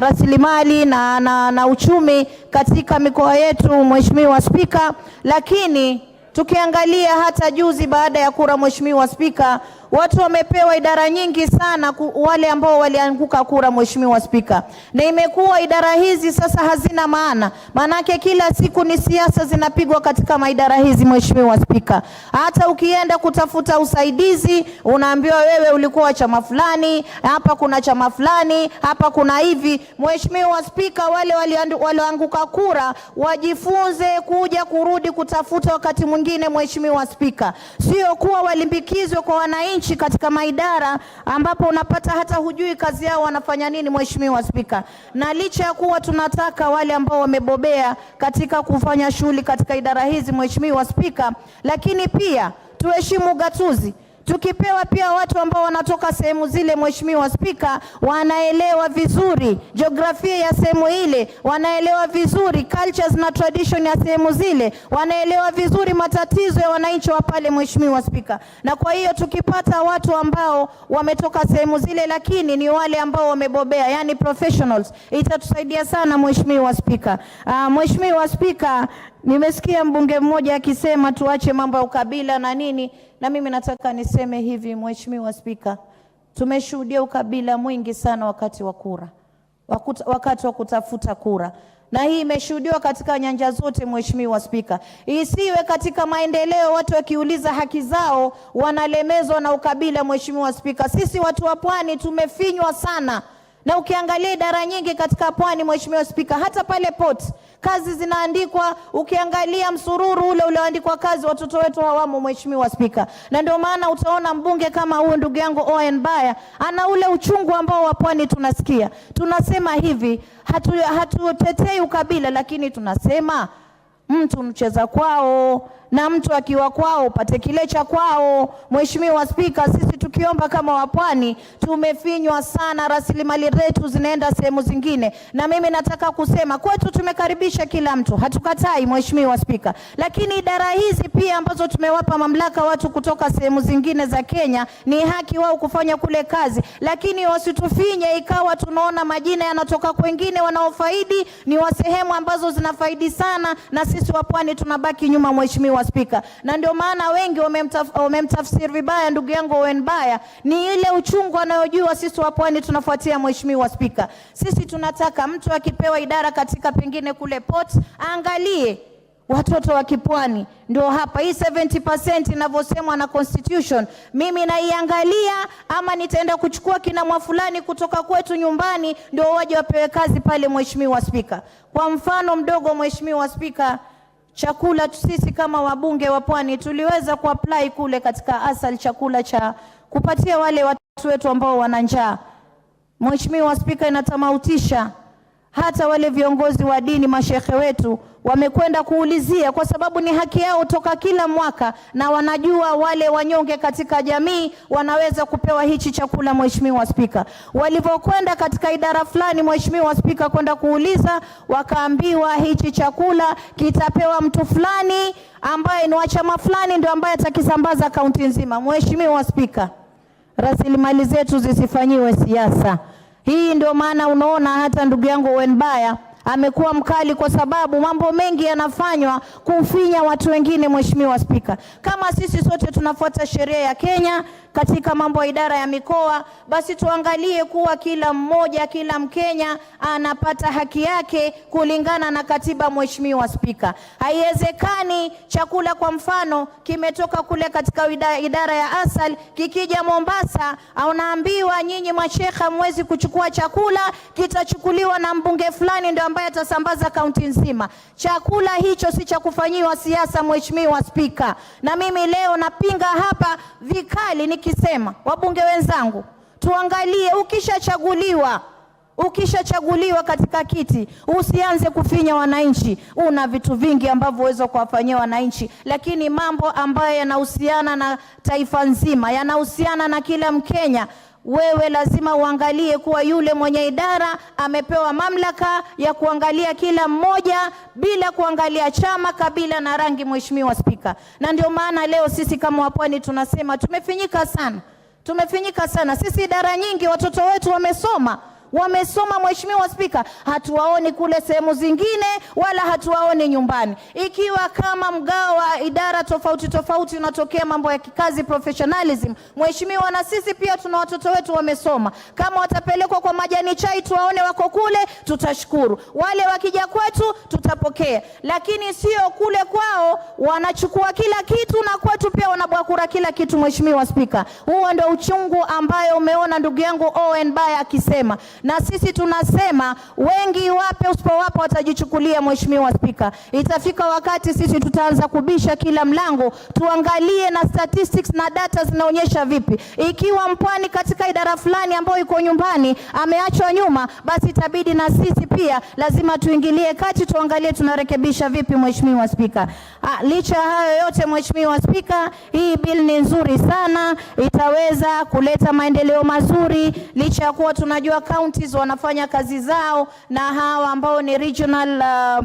rasilimali na uchumi katika mikoa yetu, Mheshimiwa Spika, lakini Tukiangalia hata juzi baada ya kura, Mheshimiwa Spika, watu wamepewa idara nyingi sana, wale ambao walianguka kura, Mheshimiwa Spika. Na imekuwa idara hizi sasa hazina maana. Manake kila siku ni siasa zinapigwa katika maidara hizi, Mheshimiwa Spika. Hata ukienda kutafuta usaidizi, unaambiwa wewe ulikuwa chama fulani, hapa kuna chama fulani, hapa kuna hivi. Mheshimiwa Spika, wale walioanguka kura wajifunze kuja kurudi kutafuta wakati mwingine, Mheshimiwa Spika. Sio kuwa walimbikizwe kwa wananchi katika maidara ambapo unapata hata hujui kazi yao wanafanya nini, Mheshimiwa Spika. Na licha ya kuwa tunataka wale ambao wamebobea katika kufanya shughuli katika idara hizi, Mheshimiwa Spika, lakini pia tuheshimu gatuzi. Tukipewa pia watu ambao wanatoka sehemu zile, Mheshimiwa Spika, wanaelewa vizuri jiografia ya sehemu ile, wanaelewa vizuri cultures na tradition ya sehemu zile, wanaelewa vizuri matatizo ya wananchi wa pale, Mheshimiwa Spika. Na kwa hiyo tukipata watu ambao wametoka sehemu zile lakini ni wale ambao wamebobea, yani professionals, itatusaidia sana, Mheshimiwa Spika. Mheshimiwa Spika, nimesikia mbunge mmoja akisema tuache mambo ya ukabila na nini, na mimi nataka niseme hivi, Mheshimiwa Spika, tumeshuhudia ukabila mwingi sana wakati wa kura, wakati wa kutafuta kura. Na hii imeshuhudiwa katika nyanja zote, Mheshimiwa Spika. Isiwe katika maendeleo watu wakiuliza haki zao wanalemezwa na ukabila, Mheshimiwa Spika. Sisi watu wa Pwani tumefinywa sana. Na ukiangalia idara nyingi katika Pwani, Mheshimiwa Spika, hata pale port kazi zinaandikwa, ukiangalia msururu ule ulioandikwa kazi, watoto wetu hawamo, Mheshimiwa Spika. Na ndio maana utaona mbunge kama huyu ndugu yangu Owen Baya ana ule uchungu ambao wa Pwani tunasikia. Tunasema hivi, hatutetei ukabila, lakini tunasema mtu mcheza kwao na mtu akiwa kwao pate kile cha kwao. Mheshimiwa Spika, sisi tukiomba kama wapwani tumefinywa sana, rasilimali zetu zinaenda sehemu zingine. Na mimi nataka kusema kwetu tumekaribisha kila mtu, hatukatai, Mheshimiwa Spika. Lakini idara hizi pia ambazo tumewapa mamlaka watu kutoka sehemu zingine za Kenya, ni haki wao kufanya kule kazi, lakini wasitufinye ikawa tunaona majina yanatoka kwingine wanaofaidi ni wa sehemu ambazo zinafaidi sana, na sisi wapwani tunabaki nyuma, Mheshimiwa Spika. Na ndio maana wengi wamemtafsiri vibaya ndugu yangu Owen Baya, ni ile uchungu anayojua sisi wa Pwani tunafuatia, Mheshimiwa Spika. Sisi tunataka mtu akipewa idara katika pengine kule port, angalie watoto wa Kipwani. Ndio hapa hii 70% inavyosemwa na constitution, mimi naiangalia, ama nitaenda kuchukua kina mwafulani kutoka kwetu nyumbani ndio waje wapewe kazi pale, Mheshimiwa Spika. Kwa mfano mdogo, Mheshimiwa Spika, chakula sisi kama wabunge wa Pwani tuliweza kuapply kule katika asal chakula cha kupatia wale watu wetu ambao wana njaa. Mheshimiwa Spika, inatamautisha hata wale viongozi wa dini, mashehe wetu wamekwenda kuulizia, kwa sababu ni haki yao toka kila mwaka, na wanajua wale wanyonge katika jamii wanaweza kupewa hichi chakula, Mheshimiwa Spika. Walivyokwenda katika idara fulani, Mheshimiwa Spika, kwenda kuuliza, wakaambiwa hichi chakula kitapewa mtu fulani ambaye ni wa chama fulani ndio ambaye atakisambaza kaunti nzima. Mheshimiwa Spika, rasilimali zetu zisifanyiwe siasa. Hii ndio maana unaona hata ndugu yangu Owen Baya amekuwa mkali, kwa sababu mambo mengi yanafanywa kufinya watu wengine, Mheshimiwa Spika. Kama sisi sote tunafuata sheria ya Kenya katika mambo ya idara ya mikoa, basi tuangalie kuwa kila mmoja, kila Mkenya anapata haki yake kulingana na katiba, Mheshimiwa Spika. Haiwezekani chakula kwa mfano kimetoka kule katika idara ya asal, kikija Mombasa unaambiwa nyinyi mashekha mwezi kuchukua chakula, kitachukuliwa na mbunge fulani ndio ambaye atasambaza kaunti nzima. Chakula hicho si cha kufanyiwa siasa, Mheshimiwa Spika. Na mimi leo napinga hapa vikali nikisema, wabunge wenzangu, tuangalie, ukishachaguliwa katika kiti usianze kufinya wananchi. Una vitu vingi ambavyo uweza kuwafanyia wananchi, lakini mambo ambayo yanahusiana na taifa nzima, yanahusiana na kila Mkenya, wewe lazima uangalie kuwa yule mwenye idara amepewa mamlaka ya kuangalia kila mmoja bila kuangalia chama, kabila na rangi, Mheshimiwa Spika. Na ndio maana leo sisi kama wapwani tunasema tumefinyika sana. Sisi idara nyingi watoto wetu wamesoma, wamesoma Mheshimiwa Spika, hatuwaoni kule sehemu zingine wala hatuwaoni nyumbani. Ikiwa kama mgao wa idara tofauti tofauti unatokea mambo ya kikazi, professionalism, Mheshimiwa, na sisi pia tuna watoto wetu wamesoma. Kama watapelekwa kwa majani chai tuwaone wako kule, tutashukuru. Wale wakija kwetu tutapokea, lakini sio kule kwao wanachukua kila kitu na kwetu pia wanabwakura kila kitu. Mheshimiwa Spika, huo ndio uchungu ambayo umeona ndugu yangu Owen Baya akisema, na sisi tunasema wengi wape, usipowapa watajichukulia. Mheshimiwa Spika, itafika wakati sisi tutaanza kubisha kila mlango, tuangalie na statistics na data zinaonyesha vipi. Ikiwa mpwani katika idara fulani ambayo iko nyumbani ameachwa nyuma, basi itabidi na sisi pia lazima tuingilie kati, tuangalie tunarekebisha vipi. Mheshimiwa Spika, licha hayo yote Mheshimiwa Spika, hii bill ni nzuri sana, itaweza kuleta maendeleo mazuri, licha ya kuwa tunajua counties wanafanya kazi zao na hawa ambao ni regional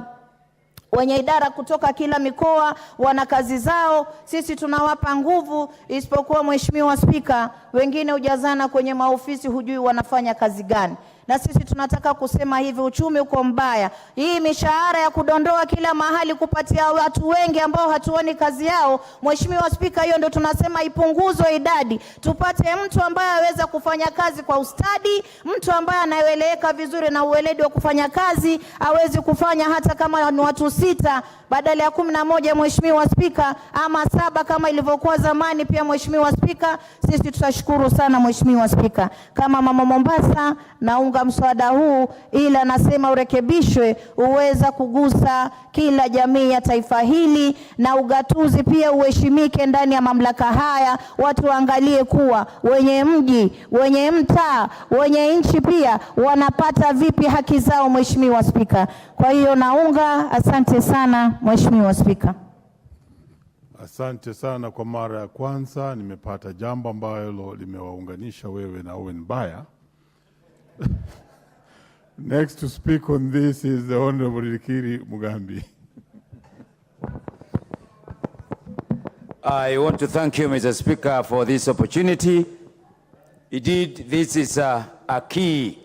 wenye idara kutoka kila mikoa wana kazi zao, sisi tunawapa nguvu. Isipokuwa Mheshimiwa Spika, wengine hujazana kwenye maofisi, hujui wanafanya kazi gani. Na sisi tunataka kusema hivi, uchumi uko mbaya. Hii mishahara ya kudondoa kila mahali kupatia watu wengi ambao hatuoni kazi yao, Mheshimiwa Spika, hiyo ndio tunasema ipunguzwe idadi. Tupate mtu ambaye aweza kufanya kazi kwa ustadi, mtu ambaye anaeleweka vizuri na uweledi wa kufanya kazi, awezi kufanya hata kama ni watu 6 badala ya 11 Mheshimiwa Spika, ama 7 kama ilivyokuwa zamani. Pia Mheshimiwa Spika, sisi tutashukuru sana Mheshimiwa Spika. Kama mama Mombasa naunga mswada huu, ila nasema urekebishwe uweza kugusa kila jamii ya taifa hili, na ugatuzi pia uheshimike ndani ya mamlaka haya. Watu waangalie kuwa wenye mji, wenye mtaa, wenye nchi pia wanapata vipi haki zao Mheshimiwa Spika. Kwa hiyo naunga. Asante sana Mheshimiwa Spika. Asante sana. Kwa mara ya kwanza nimepata jambo ambalo limewaunganisha wewe na Owen Baya. Next to speak on this is the Honorable Rikiri Mugambi. I want to thank you, Mr. Speaker, for this opportunity. Indeed, this is a key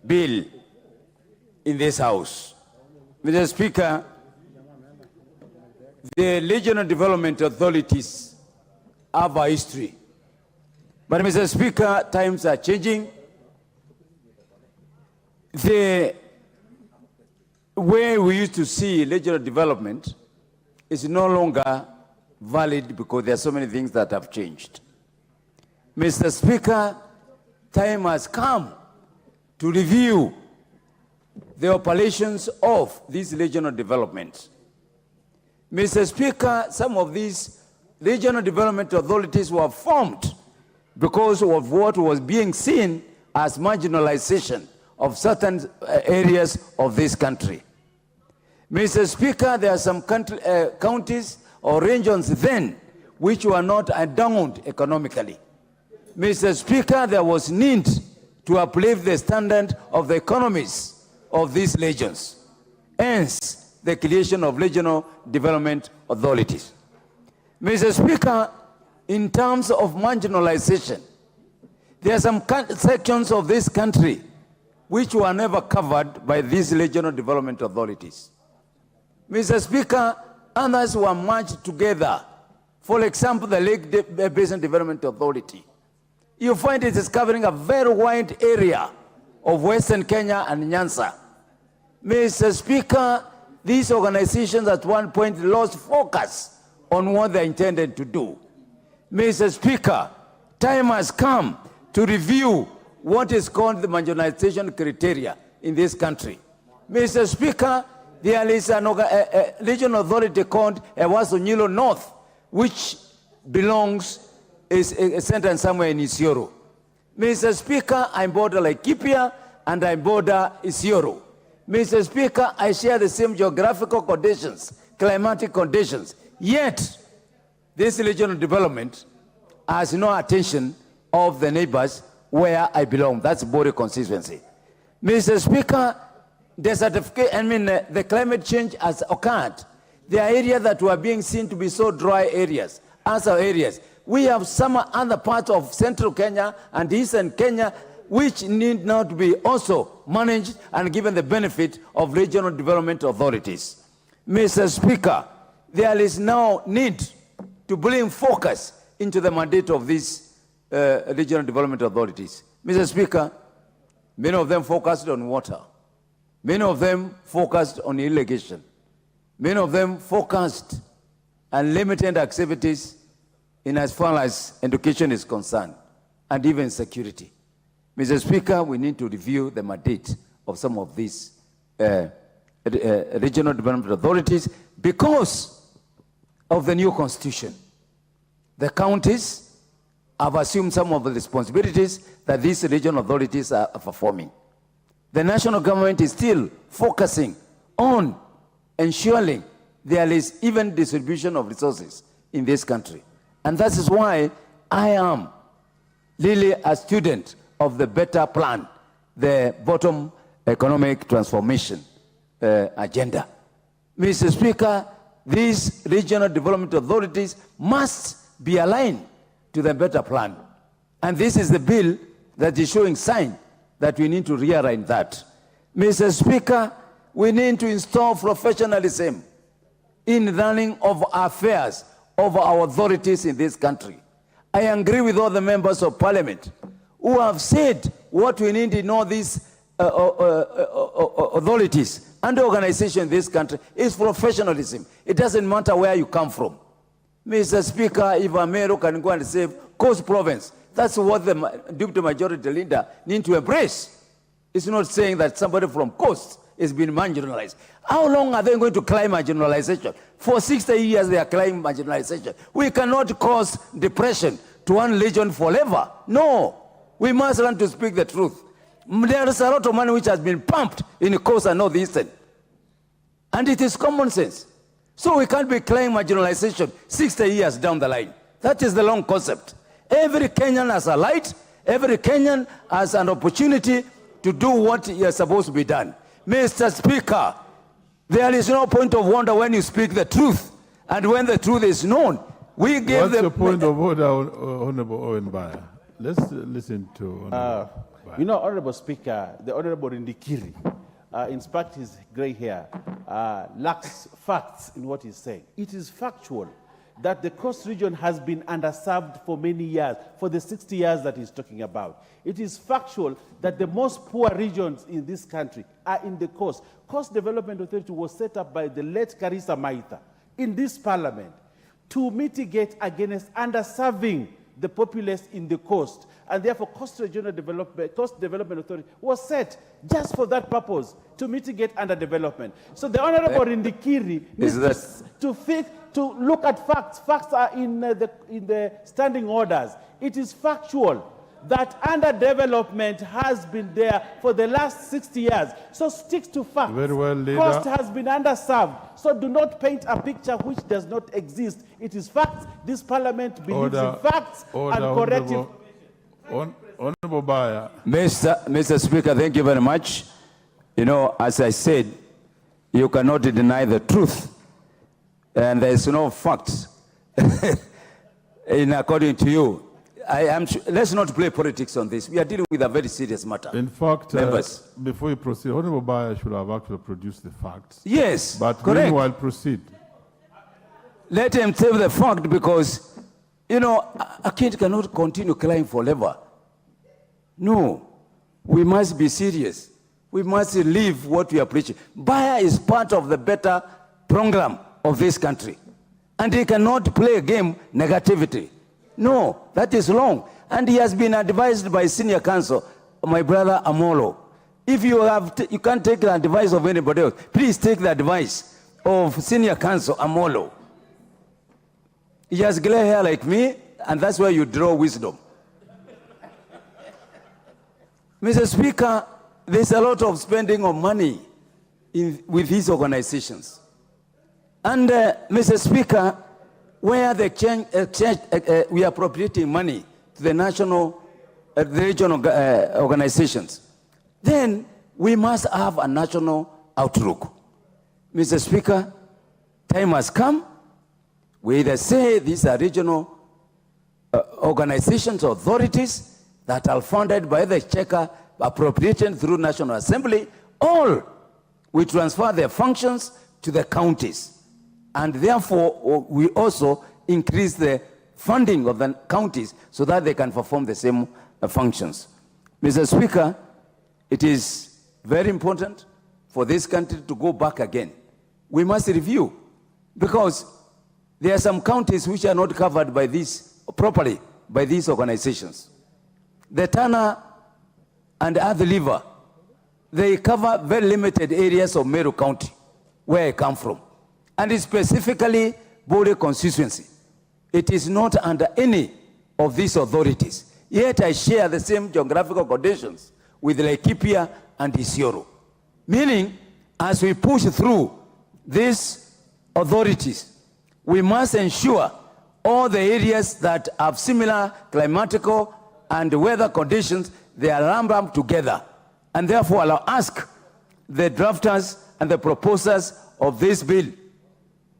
bill in this House. Mr. Speaker, the regional development authorities have a history. But Mr. Speaker, times are changing. The way we used to see regional development is no longer valid because there are so many things that have changed. Mr. Speaker, time has come to review the operations of this regional development. Mr. Speaker, some of these regional development authorities were formed because of what was being seen as marginalization of certain areas of this country. Mr. Speaker, there are some counties or regions then which were not endowed economically. Mr. Speaker, there was need to uplift the standard of the economies of these regions, hence the creation of regional development authorities. Mr. Speaker, in terms of marginalization, there are some sections of this country which were never covered by these regional development authorities. Mr. Speaker, others were merged together. For example, the Lake Basin Development Authority. You find it is covering a very wide area of Western Kenya and Nyanza. Mr. Speaker, these organizations at one point lost focus on what they intended to do. Mr. Speaker, time has come to review what is called the marginalization criteria in this country. Mr. Speaker, there is a regional authority called Ewaso Nyilo North, which is centered somewhere in Isiolo. Mr. Speaker, I border Laikipia and I border Isiolo. Mr. Speaker, I share the same geographical conditions, climatic conditions, yet this regional development has no attention of the neighbors where I belong. That's Bori constituency. Mr. Speaker, the climate change has occurred. There are areas that were being seen to be so dry areas, other areas. We have some other parts of central Kenya and eastern Kenya which need not be also managed and given the benefit of regional development authorities. Mr. Speaker, there is now need to bring focus into the mandate of these regional development authorities. Mr. Speaker, many of them focused on water. Many of them focused on irrigation. Many of them focused on limited activities in as far as education is concerned, and even security. Mr. Speaker, we need to review the mandate of some of these regional development authorities because of the new constitution. The counties have assumed some of the responsibilities that these regional authorities are performing. The national government is still focusing on ensuring there is even distribution of resources in this country. And that is why I am really a student of the better plan, the bottom economic transformation agenda. Mr. Speaker, these regional development authorities must be aligned to the better plan. And this is the bill that is showing sign that we need to realign that. Mr. Speaker, we need to install professionalism in running of affairs of our authorities in this country. I agree with all the members of Parliament who have said what we need in all these authorities and organizations in this country is professionalism. It doesn't matter where you come from. Mr. Speaker, if Amero can go and save Coast Province, that's what the Deputy Majority Leader needs to embrace. It's not saying that somebody from Coast is being marginalized. How long are they going to climb marginalization? For 60 years they are climbing marginalization. We cannot cause depression to one region forever. No, we must learn to speak the truth. There is a lot of money which has been pumped in the Coast and Northeastern. And it is common sense. So we can't be claiming marginalization 60 years down the line. That is the long concept. Every Kenyan has a right. Every Kenyan has an opportunity to do what is supposed to be done. Mr. Speaker, there is no point of wonder when you speak the truth. And when the truth is known, we give What's the point of order, Honorable Owen Baya? Let's listen to Honorable You know, Honorable Speaker, the Honorable Ndikiri, in spite his gray hair, lacks facts in what he's saying. It is factual that the Coast region has been underserved for many years, for the 60 years that he's talking about. It is factual that the most poor regions in this country are in the Coast. Coast Development Authority was set up by the late Karisa Maitha in this parliament to mitigate against underserving the populace in the coast. And therefore, Coast Development Authority was set just for that purpose, to mitigate underdevelopment. So the Honorable Ndikiri needs to look at facts. Facts are in the standing orders. It is factual that underdevelopment has been there for the last 60 years. So stick to facts. Very well, leader. Coast has been underserved. So do not paint a picture which does not exist. It is facts. This parliament believes in facts and corrective. Honorable Baya. Mr. Speaker, thank you very much. You know, as I said, you cannot deny the truth. And there is no facts in according to you. Let's not play politics on this. We are dealing with a very serious matter. In fact, members, before you proceed, Honorable Baya should have actually produced the facts. Yes, but correct. Meanwhile, proceed. Let him tell the fact because, you know, a kid cannot continue crying forever. No, we must be serious. We must live what we are preaching. Baya is part of the better program of this country. And he cannot play a game negativity. No, that is wrong. And he has been advised by senior counsel, my brother Amolo. If you you can't take the advice of anybody else, please take the advice of senior counsel Amolo. He has gray hair like me, and that's where you draw wisdom. Mr. Speaker, there's a lot of spending of money with these organizations. And Mr. Speaker, where the we are appropriating money to the national, regional organizations, then we must have a national outlook. Mr. Speaker, time has come. We either say these are regional organizations, authorities, that are funded by the checker, appropriation through National Assembly, all we transfer their functions to the counties. And therefore, we also increase the funding of the counties so that they can perform the same functions. Mr. Speaker, it is very important for this country to go back again. We must review, because there are some counties which are not covered by this properly by these organizations. The Tana and Athi River, they cover very limited areas of Meru County, where I come from, and it's specifically Bode constituency. It is not under any of these authorities. Yet I share the same geographical conditions with Laikipia and Isiolo. Meaning, as we push through these authorities, we must ensure all the areas that have similar climatical and weather conditions, they are lumped together. And therefore, I'll ask the drafters and the proposers of this bill,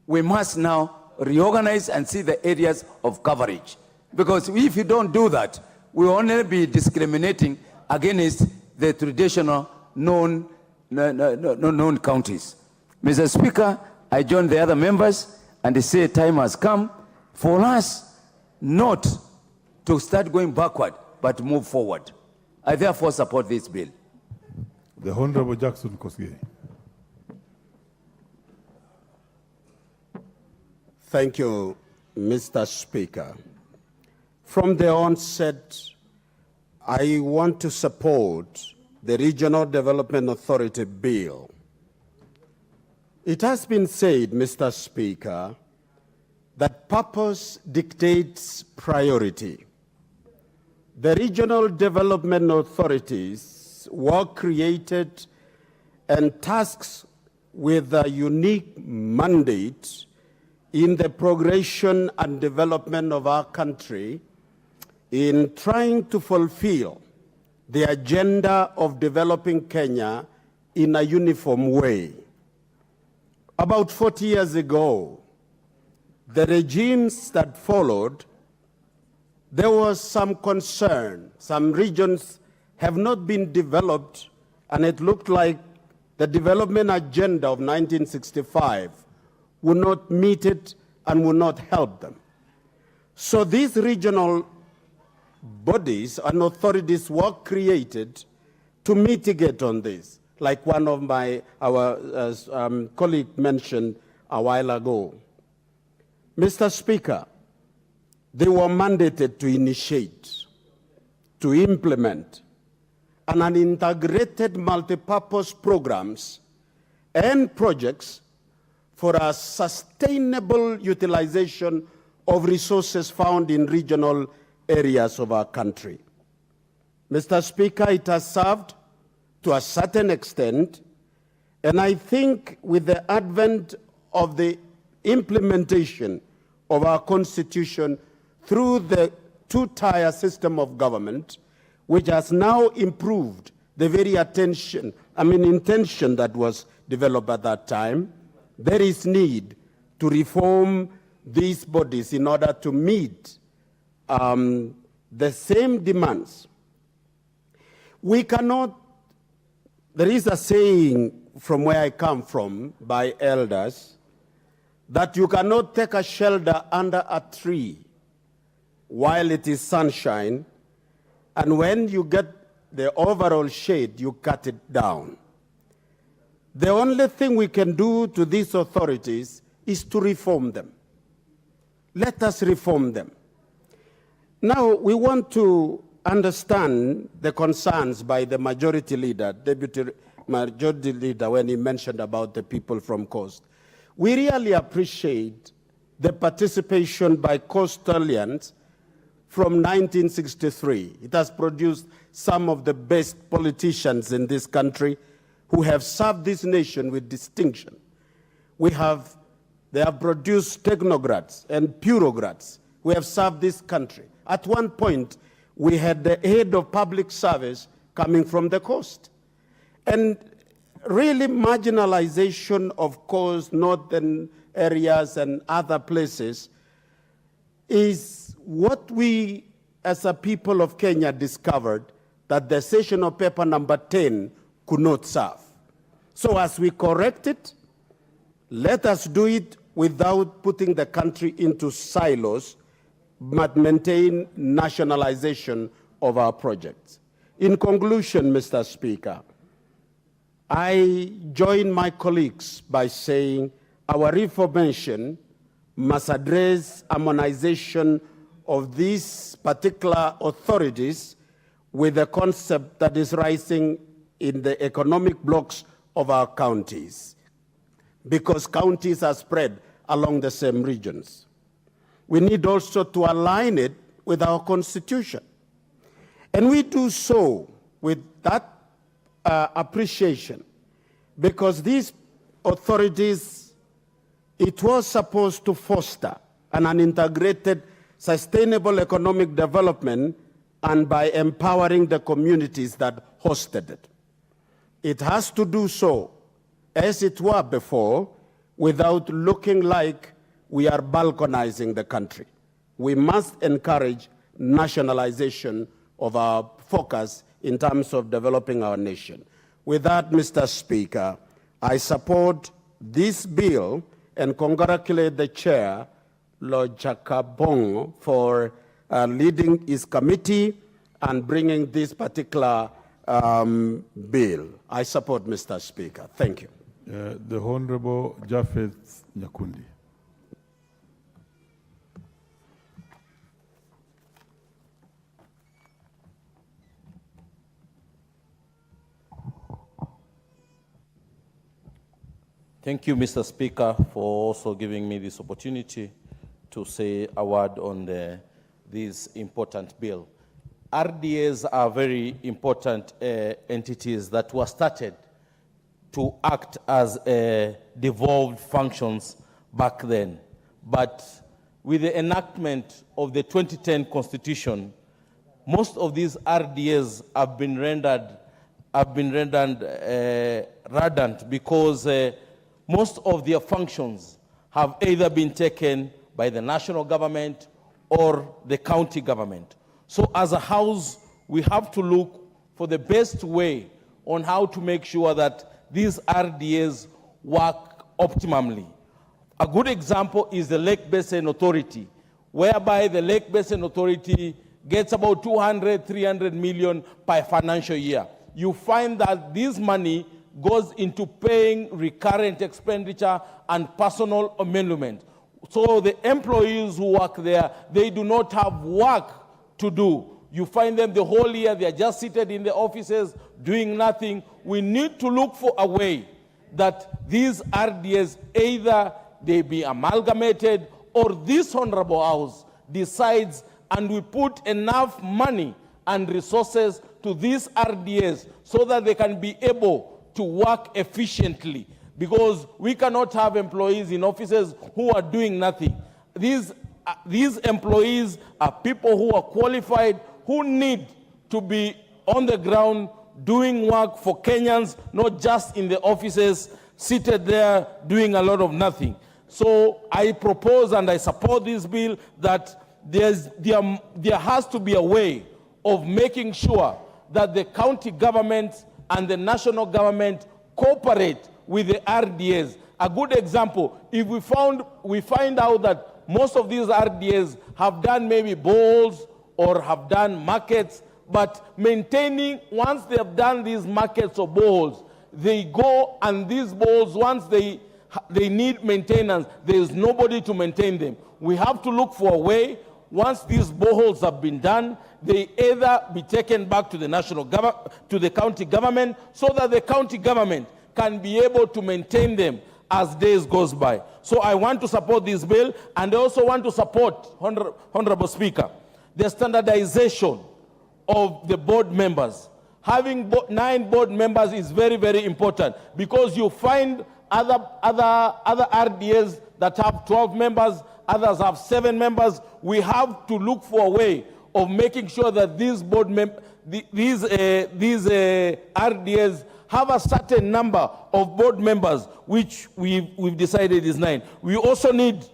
we must now reorganize and see the areas of coverage. Because if you don't do that, we will only be discriminating against the traditional known counties. Mr. Speaker, I join the other members and say time has come for us not to start going backward, but move forward. I therefore support this bill. The Honorable Jackson Kosgei. Thank you, Mr. Speaker. From the onset, I want to support the Regional Development Authority bill. It has been said, Mr. Speaker, that purpose dictates priority. The regional development authorities were created and tasked with a unique mandate in the progression and development of our country in trying to fulfill the agenda of developing Kenya in a uniform way. About 40 years ago, the regimes that followed, there was some concern. Some regions have not been developed, and it looked like the development agenda of 1965 would not meet it and would not help them. So these regional bodies and authorities were created to mitigate on this, like one of our colleague mentioned a while ago. Mr. Speaker, they were mandated to initiate, to implement, and an integrated multipurpose programs and projects for a sustainable utilization of resources found in regional areas of our country. Mr. Speaker, it has served to a certain extent, and I think with the advent of the implementation of our Constitution through the two-tier system of government, which has now improved the very intention that was developed at that time, there is need to reform these bodies in order to meet the same demands. We cannot, there is a saying from where I come from by elders that you cannot take a shelter under a tree while it is sunshine, and when you get the overall shade, you cut it down. The only thing we can do to these authorities is to reform them. Let us reform them. Now, we want to understand the concerns by the majority leader, deputy majority leader, when he mentioned about the people from coast. We really appreciate the participation by coastalians from 1963. It has produced some of the best politicians in this country who have served this nation with distinction. They have produced technocrats and bureaucrats who have served this country. At one point, we had the head of public service coming from the coast. And really marginalization of coast, northern areas and other places is what we as a people of Kenya, discovered that the sessional paper number 10 could not serve. So as we correct it, let us do it without putting the country into silos, but maintain nationalization of our projects. In conclusion, Mr. Speaker, I join my colleagues by saying our reformation must address harmonization of these particular authorities with the concept that is rising in the economic blocks of our counties, because counties are spread along the same regions. We need also to align it with our constitution. And we do so with that appreciation, because these authorities, it was supposed to foster an integrated, sustainable economic development, and by empowering the communities that hosted it. It has to do so, as it were before, without looking like we are balkanizing the country. We must encourage nationalization of our focus in terms of developing our nation. With that, Mr. Speaker, I support this bill and congratulate the chair, Lord Chakabongo, for leading his committee and bringing this particular bill. I support, Mr. Speaker. Thank you. The Honorable Japheth Nyakundi. Thank you, Mr. Speaker, for also giving me this opportunity to say a word on this important bill. RDAs are very important entities that were started to act as devolved functions back then. But with the enactment of the 2010 Constitution, most of these RDAs have been rendered redundant because most of their functions have either been taken by the national government or the county government. So as a house, we have to look for the best way on how to make sure that these RDAs work optimally. A good example is the Lake Basin Authority, whereby the Lake Basin Authority gets about 200, 300 million per financial year. You find that this money goes into paying recurrent expenditure and personal emolument. So the employees who work there, they do not have work to do. You find them the whole year, they are just seated in the offices doing nothing. We need to look for a way that these RDAs, either they be amalgamated or this honorable house decides and we put enough money and resources to these RDAs so that they can be able to work efficiently, because we cannot have employees in offices who are doing nothing. These employees are people who are qualified, who need to be on the ground doing work for Kenyans, not just in the offices, seated there doing a lot of nothing. So I propose and I support this bill that there has to be a way of making sure that the county government and the national government cooperate with the RDAs. A good example, if we find out that most of these RDAs have done maybe bowls or have done markets, but maintaining, once they have done these markets or bowls, they go and these bowls, once they need maintenance, there is nobody to maintain them. We have to look for a way, once these boreholes have been done, they either be taken back to the to the county government, so that the county government can be able to maintain them as days goes by. So I want to support this bill, and I also want to support, Honorable Speaker, the standardization of the board members. Having 9 board members is very, very important, because you find other RDAs that have 12 members, others have 7 members. We have to look for a way of making sure that these RDAs have a certain number of board members, which we've decided is 9. We also need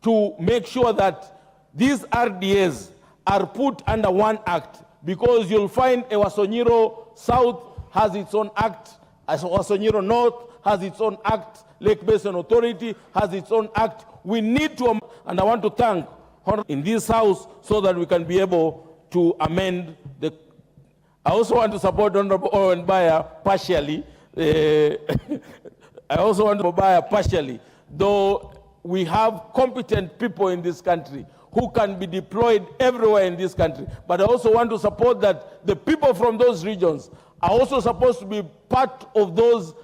to make sure that these RDAs are put under one act, because you'll find Ewasonyiro South has its own act, Ewasonyiro North has its own act, Lake Basin Authority has its own act. We need to, and I want to thank in this house so that we can be able to amend the. I also want to support Honorable Owen Baya partially. I also want to buy partially, though we have competent people in this country who can be deployed everywhere in this country. But I also want to support that the people from those regions are also supposed to be part of those,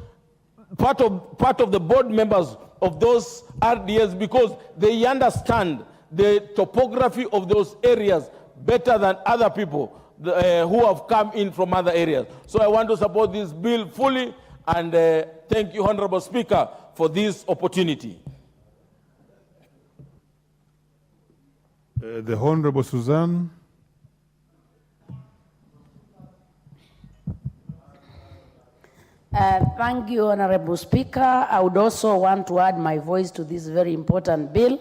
part of the board members of those RDS, because they understand the topography of those areas better than other people who have come in from other areas. So I want to support this bill fully, and thank you, Honorable Speaker, for this opportunity. The Honorable Suzanne. Thank you, Honorable Speaker. I would also want to add my voice to this very important bill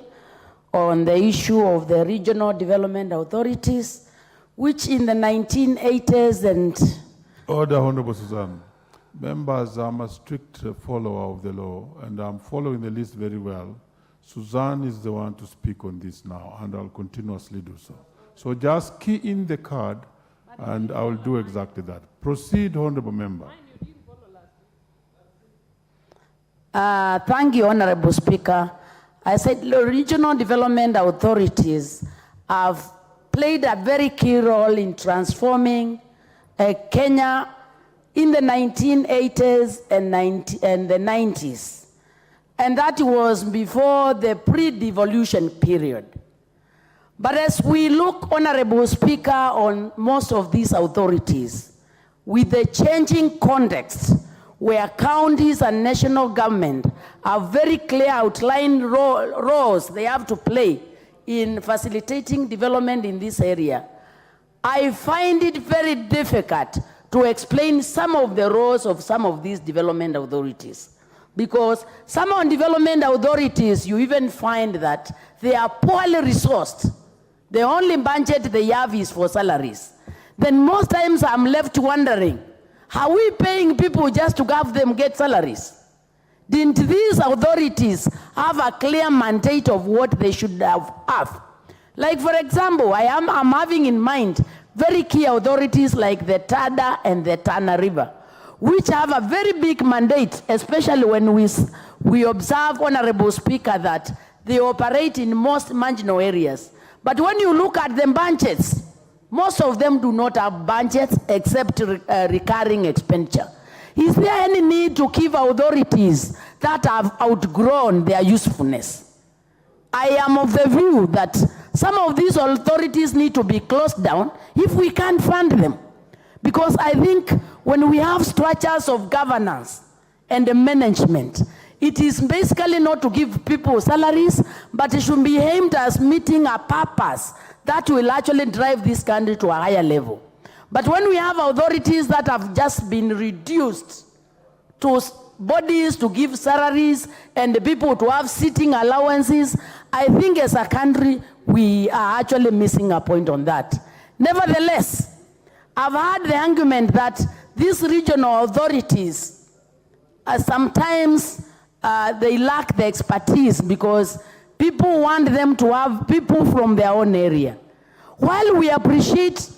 on the issue of the regional development authorities, which in the 1980s and... Order, Honorable Suzanne. Members, I'm a strict follower of the law, and I'm following the list very well. Suzanne is the one to speak on this now, and I'll continuously do so. So just key in the card, and I will do exactly that. Proceed, Honorable Member. Thank you, Honorable Speaker. I said the regional development authorities have played a very key role in transforming Kenya in the 1980s and the 90s. And that was before the pre-devolution period. But as we look, Honorable Speaker, on most of these authorities, with the changing context, where counties and national government have very clear outlined roles they have to play in facilitating development in this area, I find it very difficult to explain some of the roles of some of these development authorities. Because some of the development authorities, you even find that they are poorly resourced. The only budget they have is for salaries. Then most times I'm left wondering, are we paying people just to have them get salaries? Didn't these authorities have a clear mandate of what they should have? Like, for example, I'm having in mind very key authorities like the Tada and the Tana River, which have a very big mandate, especially when we observe, Honorable Speaker, that they operate in most marginal areas. But when you look at the budgets, most of them do not have budgets except recurring expenditure. Is there any need to give authorities that have outgrown their usefulness? I am of the view that some of these authorities need to be closed down if we can't fund them. Because I think when we have structures of governance and the management, it is basically not to give people salaries, but it should be aimed as meeting a purpose that will actually drive this country to a higher level. But when we have authorities that have just been reduced to bodies to give salaries and the people to have sitting allowances, I think as a country, we are actually missing a point on that. Nevertheless, I've heard the argument that these regional authorities sometimes they lack the expertise because people want them to have people from their own area. While we appreciate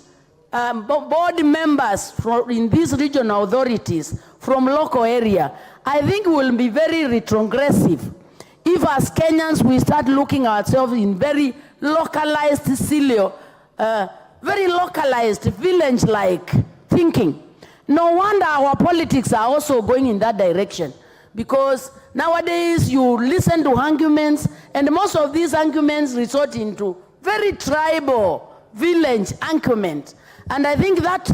board members in these regional authorities from local area, I think we'll be very retrogressive if as Kenyans we start looking at ourselves in very localized very localized village-like thinking. No wonder our politics are also going in that direction, because nowadays you listen to arguments and most of these arguments resort into very tribal village argument. And I think that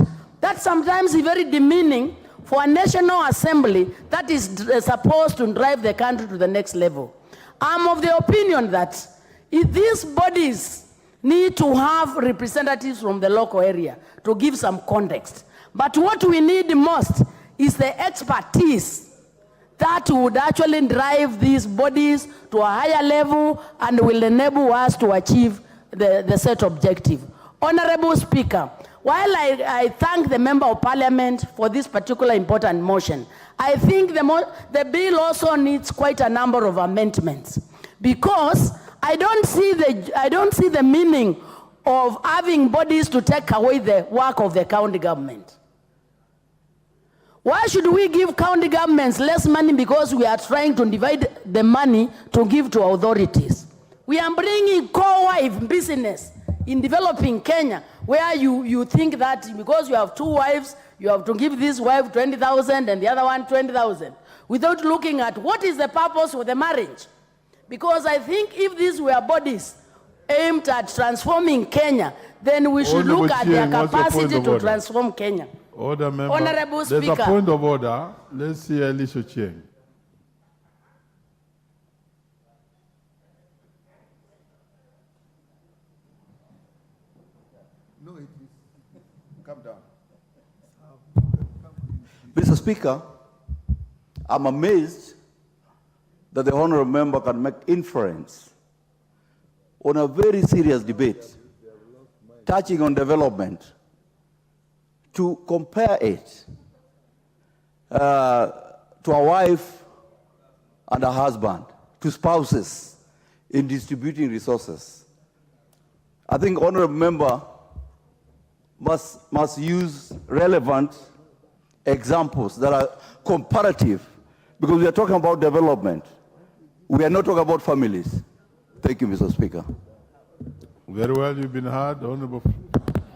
sometimes is very demeaning for a national assembly that is supposed to drive the country to the next level. I'm of the opinion that if these bodies need to have representatives from the local area to give some context. But what we need most is the expertise that would actually drive these bodies to a higher level and will enable us to achieve the set objective. Honorable Speaker, while I thank the Member of Parliament for this particular important motion, I think the bill also needs quite a number of amendments, because I don't see the meaning of having bodies to take away the work of the county government. Why should we give county governments less money because we are trying to divide the money to give to authorities? We are bringing co-wife business in developing Kenya, where you think that because you have 2 wives, you have to give this wife 20,000 and the other one 20,000, without looking at what is the purpose of the marriage. Because I think if these were bodies aimed at transforming Kenya, then we should look at their capacity to transform Kenya. Order, member. Honorable Speaker. There's a point of order. Let's see Elisha Chieng. No, it is. Come down. Mr. Speaker, I'm amazed that the honorable member can make inference on a very serious debate touching on development to compare it to a wife and a husband, to spouses in distributing resources. I think honorable member must use relevant examples that are comparative, because we are talking about development. We are not talking about families. Thank you, Mr. Speaker. Very well, you've been heard, Honorable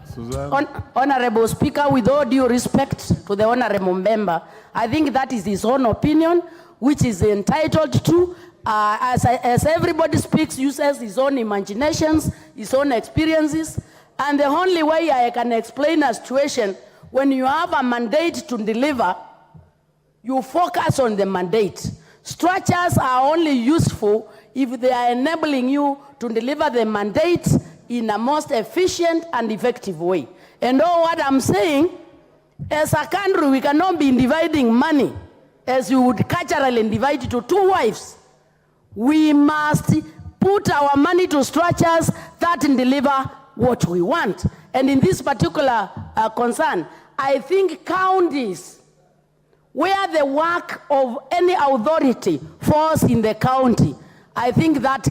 Suzanne. Honorable Speaker, with all due respect to the honorable member, I think that is his own opinion, which is entitled to. As everybody speaks, uses his own imaginations, his own experiences, and the only way I can explain a situation, when you have a mandate to deliver, you focus on the mandate. Structures are only useful if they are enabling you to deliver the mandate in a most efficient and effective way. And all what I'm saying, as a country, we cannot be dividing money as you would culturally divide it to 2 wives. We must put our money to structures that deliver what we want. And in this particular concern, I think counties, where the work of any authority falls in the county, I think that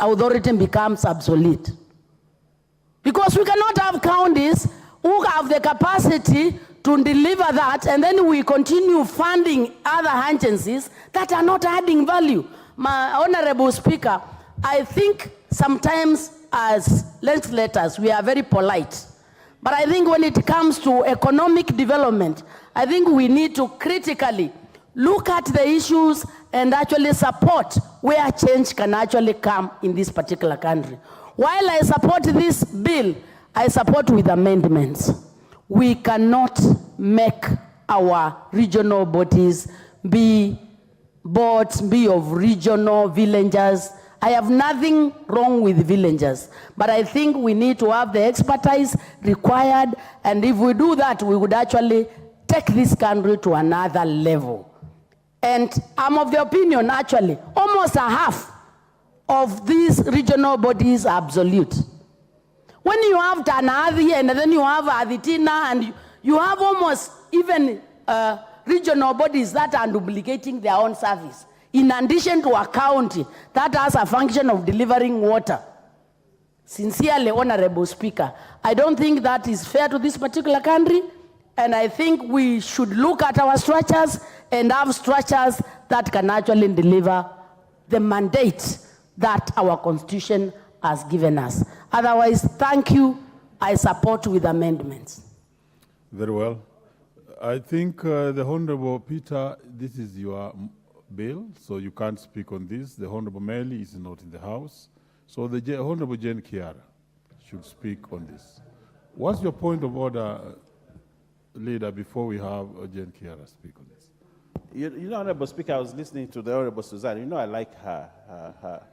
authority becomes obsolete. Because we cannot have counties who have the capacity to deliver that, and then we continue funding other agencies that are not adding value. My Honorable Speaker, I think sometimes as legislators, we are very polite. But I think when it comes to economic development, I think we need to critically look at the issues and actually support where change can actually come in this particular country. While I support this bill, I support with amendments. We cannot make our regional bodies be of regional villagers. I have nothing wrong with villagers, but I think we need to have the expertise required, and if we do that, we would actually take this country to another level. And I'm of the opinion, actually, almost a half of these regional bodies are absolute. When you have Tanadhi and then you have Aditina, and you have almost even regional bodies that are duplicating their own service, in addition to a county that has a function of delivering water. Sincerely, Honorable Speaker, I don't think that is fair to this particular country, and I think we should look at our structures and have structures that can actually deliver the mandate that our Constitution has given us. Otherwise, thank you. I support with amendments. Very well. I think the Honorable Peter, this is your bill, so you can't speak on this. The Honorable Meli is not in the House. So the Honorable Jane Kiara should speak on this. What's your point of order, Leader, before we have Jane Kiara speak on this? You know, Honorable Speaker, I was listening to the Honorable Suzanne. You know, I like her.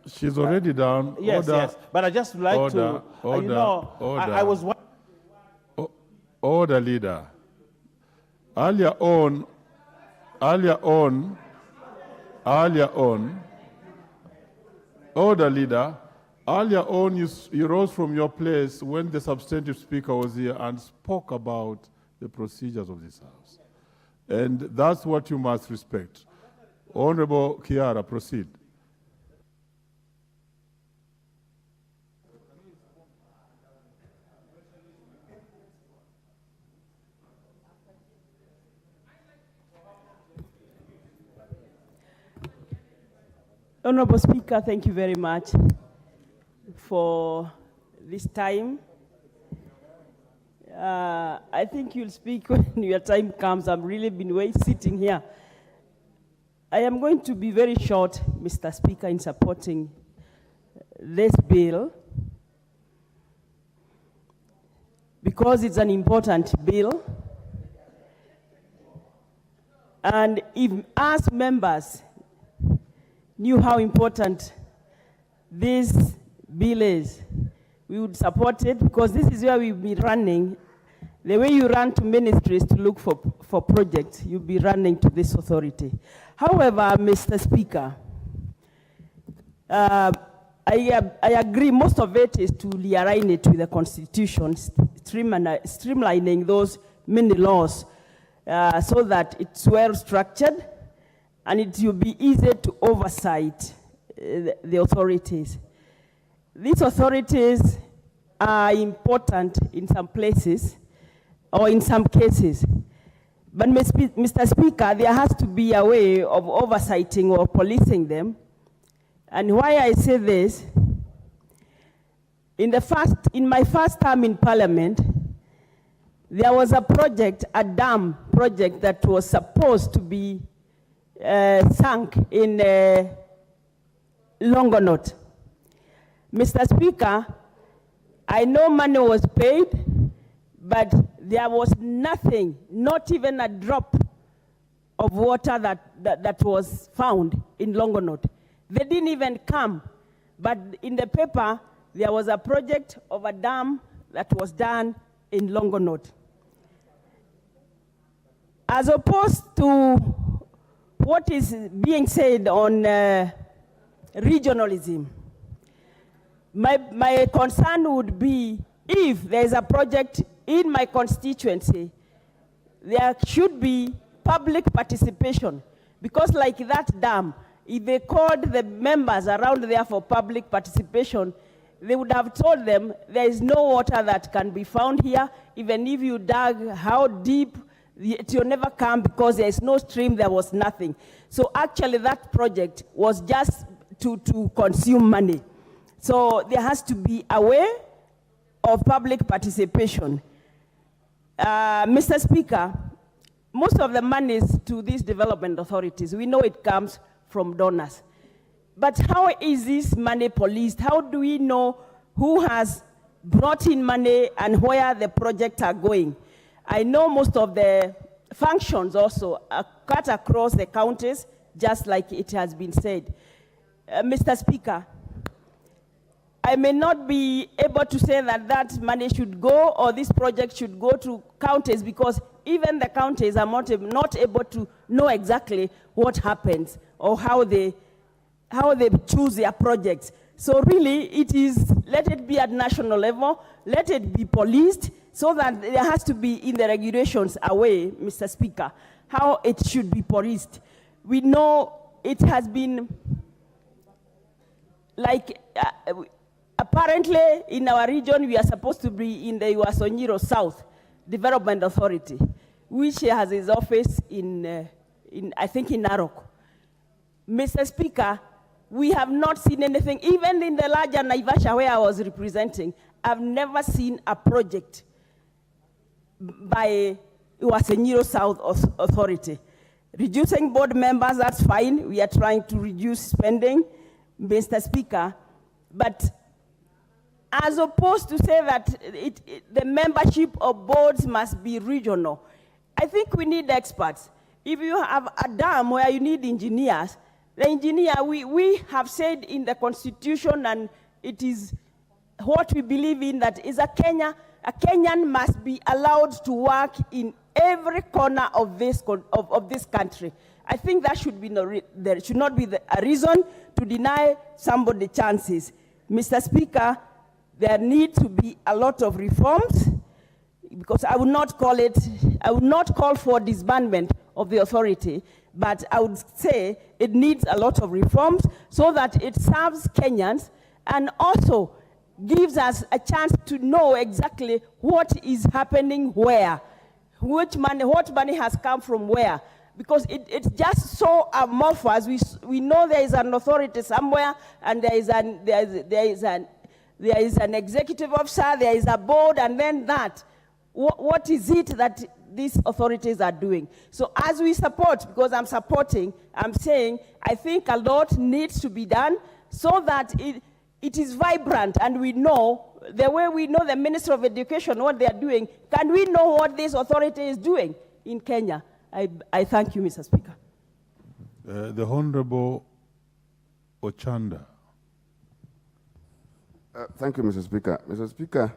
She's already down. Yes, order, yes. But I just like order, to, order, you know, order. I was... Order, Leader. Earlier on, order, Leader, Earlier on, you rose from your place when the substantive speaker was here and spoke about the procedures of this House. And that's what you must respect. Honorable Kiara, proceed. Honorable Speaker, thank you very much for this time. I think you'll speak when your time comes. I've really been sitting here. I am going to be very short, Mr. Speaker, in supporting this bill because it's an important bill. And if us members knew how important this bill is, we would support it because this is where we'll be running. The way you run to ministries to look for projects, you'll be running to this authority. However, Mr. Speaker, I agree most of it is to realign it with the Constitution, streamlining those many laws so that it's well structured and it will be easy to oversight the authorities. These authorities are important in some places or in some cases. But Mr. Speaker, there has to be a way of oversighting or policing them. And why I say this, in my first term in Parliament, there was a project, a dam project that was supposed to be sunk in Longonot. Mr. Speaker, I know money was paid, but there was nothing, not even a drop of water that was found in Longonot. They didn't even come, but in the paper, there was a project of a dam that was done in Longonot. As opposed to what is being said on regionalism, my concern would be if there's a project in my constituency, there should be public participation. Because like that dam, if they called the members around there for public participation, they would have told them there is no water that can be found here. Even if you dug how deep, it will never come because there is no stream, there was nothing. So actually that project was just to consume money. So there has to be a way of public participation. Mr. Speaker, most of the monies to these development authorities, we know it comes from donors. But how is this money policed? How do we know who has brought in money and where the projects are going? I know most of the functions also are cut across the counties, just like it has been said. Mr. Speaker, I may not be able to say that that money should go or this project should go to counties because even the counties are not able to know exactly what happens or how they choose their projects. So really, it is, let it be at national level, let it be policed, so that there has to be in the regulations a way, Mr. Speaker, how it should be policed. We know it has been like, apparently in our region, we are supposed to be in the USA South Development Authority, which has its office in I think in Narok. Mr. Speaker, we have not seen anything, even in the larger Naivasha where I was representing, I've never seen a project by USA South Authority. Reducing board members, that's fine. We are trying to reduce spending, Mr. Speaker. But as opposed to say that the membership of boards must be regional, I think we need experts. If you have a dam where you need engineers, the engineer, we have said in the Constitution, and it is what we believe in, that is a Kenyan must be allowed to work in every corner of this country. I think that should be there should not be a reason to deny somebody chances. Mr. Speaker, there need to be a lot of reforms, because I would not call for disbandment of the authority, but I would say it needs a lot of reforms so that it serves Kenyans and also gives us a chance to know exactly what is happening where, what money has come from where, because it's just so amorphous. We know there is an authority somewhere, and there is an executive officer, there is a board, and then that. What is it that these authorities are doing? So as we support, because I'm saying I think a lot needs to be done so that it is vibrant, and we know, the way we know the Minister of Education, what they are doing, can we know what this authority is doing in Kenya? I thank you, Mr. Speaker. The Honorable Ochanda. Thank you, Mr. Speaker. Mr. Speaker,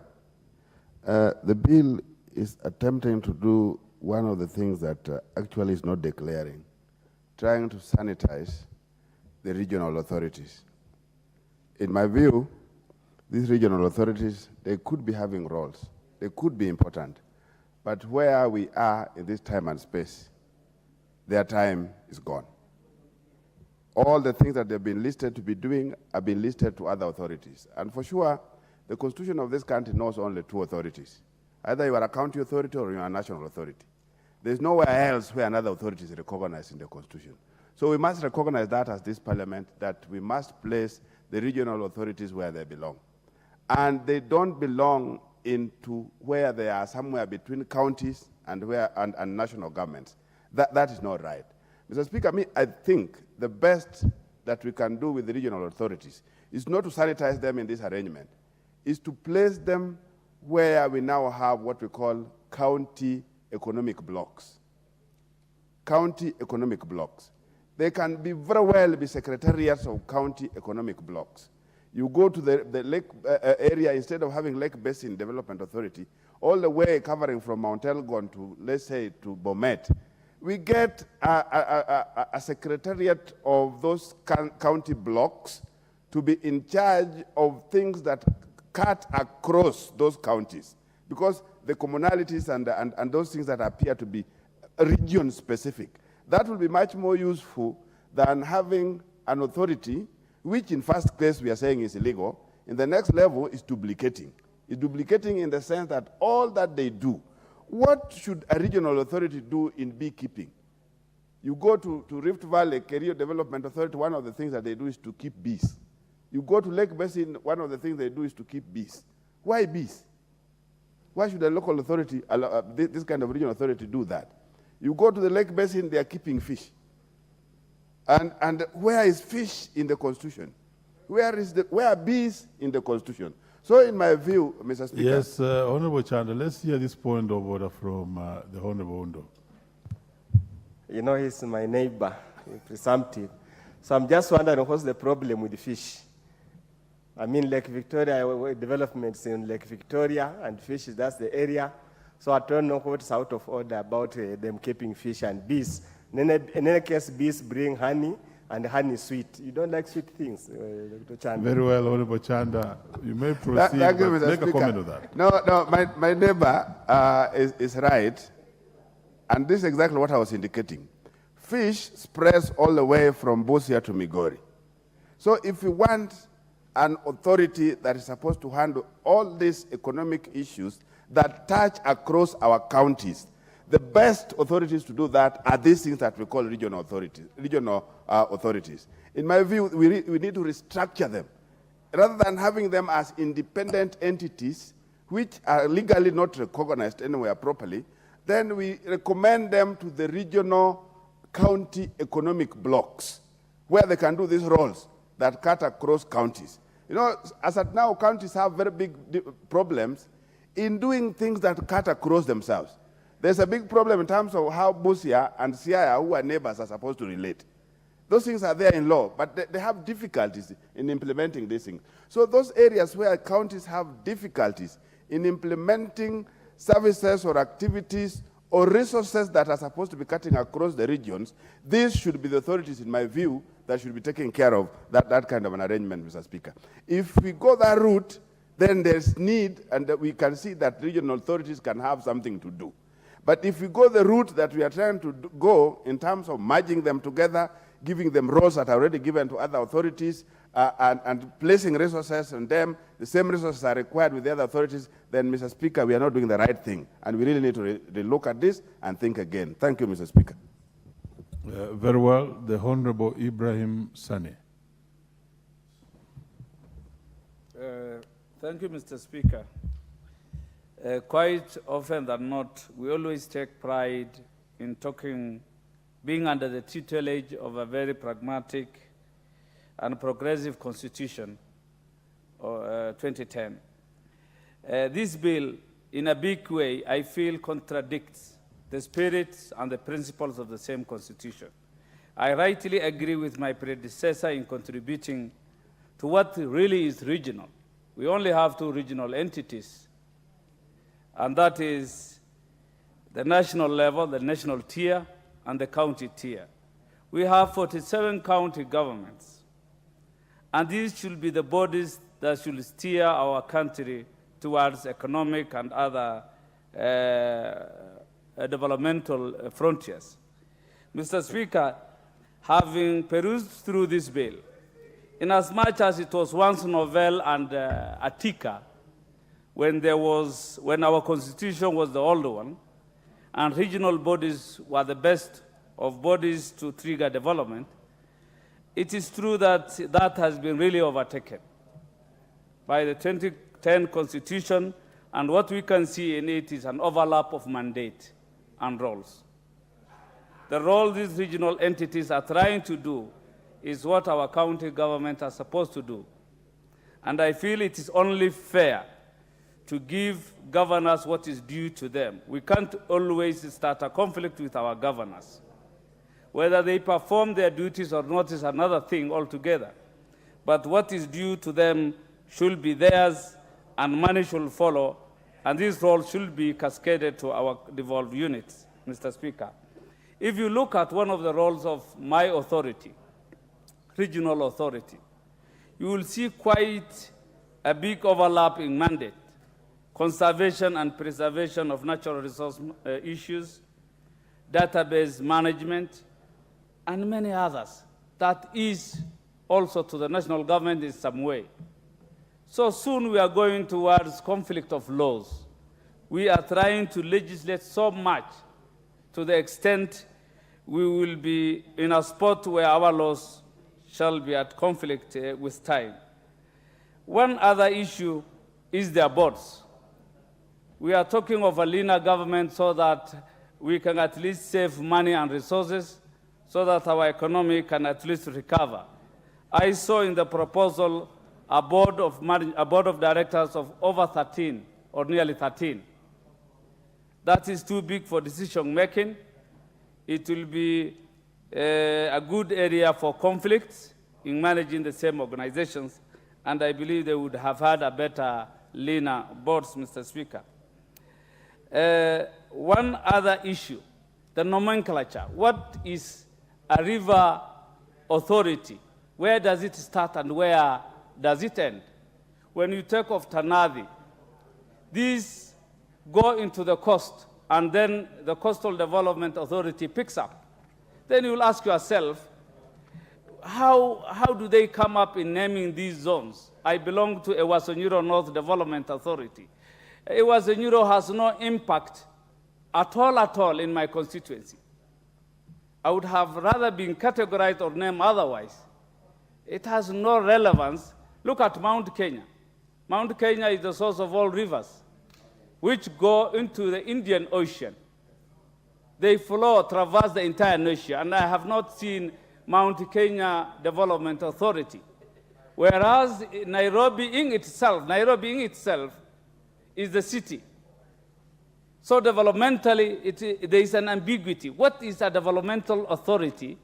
the bill is attempting to do one of the things that actually is not declaring, trying to sanitize the regional authorities. In my view, these regional authorities, they could be having roles. They could be important. But where we are in this time and space, their time is gone. All the things that they've been listed to be doing have been listed to other authorities. And for sure, the constitution of this country knows only two authorities. Either you are a county authority or you are a national authority. There's nowhere else where another authority is recognized in the constitution. So we must recognize that as this parliament, that we must place the regional authorities where they belong. And they don't belong into where they are somewhere between counties and national governments. That is not right. Mr. Speaker, I think the best that we can do with the regional authorities is not to sanitize them in this arrangement, is to place them where we now have what we call county economic blocks. County economic blocks. They can be very well be secretariats of county economic blocks. You go to the lake area, instead of having Lake Basin Development Authority, all the way covering from Mount Elgon to, let's say, to Bomet, we get a secretariat of those county blocks to be in charge of things that cut across those counties, because the commonalities and those things that appear to be region-specific, that will be much more useful than having an authority, which in first place we are saying is illegal. In the next level is duplicating. It's duplicating in the sense that all that they do, what should a regional authority do in beekeeping? You go to Rift Valley Career Development Authority, one of the things that they do is to keep bees. You go to Lake Basin, one of the things they do is to keep bees. Why bees? Why should a local authority, this kind of regional authority, do that? You go to the Lake Basin, they are keeping fish. And where is fish in the Constitution? Where are bees in the Constitution? So in my view, Mr. Speaker. Yes, Honorable Chanda, let's hear this point of order from the Honorable Undo. You know, he's my neighbor, presumptive. So I'm just wondering what's the problem with the fish? I mean, Lake Victoria, developments in Lake Victoria and fish, that's the area. So I don't know what's out of order about them keeping fish and bees. In any case, bees bring honey, and honey is sweet. You don't like sweet things, Dr. Chanda. Very well, Honorable Chanda. You may proceed, but make a comment on that. No, my neighbor is right, and this is exactly what I was indicating. Fish spreads all the way from Busia to Migori. So if you want an authority that is supposed to handle all these economic issues that touch across our counties, the best authorities to do that are these things that we call regional authorities. In my view, we need to restructure them. Rather than having them as independent entities, which are legally not recognized anywhere properly, then we recommend them to the regional county economic blocks, where they can do these roles that cut across counties. You know, as at now, counties have very big problems in doing things that cut across themselves. There's a big problem in terms of how Busia and Siaya, who are neighbors, are supposed to relate. Those things are there in law, but they have difficulties in implementing these things. So those areas where counties have difficulties in implementing services or activities or resources that are supposed to be cutting across the regions, these should be the authorities, in my view, that should be taking care of that kind of an arrangement, Mr. Speaker. If we go that route, then there's need, and we can see that regional authorities can have something to do. But if we go the route that we are trying to go in terms of merging them together, giving them roles that are already given to other authorities, and placing resources on them, the same resources are required with the other authorities, then, Mr. Speaker, we are not doing the right thing. And we really need to look at this and think again. Thank you, Mr. Speaker. Very well. The Honorable Ibrahim Sane. Thank you, Mr. Speaker. Quite often than not, we always take pride in being under the tutelage of a very pragmatic and progressive constitution, 2010. This bill, in a big way, I feel contradicts the spirit and the principles of the same constitution. I rightly agree with my predecessor in contributing to what really is regional. We only have two regional entities, and that is the national level, the national tier, and the county tier. We have 47 county governments, and these should be the bodies that should steer our country towards economic and other developmental frontiers. Mr. Speaker, having perused through this bill, inasmuch as it was once novel and Attica, when our constitution was the old one, and regional bodies were the best of bodies to trigger development, it is true that that has been really overtaken by the 2010 constitution, and what we can see in it is an overlap of mandate and roles. The role these regional entities are trying to do is what our county government are supposed to do. And I feel it is only fair to give governors what is due to them. We can't always start a conflict with our governors. Whether they perform their duties or not is another thing altogether. But what is due to them should be theirs, and money should follow, and these roles should be cascaded to our devolved units, Mr. Speaker. If you look at one of the roles of my authority, regional authority, you will see quite a big overlap in mandate, conservation and preservation of natural resource issues, database management, and many others. That is also to the national government in some way. So soon we are going towards conflict of laws. We are trying to legislate so much to the extent we will be in a spot where our laws shall be at conflict with time. One other issue is their boards. We are talking of a leaner government so that we can at least save money and resources so that our economy can at least recover. I saw in the proposal a board of directors of over 13 or nearly 13. That is too big for decision making. It will be a good area for conflicts in managing the same organizations, and I believe they would have had a better, leaner boards, Mr. Speaker. One other issue, the nomenclature. What is a river authority? Where does it start and where does it end? When you take of Tanadi, these go into the coast, and then the Coastal Development Authority picks up. Then you'll ask yourself, how do they come up in naming these zones? I belong to Ewasonyiro North Development Authority. Ewasonyiro has no impact at all in my constituency. I would have rather been categorized or named otherwise. It has no relevance. Look at Mount Kenya. Mount Kenya is the source of all rivers, which go into the Indian Ocean. They flow, traverse the entire nation, and I have not seen Mount Kenya Development Authority. Whereas Nairobi in itself is the city. So developmentally, there is an ambiguity. What is a developmental authority,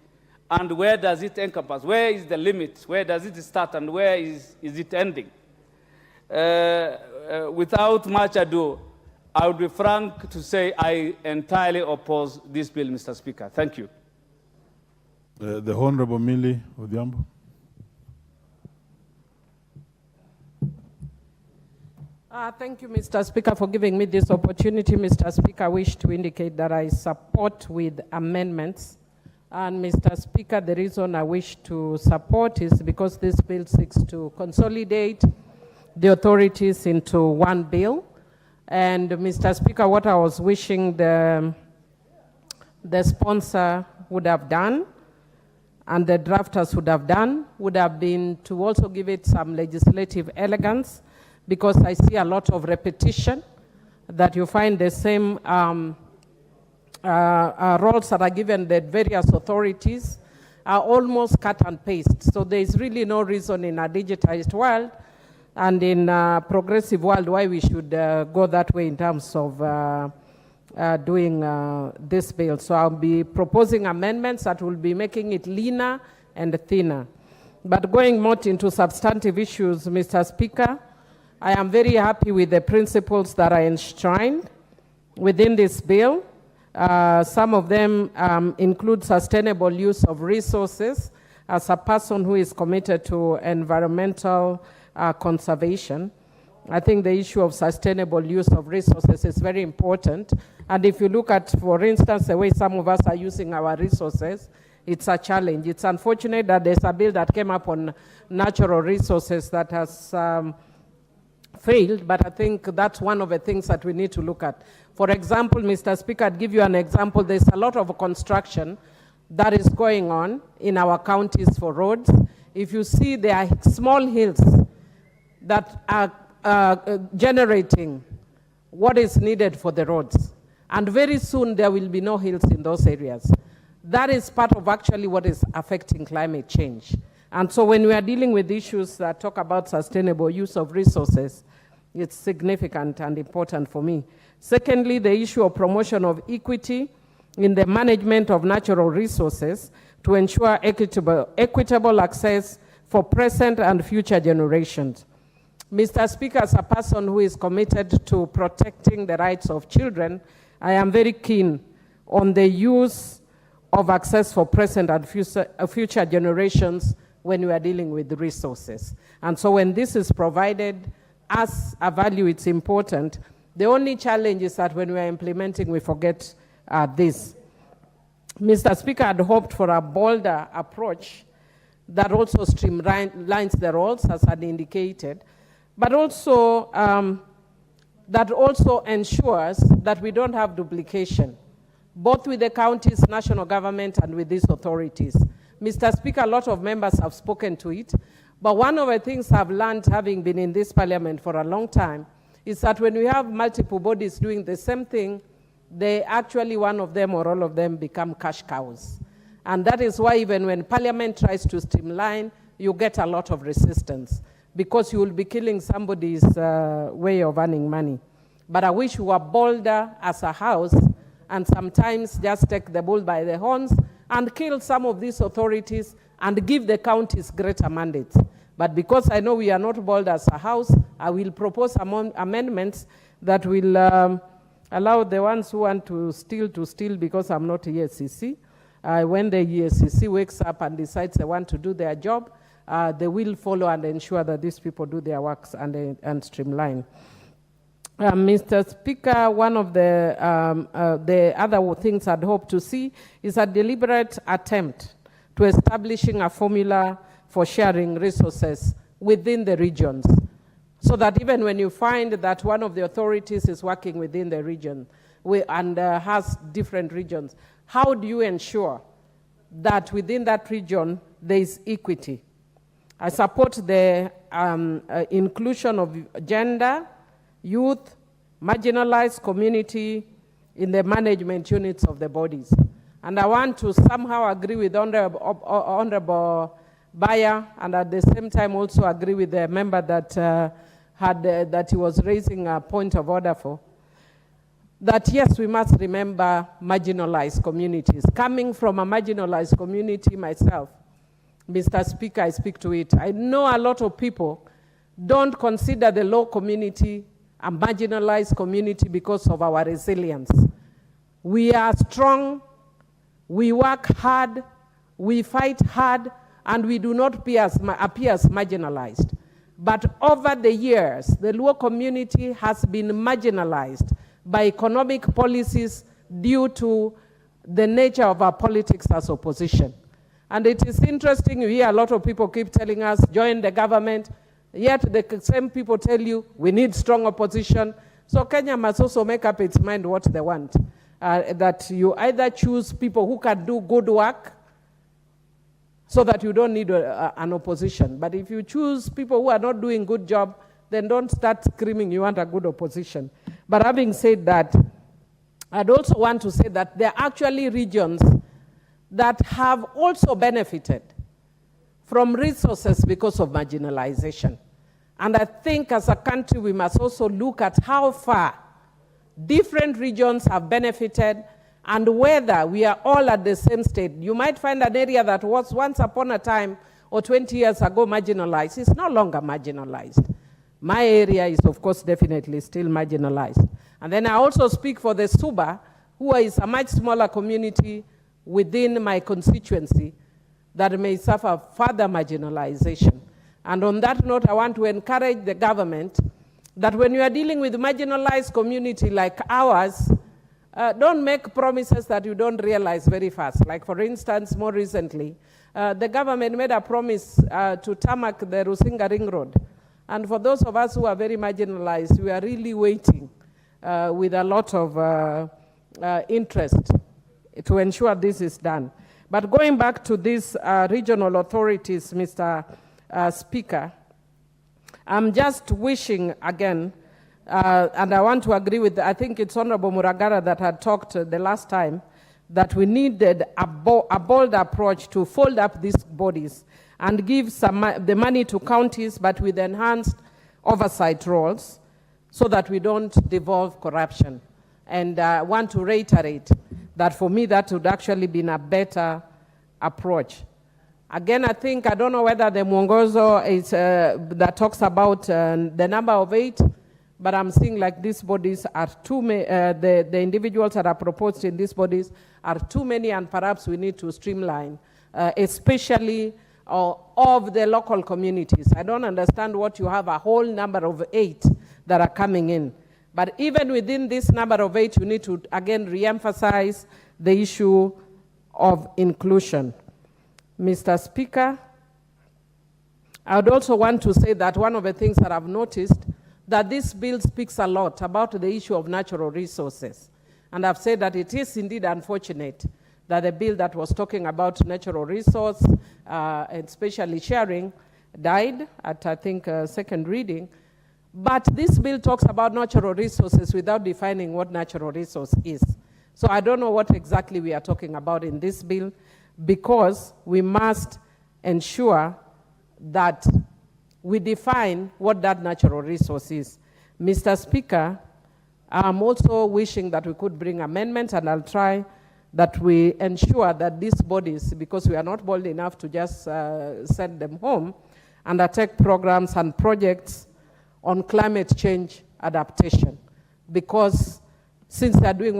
and where does it encompass? Where is the limit? Where does it start, and where is it ending? Without much ado, I would be frank to say I entirely oppose this bill, Mr. Speaker. Thank you. The Honorable Millie Odhiambo. Thank you, Mr. Speaker, for giving me this opportunity. Mr. Speaker, I wish to indicate that I support with amendments. And Mr. Speaker, the reason I wish to support is because this bill seeks to consolidate the authorities into one bill. And Mr. Speaker, what I was wishing the sponsor would have done and the drafters would have done would have been to also give it some legislative elegance, because I see a lot of repetition, that you find the same roles that are given the various authorities are almost cut and paste. So there is really no reason in a digitized world and in a progressive world why we should go that way in terms of doing this bill. So I'll be proposing amendments that will be making it leaner and thinner. But going more into substantive issues, Mr. Speaker, I am very happy with the principles that are enshrined within this bill. Some of them include sustainable use of resources. As a person who is committed to environmental conservation, I think the issue of sustainable use of resources is very important. And if you look at, for instance, the way some of us are using our resources, it's a challenge. It's unfortunate that there's a bill that came up on natural resources that has failed, but I think that's one of the things that we need to look at. For example, Mr. Speaker, I'd give you an example. There's a lot of construction that is going on in our counties for roads. If you see, there are small hills that are generating what is needed for the roads. And very soon there will be no hills in those areas. That is part of actually what is affecting climate change. And so when we are dealing with issues that talk about sustainable use of resources, it's significant and important for me. Secondly, the issue of promotion of equity in the management of natural resources to ensure equitable access for present and future generations. Mr. Speaker, as a person who is committed to protecting the rights of children, I am very keen on the use of access for present and future generations when we are dealing with the resources. And so when this is provided as a value, it's important. The only challenge is that when we are implementing, we forget this. Mr. Speaker, I'd hoped for a bolder approach that also streamlines the roles, as I'd indicated, but also that also ensures that we don't have duplication, both with the counties, national government, and with these authorities. Mr. Speaker, a lot of members have spoken to it, but one of the things I've learned, having been in this parliament for a long time, is that when we have multiple bodies doing the same thing, they actually, one of them or all of them, become cash cows. And that is why even when Parliament tries to streamline, you get a lot of resistance, because you will be killing somebody's way of earning money. But I wish we were bolder as a house and sometimes just take the bull by the horns and kill some of these authorities and give the counties greater mandates. But because I know we are not bold as a house, I will propose amendments that will allow the ones who want to steal, because I'm not EACC. When the EACC wakes up and decides they want to do their job, they will follow and ensure that these people do their works and streamline. Mr. Speaker, one of the other things I'd hope to see is a deliberate attempt to establishing a formula for sharing resources within the regions, so that even when you find that one of the authorities is working within the region and has different regions, how do you ensure that within that region there is equity? I support the inclusion of gender, youth, marginalized community in the management units of the bodies. And I want to somehow agree with Honorable Bayer, and at the same time also agree with the member that that he was raising a point of order for, that yes, we must remember marginalized communities. Coming from a marginalized community myself, Mr. Speaker, I speak to it. I know a lot of people don't consider the low community a marginalized community because of our resilience. We are strong, we work hard, we fight hard, and we do not appear as marginalized. But over the years, the Luo community has been marginalized by economic policies due to the nature of our politics as opposition. And it is interesting, you hear a lot of people keep telling us, join the government, yet the same people tell you, we need strong opposition. So Kenya must also make up its mind what they want. That you either choose people who can do good work, so that you don't need an opposition. But if you choose people who are not doing good job, then don't start screaming you want a good opposition. But having said that, I'd also want to say that there are actually regions that have also benefited from resources because of marginalization. And I think as a country, we must also look at how far different regions have benefited and whether we are all at the same state. You might find an area that was once upon a time or 20 years ago marginalized. It's no longer marginalized. My area is, of course, definitely still marginalized. And then I also speak for the Suba, who is a much smaller community within my constituency that may suffer further marginalization. And on that note, I want to encourage the government that when you are dealing with a marginalized community like ours, don't make promises that you don't realize very fast. Like, for instance, more recently, the government made a promise to tarmac the Rusinga Ring Road. And for those of us who are very marginalized, we are really waiting with a lot of interest to ensure this is done. But going back to these regional authorities, Mr. Speaker, I'm just wishing again, and I want to agree with, I think it's Honorable Muragara that had talked the last time, that we needed a bold approach to fold up these bodies and give the money to counties, but with enhanced oversight roles so that we don't devolve corruption. And I want to reiterate that for me, that would actually be a better approach. Again, I don't know whether the Mwongozo is, that talks about the number of 8, but I'm seeing like these bodies are too many, the individuals that are proposed in these bodies are too many, and perhaps we need to streamline, especially of the local communities. I don't understand what you have a whole number of 8 that are coming in. But even within this number of 8, you need to, again, re-emphasize the issue of inclusion. Mr. Speaker, I would also want to say that one of the things that I've noticed, that this bill speaks a lot about the issue of natural resources. And I've said that it is indeed unfortunate that the bill that was talking about natural resource, and especially sharing, died at, I think, second reading. But this bill talks about natural resources without defining what natural resource is. So I don't know what exactly we are talking about in this bill, because we must ensure that we define what that natural resource is. Mr. Speaker, I'm also wishing that we could bring amendments, and I'll try that we ensure that these bodies, because we are not bold enough to just send them home, undertake programs and projects on climate change adaptation. Because since they're doing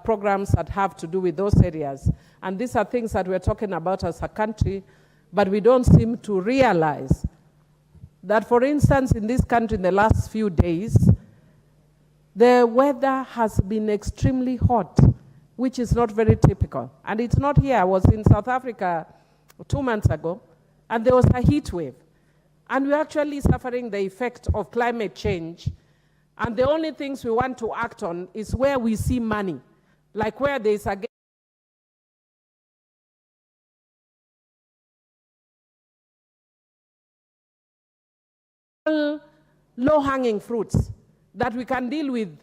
programs that have to do with those areas, and these are things that we're talking about as a country, but we don't seem to realize that, for instance, in this country in the last few days, the weather has been extremely hot, which is not very typical. And it's not here. I was in South Africa 2 months ago, and there was a heat wave. And we're actually suffering the effect of climate change. And the only things we want to act on is where we see money, like where there's a low-hanging fruits that we can deal with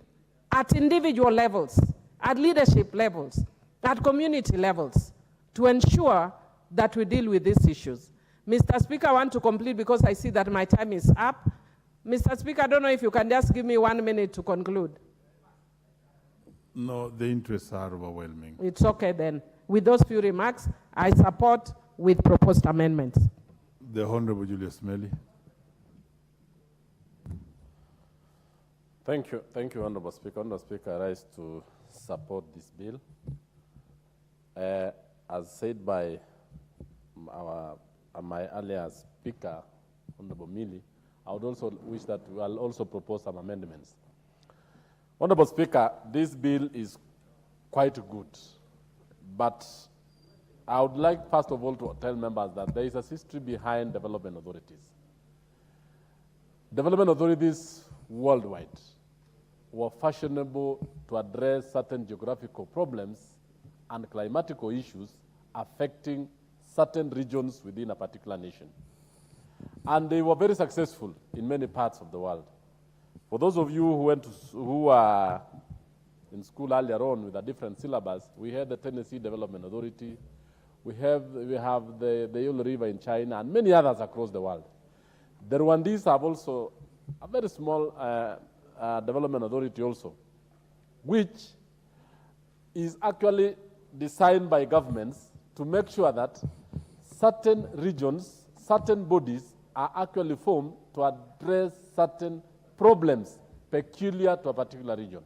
at individual levels, at leadership levels, at community levels, to ensure that we deal with these issues. Mr. Speaker, I want to complete because I see that my time is up. Mr. Speaker, I don't know if you can just give me 1 minute to conclude. No, the interests are overwhelming. It's okay then. With those few remarks, I support with proposed amendments. The Honorable Julius Meli. Thank you, Honorable Speaker. Honorable Speaker, I rise to support this bill. As said by my earlier speaker, Honorable Mili, I would also wish that we'll also propose some amendments. Honorable Speaker, this bill is quite good, but I would like, first of all, to tell members that there is a history behind development authorities. Development authorities worldwide were fashionable to address certain geographical problems and climatical issues affecting certain regions within a particular nation. And they were very successful in many parts of the world. For those of you who are in school earlier on with a different syllabus, we had the Tennessee Development Authority, we have the Yellow River in China, and many others across the world. The Rwandese have also a very small development authority also, which is actually designed by governments to make sure that certain regions, certain bodies are actually formed to address certain problems peculiar to a particular region.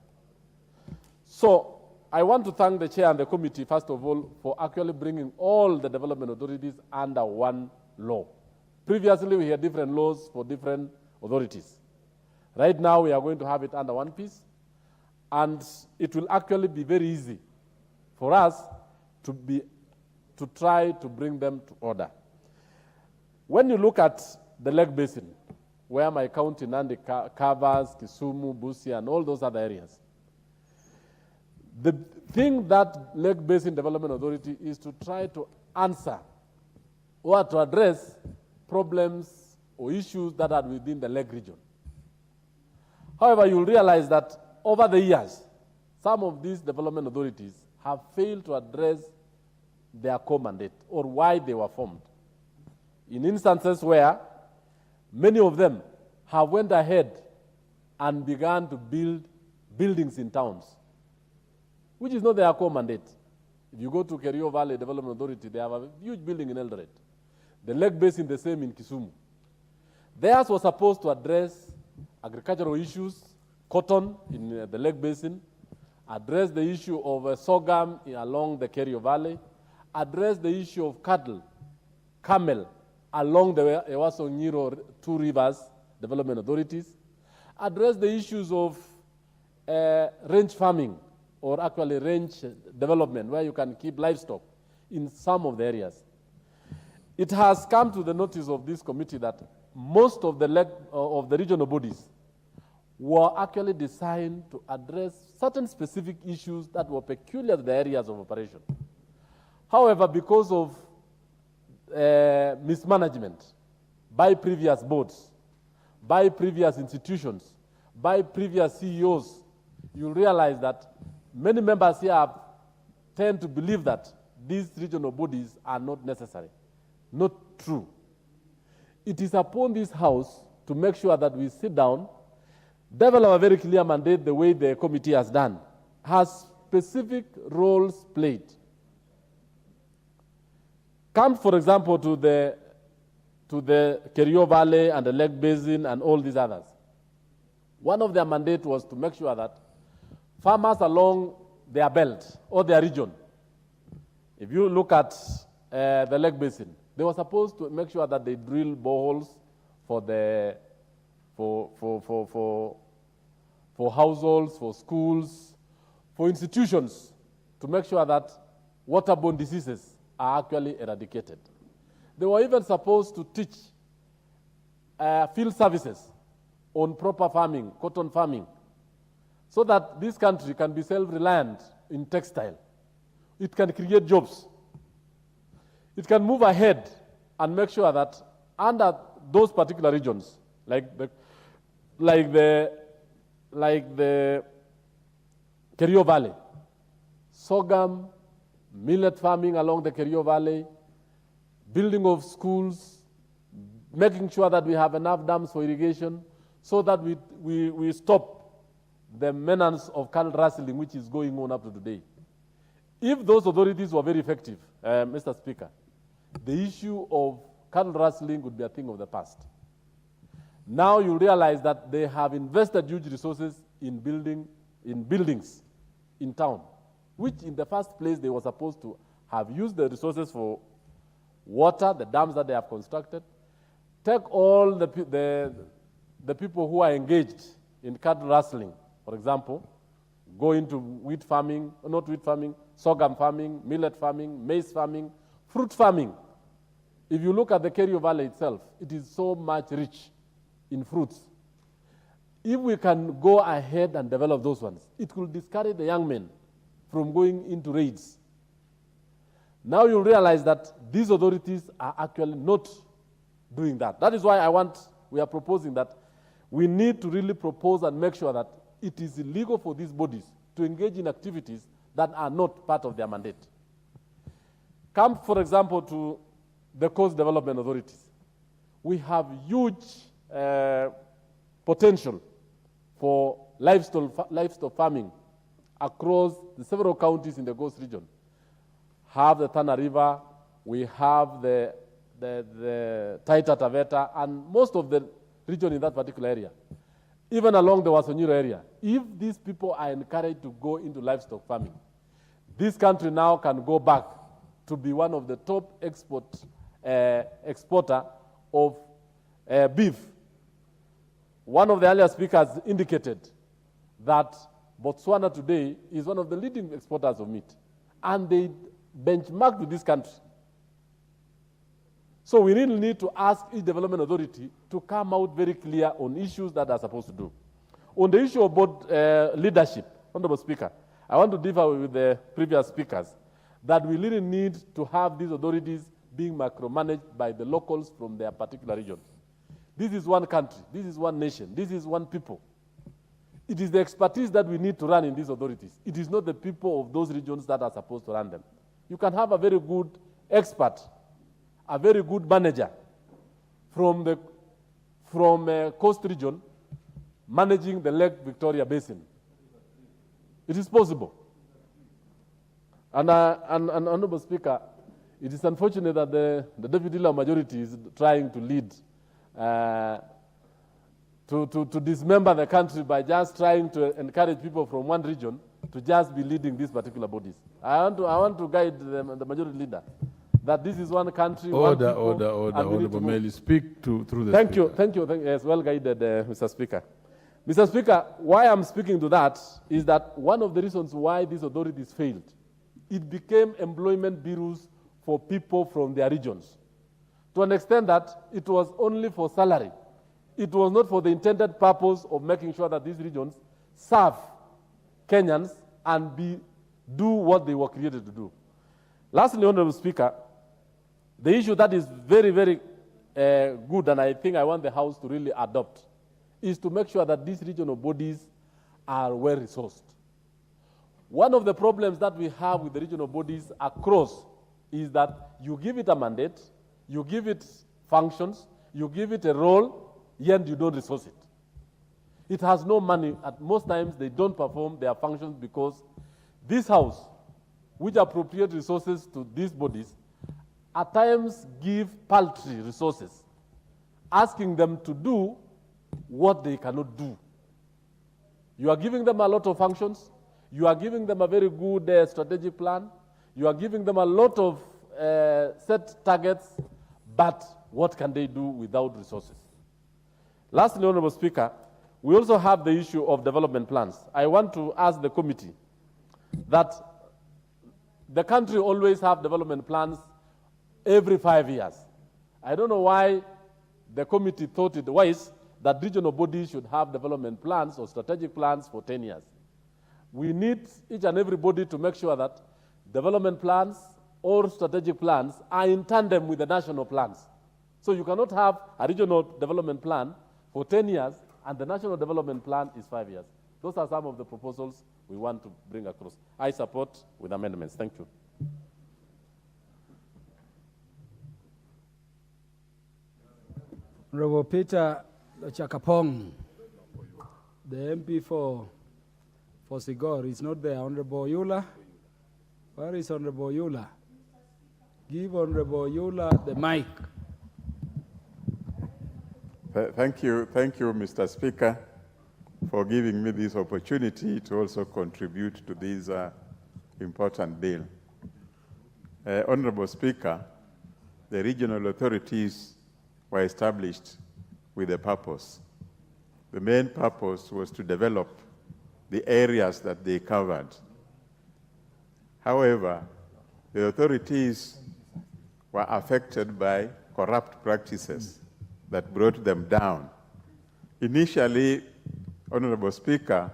So I want to thank the chair and the committee, first of all, for actually bringing all the development authorities under one law. Previously, we had different laws for different authorities. Right now, we are going to have it under one piece, and it will actually be very easy for us to try to bring them to order. When you look at the Lake Basin, where my county Nandi covers, Kisumu, Busia, and all those other areas, the thing that Lake Basin Development Authority is to try to answer or to address problems or issues that are within the lake region. However, you'll realize that over the years, some of these development authorities have failed to address their core mandate or why they were formed. In instances where many of them have went ahead and began to build buildings in towns, which is not their core mandate. If you go to Kerio Valley Development Authority, they have a huge building in Eldoret. The Lake Basin, the same in Kisumu. Theirs was supposed to address agricultural issues, cotton in the Lake Basin, address the issue of sorghum along the Kerio Valley, address the issue of cattle, camel, along the Ewaso Nyiro two rivers development authorities, address the issues of range farming, or actually range development, where you can keep livestock in some of the areas. It has come to the notice of this committee that most of the regional bodies were actually designed to address certain specific issues that were peculiar to the areas of operation. However, because of mismanagement by previous boards, by previous institutions, by previous CEOs, you realize that many members here tend to believe that these regional bodies are not necessary. Not true. It is upon this House to make sure that we sit down, develop a very clear mandate the way the committee has done, has specific roles played. Come, for example, to the Kerio Valley and the Lake Basin and all these others. One of their mandates was to make sure that farmers along their belt or their region, if you look at the Lake Basin, they were supposed to make sure that they drill boreholes for households, for schools, for institutions, to make sure that waterborne diseases are actually eradicated. They were even supposed to teach field services on proper farming, cotton farming, so that this country can be self-reliant in textile. It can create jobs. It can move ahead and make sure that under those particular regions, like the Kerio Valley, sorghum, millet farming along the Kerio Valley, building of schools, making sure that we have enough dams for irrigation, so that we stop the menace of cattle rustling, which is going on up to today. If those authorities were very effective, Mr. Speaker, the issue of cattle rustling would be a thing of the past. Now you realize that they have invested huge resources in buildings in town, which in the first place they were supposed to have used the resources for water, the dams that they have constructed. Take all the people who are engaged in cattle rustling, for example, go into wheat farming, not wheat farming, sorghum farming, millet farming, maize farming, fruit farming. If you look at the Kerio Valley itself, it is so much rich in fruits. If we can go ahead and develop those ones, it will discourage the young men from going into raids. Now you'll realize that these authorities are actually not doing that. That is why we are proposing that we need to really propose and make sure that it is illegal for these bodies to engage in activities that are not part of their mandate. Come, for example, to the coast development authorities. We have huge potential for livestock farming across the several counties in the coast region. Have the Tana River, we have the Taita Taveta, and most of the region in that particular area, even along the Wasonyiro area. If these people are encouraged to go into livestock farming, this country now can go back to be one of the top exporter of beef. One of the earlier speakers indicated that Botswana today is one of the leading exporters of meat, and they benchmark with this country. So we really need to ask each development authority to come out very clear on issues that are supposed to do. On the issue of board leadership, Honorable Speaker, I want to differ with the previous speakers that we really need to have these authorities being micromanaged by the locals from their particular region. This is one country, this is one nation, this is one people. It is the expertise that we need to run in these authorities. It is not the people of those regions that are supposed to run them. You can have a very good expert, a very good manager from a coast region managing the Lake Victoria Basin. It is possible. And Honorable Speaker, it is unfortunate that the Deputy Leader Majority is trying to lead, to dismember the country by just trying to encourage people from one region to just be leading these particular bodies. I want to guide the Majority Leader that this is one country, order, one people. order. Honorable Meli, speak through the Thank speaker. Thank you. Yes, well guided, Mr. Speaker. Mr. Speaker, why I'm speaking to that is that one of the reasons why these authorities failed, it became employment bureaus for people from their regions. To an extent that it was only for salary. It was not for the intended purpose of making sure that these regions serve Kenyans and do what they were created to do. Lastly, Honorable Speaker, the issue that is very, very good, and I think I want the House to really adopt, is to make sure that these regional bodies are well resourced. One of the problems that we have with the regional bodies across is that you give it a mandate, you give it functions, you give it a role, yet you don't resource it. It has no money. At most times, they don't perform their functions because this House, which appropriate resources to these bodies, at times give paltry resources, asking them to do what they cannot do. You are giving them a lot of functions. You are giving them a very good strategic plan. You are giving them a lot of set targets, but what can they do without resources? Lastly, Honorable Speaker, we also have the issue of development plans. I want to ask the committee that the country always have development plans every 5 years. I don't know why the committee thought it wise that regional bodies should have development plans or strategic plans for 10 years. We need each and every body to make sure that development plans or strategic plans are in tandem with the national plans. So you cannot have a regional development plan for 10 years and the national development plan is 5 years. Those are some of the proposals we want to bring across. I support with amendments. Thank you. Honorable Peter Chakapong, the MP for Sigor, is not there. Honorable Yula, where is Honorable Yula? Give Honorable Yula the mic. Thank you, Mr. Speaker, for giving me this opportunity to also contribute to this important bill. Honorable Speaker, the regional authorities were established with a purpose. The main purpose was to develop the areas that they covered. However, the authorities were affected by corrupt practices that brought them down. Initially, Honorable Speaker,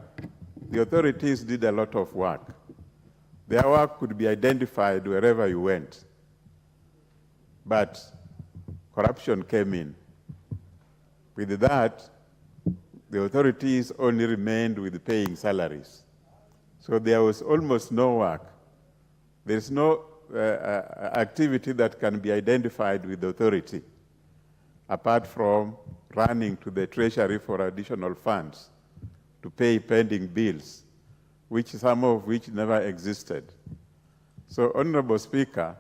the authorities did a lot of work. Their work could be identified wherever you went. But corruption came in. With that, the authorities only remained with paying salaries. So there was almost no work. There's no activity that can be identified with authority, apart from running to the treasury for additional funds to pay pending bills, some of which never existed. So, Honorable Speaker,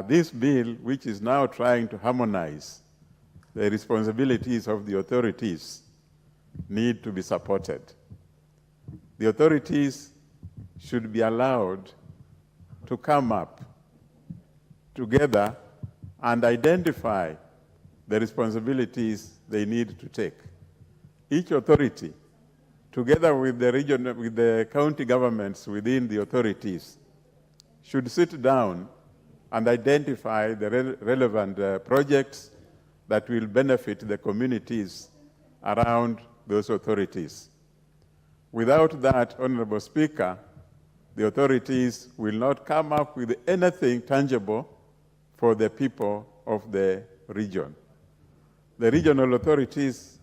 this bill, which is now trying to harmonize the responsibilities of the authorities, need to be supported. The authorities should be allowed to come up together and identify the responsibilities they need to take. Each authority, together with the county governments within the authorities, should sit down and identify the relevant projects that will benefit the communities around those authorities. Without that, Honorable Speaker, the authorities will not come up with anything tangible for the people of the region. The regional authorities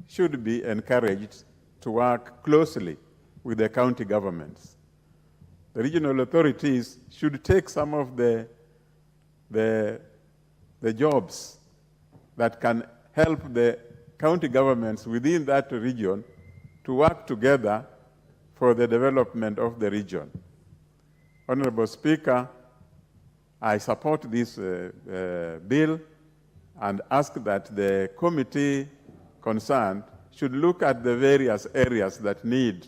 should be encouraged to work closely with the county governments. The regional authorities should take some of the jobs that can help the county governments within that region to work together for the development of the region. Honorable Speaker, I support this bill and ask that the committee concerned should look at the various areas that need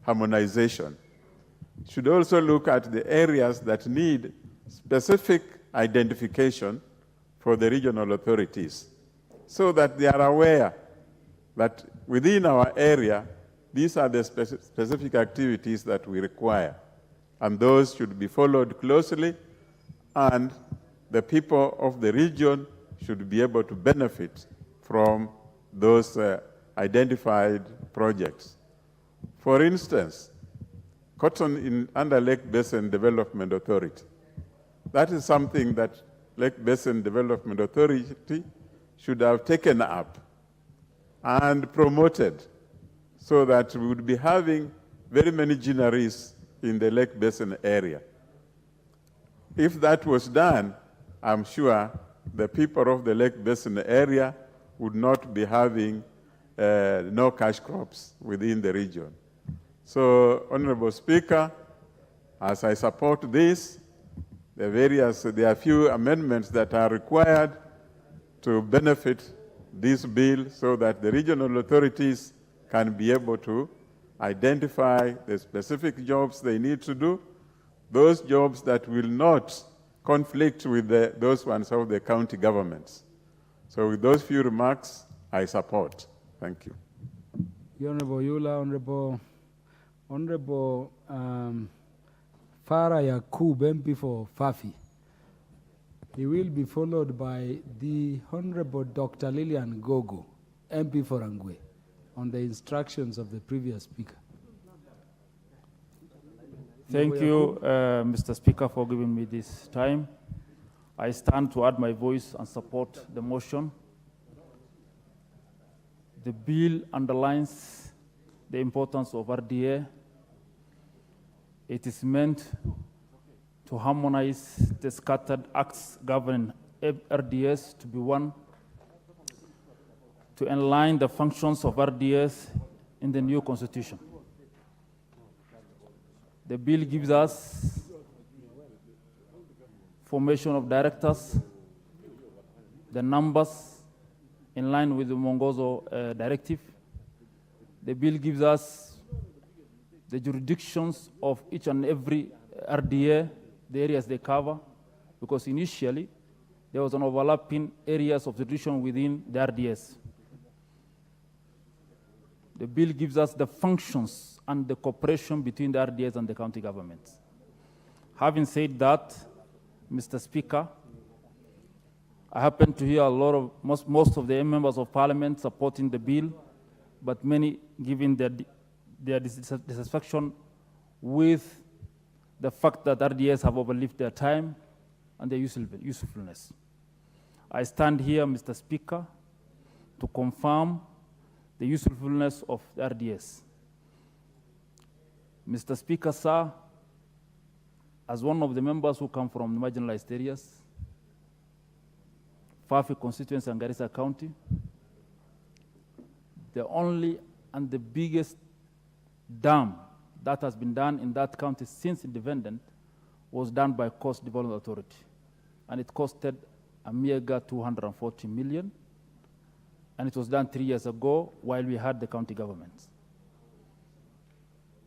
harmonization. Should also look at the areas that need specific identification for the regional authorities, so that they are aware that within our area, these are the specific activities that we require, and those should be followed closely, and the people of the region should be able to benefit from those identified projects. For instance, cotton under Lake Basin Development Authority. That is something that Lake Basin Development Authority should have taken up and promoted, so that we would be having very many ginneries in the Lake Basin area. If that was done, I'm sure the people of the Lake Basin area would not be having no cash crops within the region. So, Honorable Speaker, as I support this, there are a few amendments that are required to benefit this bill, so that the regional authorities can be able to identify the specific jobs they need to do, those jobs that will not conflict with those ones of the county governments. So with those few remarks, I support. Thank you. Honorable Yula, Honorable Farah Yakub, MP for Fafi. He will be followed by the Honorable Dr. Lillian Gogo, MP for Angwe, on the instructions of the previous speaker. Thank you, Mr. Speaker, for giving me this time. I stand to add my voice and support the motion. The bill underlines the importance of RDA. It is meant to harmonize the scattered acts governing RDS to be one, to align the functions of RDS in the new constitution. The bill gives us formation of directors, the numbers in line with the Mongozo directive, The bill gives us the jurisdictions of each and every RDA, the areas they cover, because initially there was an overlapping areas of jurisdiction within the RDS. The bill gives us the functions and the cooperation between the RDS and the county governments. Having said that, Mr. Speaker, I happen to hear a lot of, most of the members of parliament supporting the bill, but many giving their dissatisfaction with the fact that RDS have overlived their time and their usefulness. I stand here, Mr. Speaker, to confirm the usefulness of the RDS. Mr. Speaker, sir, as one of the members who come from the marginalized areas, Fafi constituency and Garissa County, the only and the biggest dam that has been done in that county since independence was done by Coast Development Authority. And it costed a meager 240 million. And it was done 3 years ago while we had the county governments.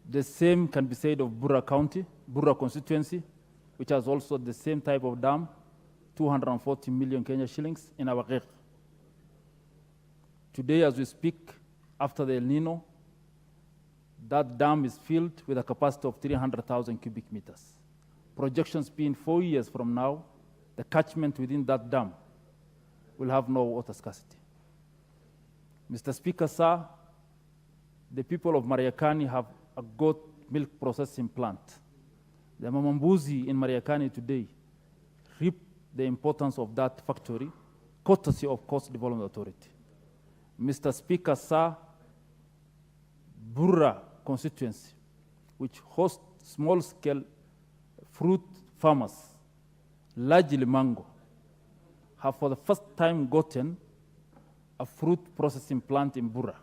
The same can be said of Burra County, Burra constituency, which has also the same type of dam, 240 million Kenya shillings in our Gheg. Today, as we speak, after the El Nino, that dam is filled with a capacity of 300,000 cubic meters. Projections being 4 years from now, the catchment within that dam will have no water scarcity. Mr. Speaker, sir, the people of Mariakani have a goat milk processing plant. The Mamambuzi in Mariakani today reap the importance of that factory, courtesy of Coast Development Authority. Mr. Speaker, sir, Burra constituency, which hosts small-scale fruit farmers, largely mango, have for the first time gotten a fruit processing plant in Burra,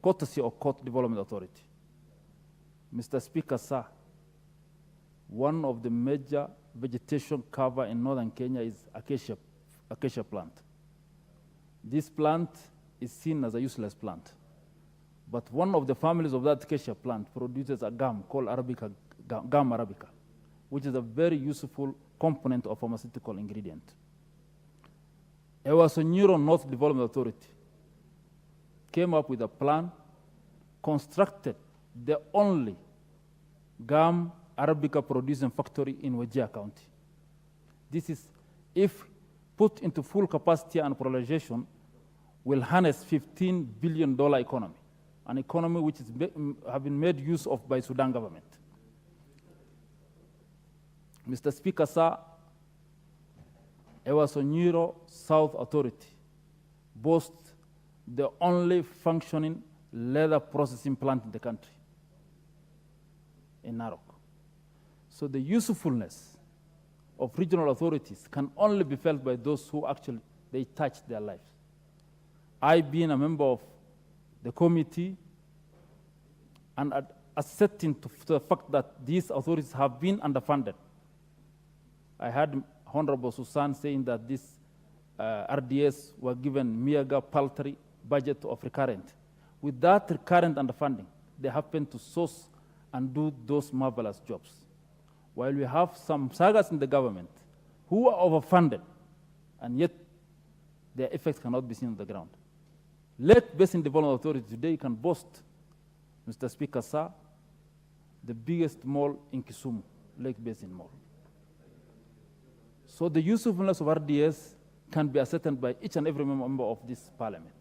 courtesy of Coast Development Authority. Mr. Speaker, sir, one of the major vegetation cover in northern Kenya is acacia plant. This plant is seen as a useless plant. But one of the families of that acacia plant produces a gum called gum arabica, which is a very useful component of pharmaceutical ingredient. Ewasonyiro North Development Authority came up with a plan, constructed the only gum arabica producing factory in Wajir County. This is, if put into full capacity and proliferation, will harness $15 billion economy, an economy which is have been made use of by Sudan government. Mr. Speaker, sir, Ewasonyiro South Authority boasts the only functioning leather processing plant in the country, in Narok. So the usefulness of regional authorities can only be felt by those who actually, they touch their lives. I, being a member of the committee and assenting to the fact that these authorities have been underfunded, I heard Honorable Susan saying that these RDS were given meager, paltry budget of recurrent. With that recurrent underfunding, they happen to source and do those marvelous jobs. While we have some sagas in the government who are overfunded, and yet their effects cannot be seen on the ground. Lake Basin Development Authority today can boast, Mr. Speaker, sir, the biggest mall in Kisumu, Lake Basin Mall. So the usefulness of RDS can be ascertained by each and every member of this parliament.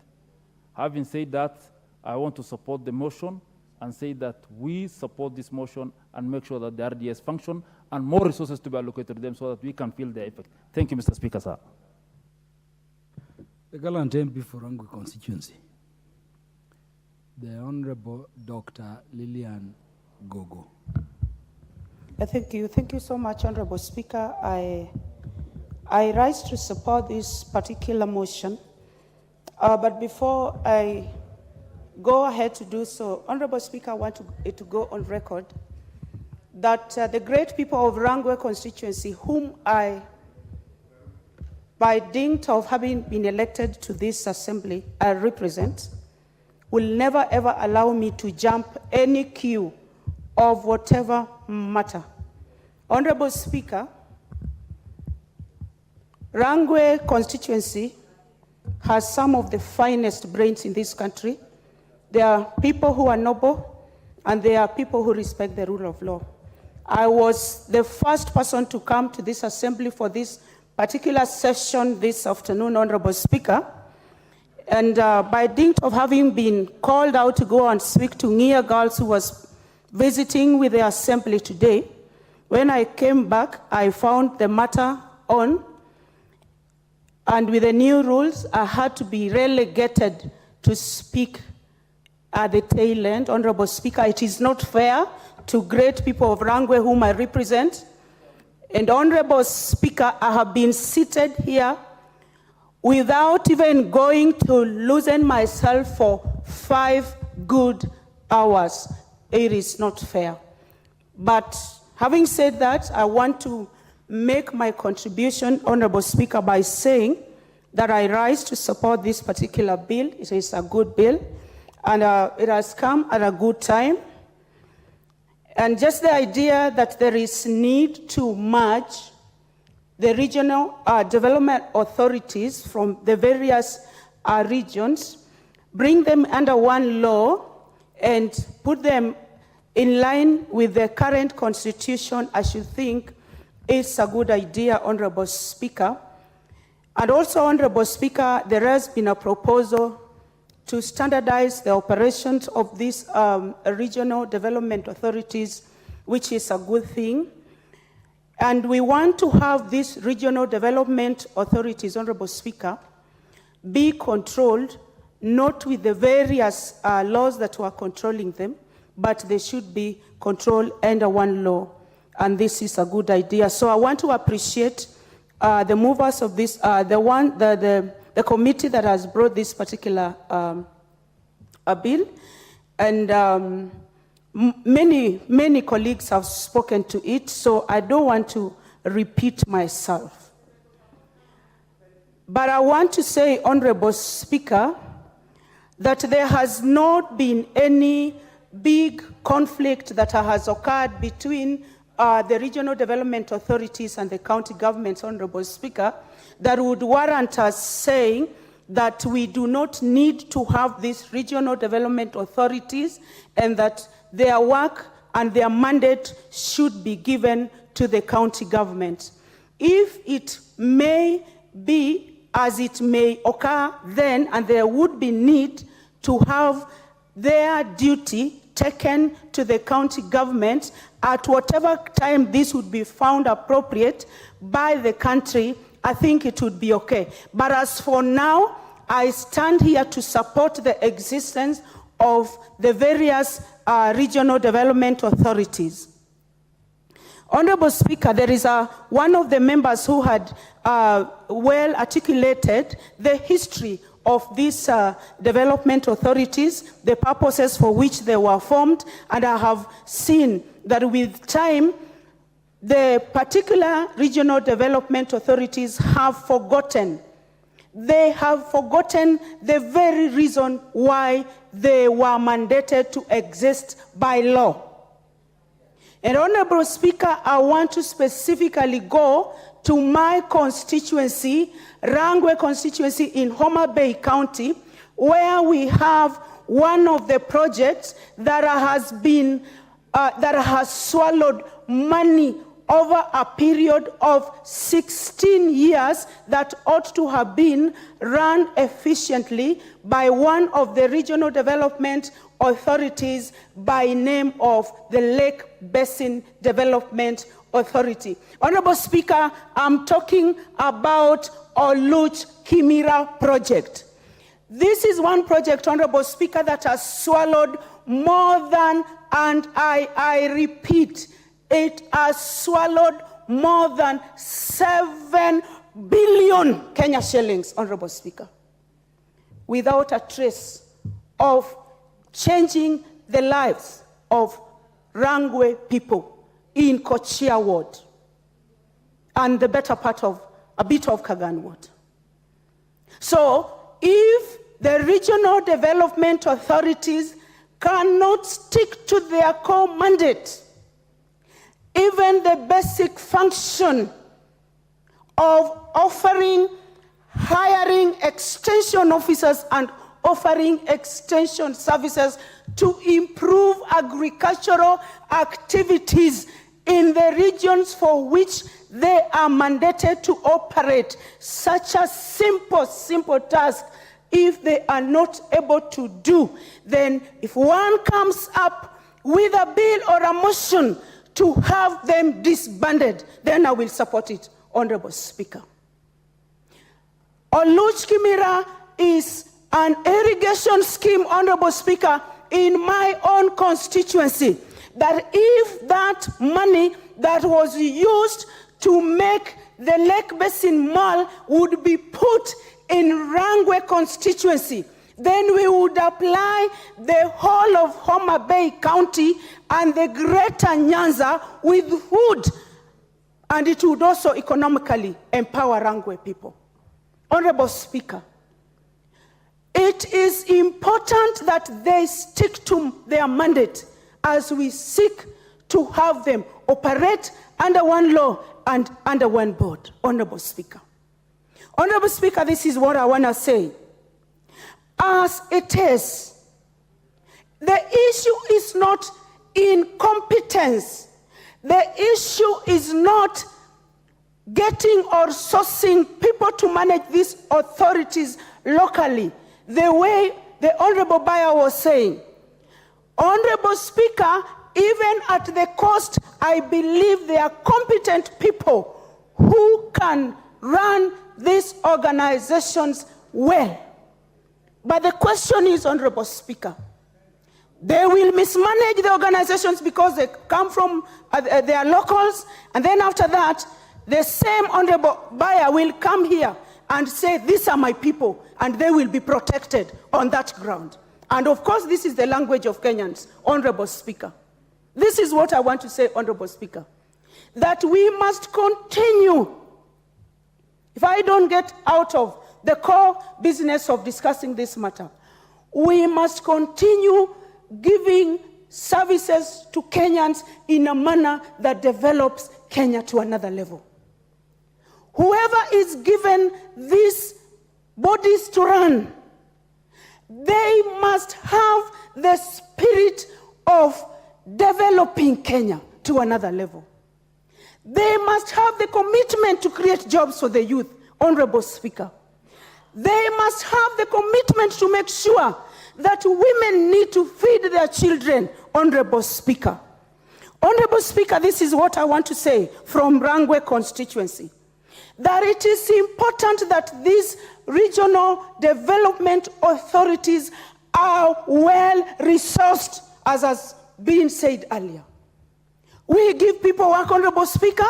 Having said that, I want to support the motion and say that we support this motion and make sure that the RDS function and more resources to be allocated to them so that we can feel their effect. Thank you, Mr. Speaker, sir. The gallant MP for Rangwe constituency, the Honorable Dr. Lillian Gogo. Thank you. Thank you so much, Honorable Speaker. I rise to support this particular motion. But before I go ahead to do so, Honorable Speaker, I want to go on record that the great people of Rangwe constituency, whom I, by dint of having been elected to this assembly, I represent, will never ever allow me to jump any queue of whatever matter. Honorable Speaker, Rangwe constituency has some of the finest brains in this country. There are people who are noble, and there are people who respect the rule of law. I was the first person to come to this assembly for this particular session this afternoon, Honorable Speaker. And by dint of having been called out to go and speak to Nia girls who was visiting with the assembly today, when I came back, I found the matter on, and with the new rules, I had to be relegated to speak at the tail end. Honorable Speaker, it is not fair to great people of Rangwe whom I represent. And Honorable Speaker, I have been seated here without even going to loosen myself for 5 good hours. It is not fair. But having said that, I want to make my contribution, Honorable Speaker, by saying that I rise to support this particular bill. It is a good bill, and it has come at a good time. And just the idea that there is need to merge the regional development authorities from the various regions, bring them under one law, and put them in line with the current constitution, I should think is a good idea, Honorable Speaker. And also, Honorable Speaker, there has been a proposal to standardize the operations of these regional development authorities, which is a good thing. And we want to have these regional development authorities, Honorable Speaker, be controlled not with the various laws that were controlling them, but they should be controlled under one law. And this is a good idea. So I want to appreciate the movers of this, the committee that has brought this particular bill. And many colleagues have spoken to it, so I don't want to repeat myself. But I want to say, Honorable Speaker, that there has not been any big conflict that has occurred between the regional development authorities and the county governments, Honorable Speaker, that would warrant us saying that we do not need to have these regional development authorities and that their work and their mandate should be given to the county government. If it may be as it may occur then, and there would be need to have their duty taken to the county government at whatever time this would be found appropriate by the country, I think it would be okay. But as for now, I stand here to support the existence of the various regional development authorities. Honorable Speaker, there is one of the members who had well articulated the history of these development authorities, the purposes for which they were formed, and I have seen that with time, the particular regional development authorities have forgotten. They have forgotten the very reason why they were mandated to exist by law. And Honorable Speaker, I want to specifically go to my constituency, Rangwe constituency in Homa Bay County, where we have one of the projects that has been, that has swallowed money over a period of 16 years that ought to have been run efficiently by one of the regional development authorities by name of the Lake Basin Development Authority. Honorable Speaker, I'm talking about Oluch Kimira project. This is one project, Honorable Speaker, that has swallowed more than, and I repeat, it has swallowed more than 7 billion Kenya shillings, Honorable Speaker, without a trace of changing the lives of Rangwe people in Kochia ward and the better part of a bit of Kagan ward. So if the regional development authorities cannot stick to their core mandate. Even the basic function of hiring extension officers and offering extension services to improve agricultural activities in the regions for which they are mandated to operate. Such a simple task, if they are not able to do, then if one comes up with a bill or a motion to have them disbanded, then I will support it, Honorable Speaker. Oluch Kimira is an irrigation scheme, Honorable Speaker, in my own constituency, that if that money that was used to make the Lake Basin Mall would be put in Rangwe constituency, then we would apply the whole of Homa Bay County and the greater Nyanza with wood, and it would also economically empower Rangwe people. Honorable Speaker, it is important that they stick to their mandate as we seek to have them operate under one law and under one board. Honorable Speaker. Honorable Speaker, this is what I want to say. As it is, the issue is not incompetence. The issue is not getting or sourcing people to manage these authorities locally, the way the Honorable Bayer was saying. Honorable Speaker, even at the cost, I believe there are competent people who can run these organizations well. But the question is, Honorable Speaker, they will mismanage the organizations because they come from their locals, and then after that, the same Honorable Bayer will come here and say, these are my people, and they will be protected on that ground. And of course, this is the language of Kenyans, Honorable Speaker. This is what I want to say, Honorable Speaker, that we must continue. If I don't get out of the core business of discussing this matter, we must continue giving services to Kenyans in a manner that develops Kenya to another level. Whoever is given these bodies to run, they must have the spirit of developing Kenya to another level. They must have the commitment to create jobs for the youth, Honorable Speaker. They must have the commitment to make sure that women need to feed their children, Honorable Speaker. Honorable Speaker, this is what I want to say from Rangwe constituency, that it is important that these regional development authorities are well resourced, as has been said earlier. We give people work, Honorable Speaker,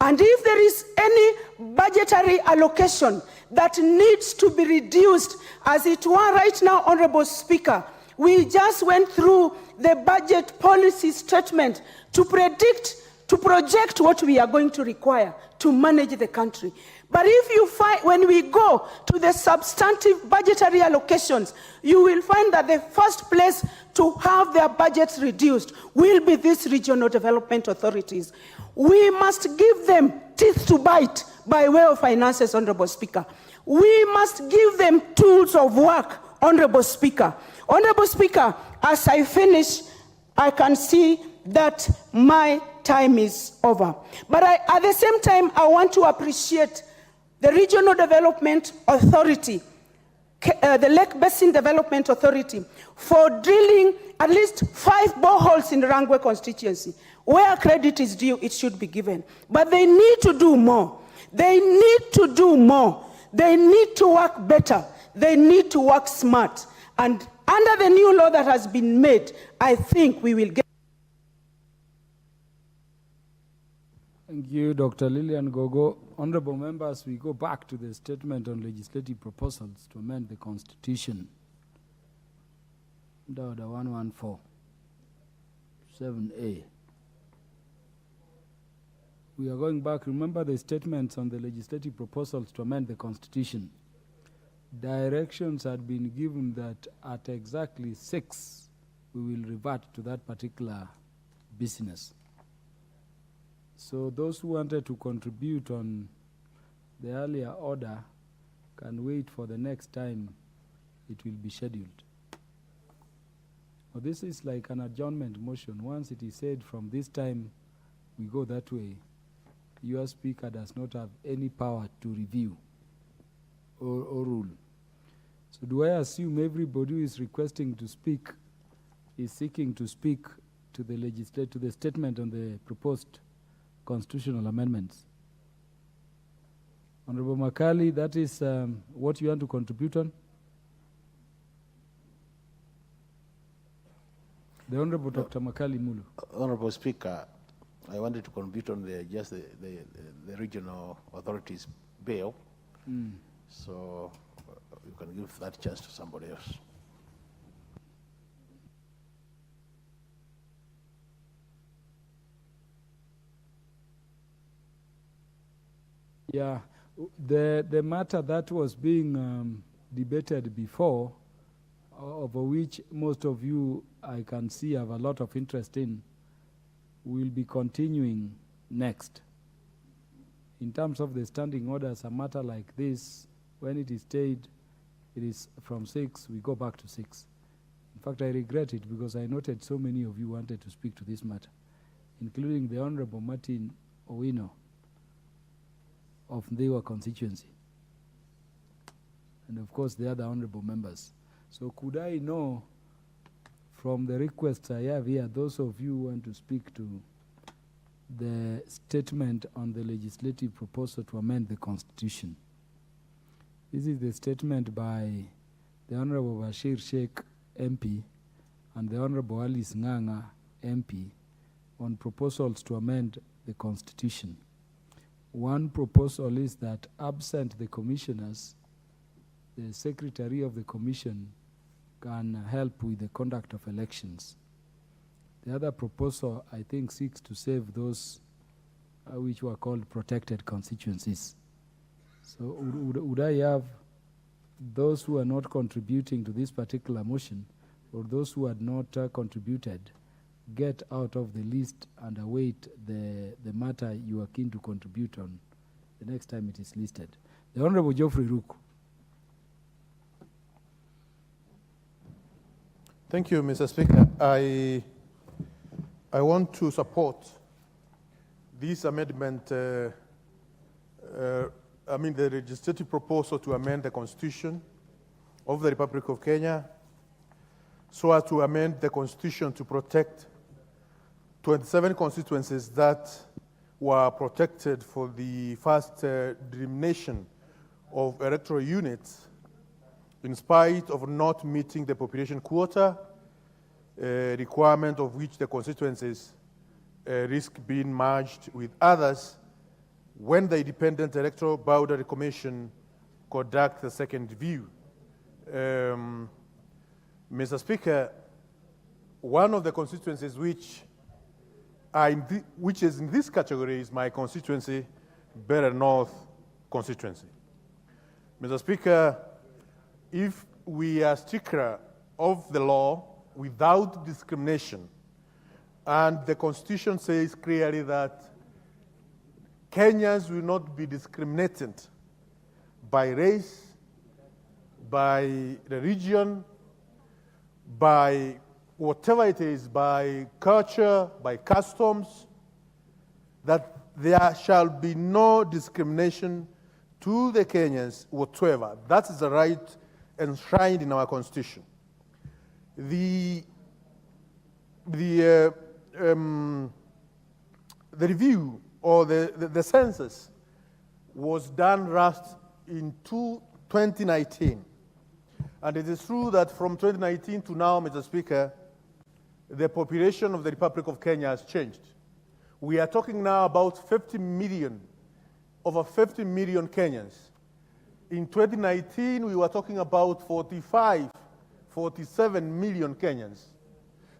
and if there is any budgetary allocation that needs to be reduced, as it were right now, Honorable Speaker, we just went through the budget policy statement to project what we are going to require to manage the country. But if you find, when we go to the substantive budgetary allocations, you will find that the first place to have their budgets reduced will be these regional development authorities. We must give them teeth to bite by way of finances, Honorable Speaker. We must give them tools of work, Honorable Speaker. Honorable Speaker, as I finish, I can see that my time is over. But at the same time, I want to appreciate the Regional Development Authority, the Lake Basin Development Authority, for drilling at least 5 boreholes in the Rangwe constituency. Where credit is due, it should be given. But they need to do more. They need to do more. They need to work better. They need to work smart. And under the new law that has been made, I think we will get. Thank you, Dr. Lillian Gogo. Honorable members, we go back to the statement on legislative proposals to amend the Constitution. Order 114, 7A. We are going back. Remember the statements on the legislative proposals to amend the Constitution. directions had been given that at exactly 6, we will revert to that particular business. So those who wanted to contribute on the earlier order can wait for the next time it will be scheduled. Well, this is like an adjournment motion. Once it is said from this time we go that way, your speaker does not have any power to review or rule. So do I assume everybody who is requesting to speak is seeking to speak to the statement on the proposed constitutional amendments? Honorable Makali, that is what you want to contribute on? The Honorable Dr. Makali Mulu. Honorable Speaker, I wanted to contribute on the regional authorities bill. So you can give that chance to somebody else. Yeah, the matter that was being debated before, over which most of you I can see have a lot of interest in, will be continuing next. In terms of the standing orders, a matter like this, when it is stayed, it is from 6, we go back to 6. In fact, I regret it because I noted so many of you wanted to speak to this matter, including the Honorable Martin Owino of Ndewa constituency, and of course the other honorable members. So could I know from the requests I have here, those of you who want to speak to the statement on the legislative proposal to amend the Constitution. This is the statement by the Honorable Bashir Sheikh MP and the Honorable Alice Nganga MP on proposals to amend the Constitution. One proposal is that absent the commissioners, the secretary of the commission can help with the conduct of elections. The other proposal, I think, seeks to save those which were called protected constituencies. So would I have those who are not contributing to this particular motion, or those who had not contributed, get out of the list and await the matter you are keen to contribute on the next time it is listed. The Honorable Geoffrey Ruku. Thank you, Mr. Speaker. I want to support this amendment, the legislative proposal to amend the Constitution of the Republic of Kenya so as to amend the Constitution to protect 27 constituencies that were protected for the first delimitation of electoral units in spite of not meeting the population quota requirement of which the constituencies risk being merged with others when the Independent Electoral Boundary Commission conduct the second review. Mr. Speaker, one of the constituencies which is in this category is my constituency, Better North constituency. Mr. Speaker, if we are stricter of the law without discrimination, and the Constitution says clearly that Kenyans will not be discriminated by race, by religion, by whatever it is, by culture, by customs, that there shall be no discrimination to the Kenyans whatsoever. That is the right enshrined in our Constitution. The review or the census was done last in 2019. And it is true that from 2019 to now, Mr. Speaker, the population of the Republic of Kenya has changed. We are talking now about 50 million, over 50 million Kenyans. In 2019, we were talking about 47 million Kenyans.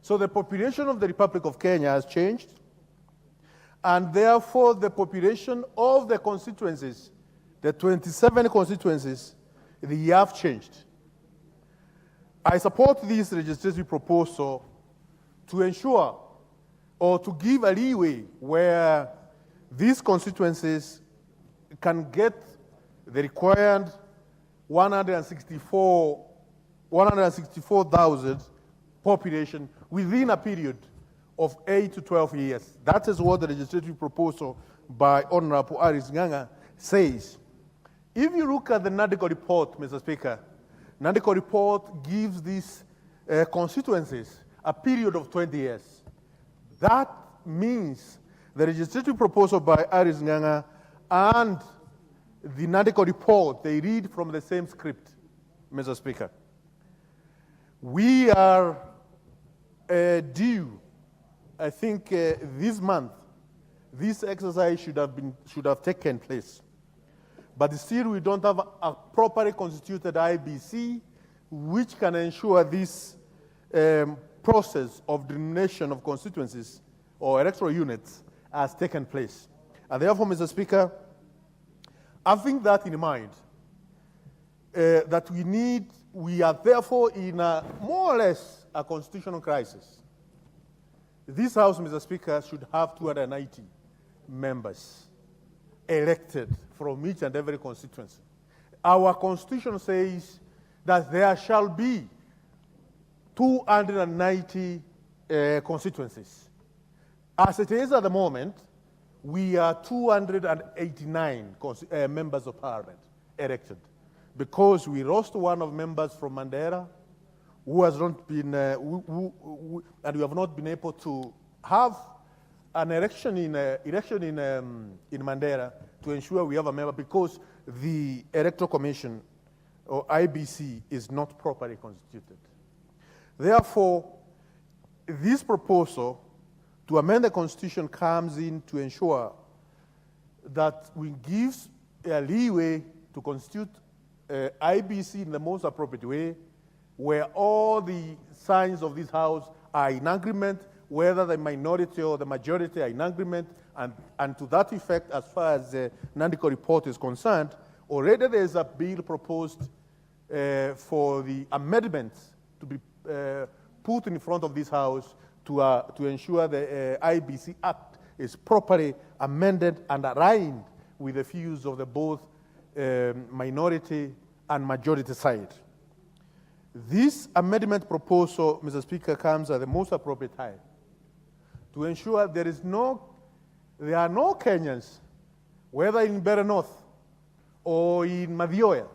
So the population of the Republic of Kenya has changed, and therefore the population of the constituencies, the 27 constituencies, they have changed. I support this legislative proposal to ensure or to give a leeway where these constituencies can get the required 164,000 population within a period of 8 to 12 years. That is what the legislative proposal by Honorable Aris Nganga says. If you look at the Nadeko report, Mr. Speaker, Nadeko report gives these constituencies a period of 20 years. That means the legislative proposal by Aris Nganga and the Nadeko report, they read from the same script, Mr. Speaker. We are due, I think this month, this exercise should have taken place. But still we don't have a properly constituted IBC which can ensure this process of delineation of constituencies or electoral units has taken place. And therefore, Mr. Speaker, having that in mind, that we are therefore in a more or less a constitutional crisis. This House, Mr. Speaker, should have 290 members elected from each and every constituency. Our Constitution says that there shall be 290 constituencies. As it is at the moment, we are 289 members of Parliament elected because we lost one of members from Mandera who has not been, and we have not been able to have an election in Mandera to ensure we have a member because the Electoral Commission or IBC is not properly constituted. Therefore, this proposal to amend the Constitution comes in to ensure that we give a leeway to constitute IBC in the most appropriate way, where all the signs of this House are in agreement, whether the minority or the majority are in agreement, and to that effect, as far as the Nadeko report is concerned, already there is a bill proposed for the amendments to be put in front of this House to ensure the IBC Act is properly amended and aligned with the views of the both minority and majority side. This amendment proposal, Mr. Speaker, comes at the most appropriate time to ensure there are no Kenyans, whether in Better North or in Madioya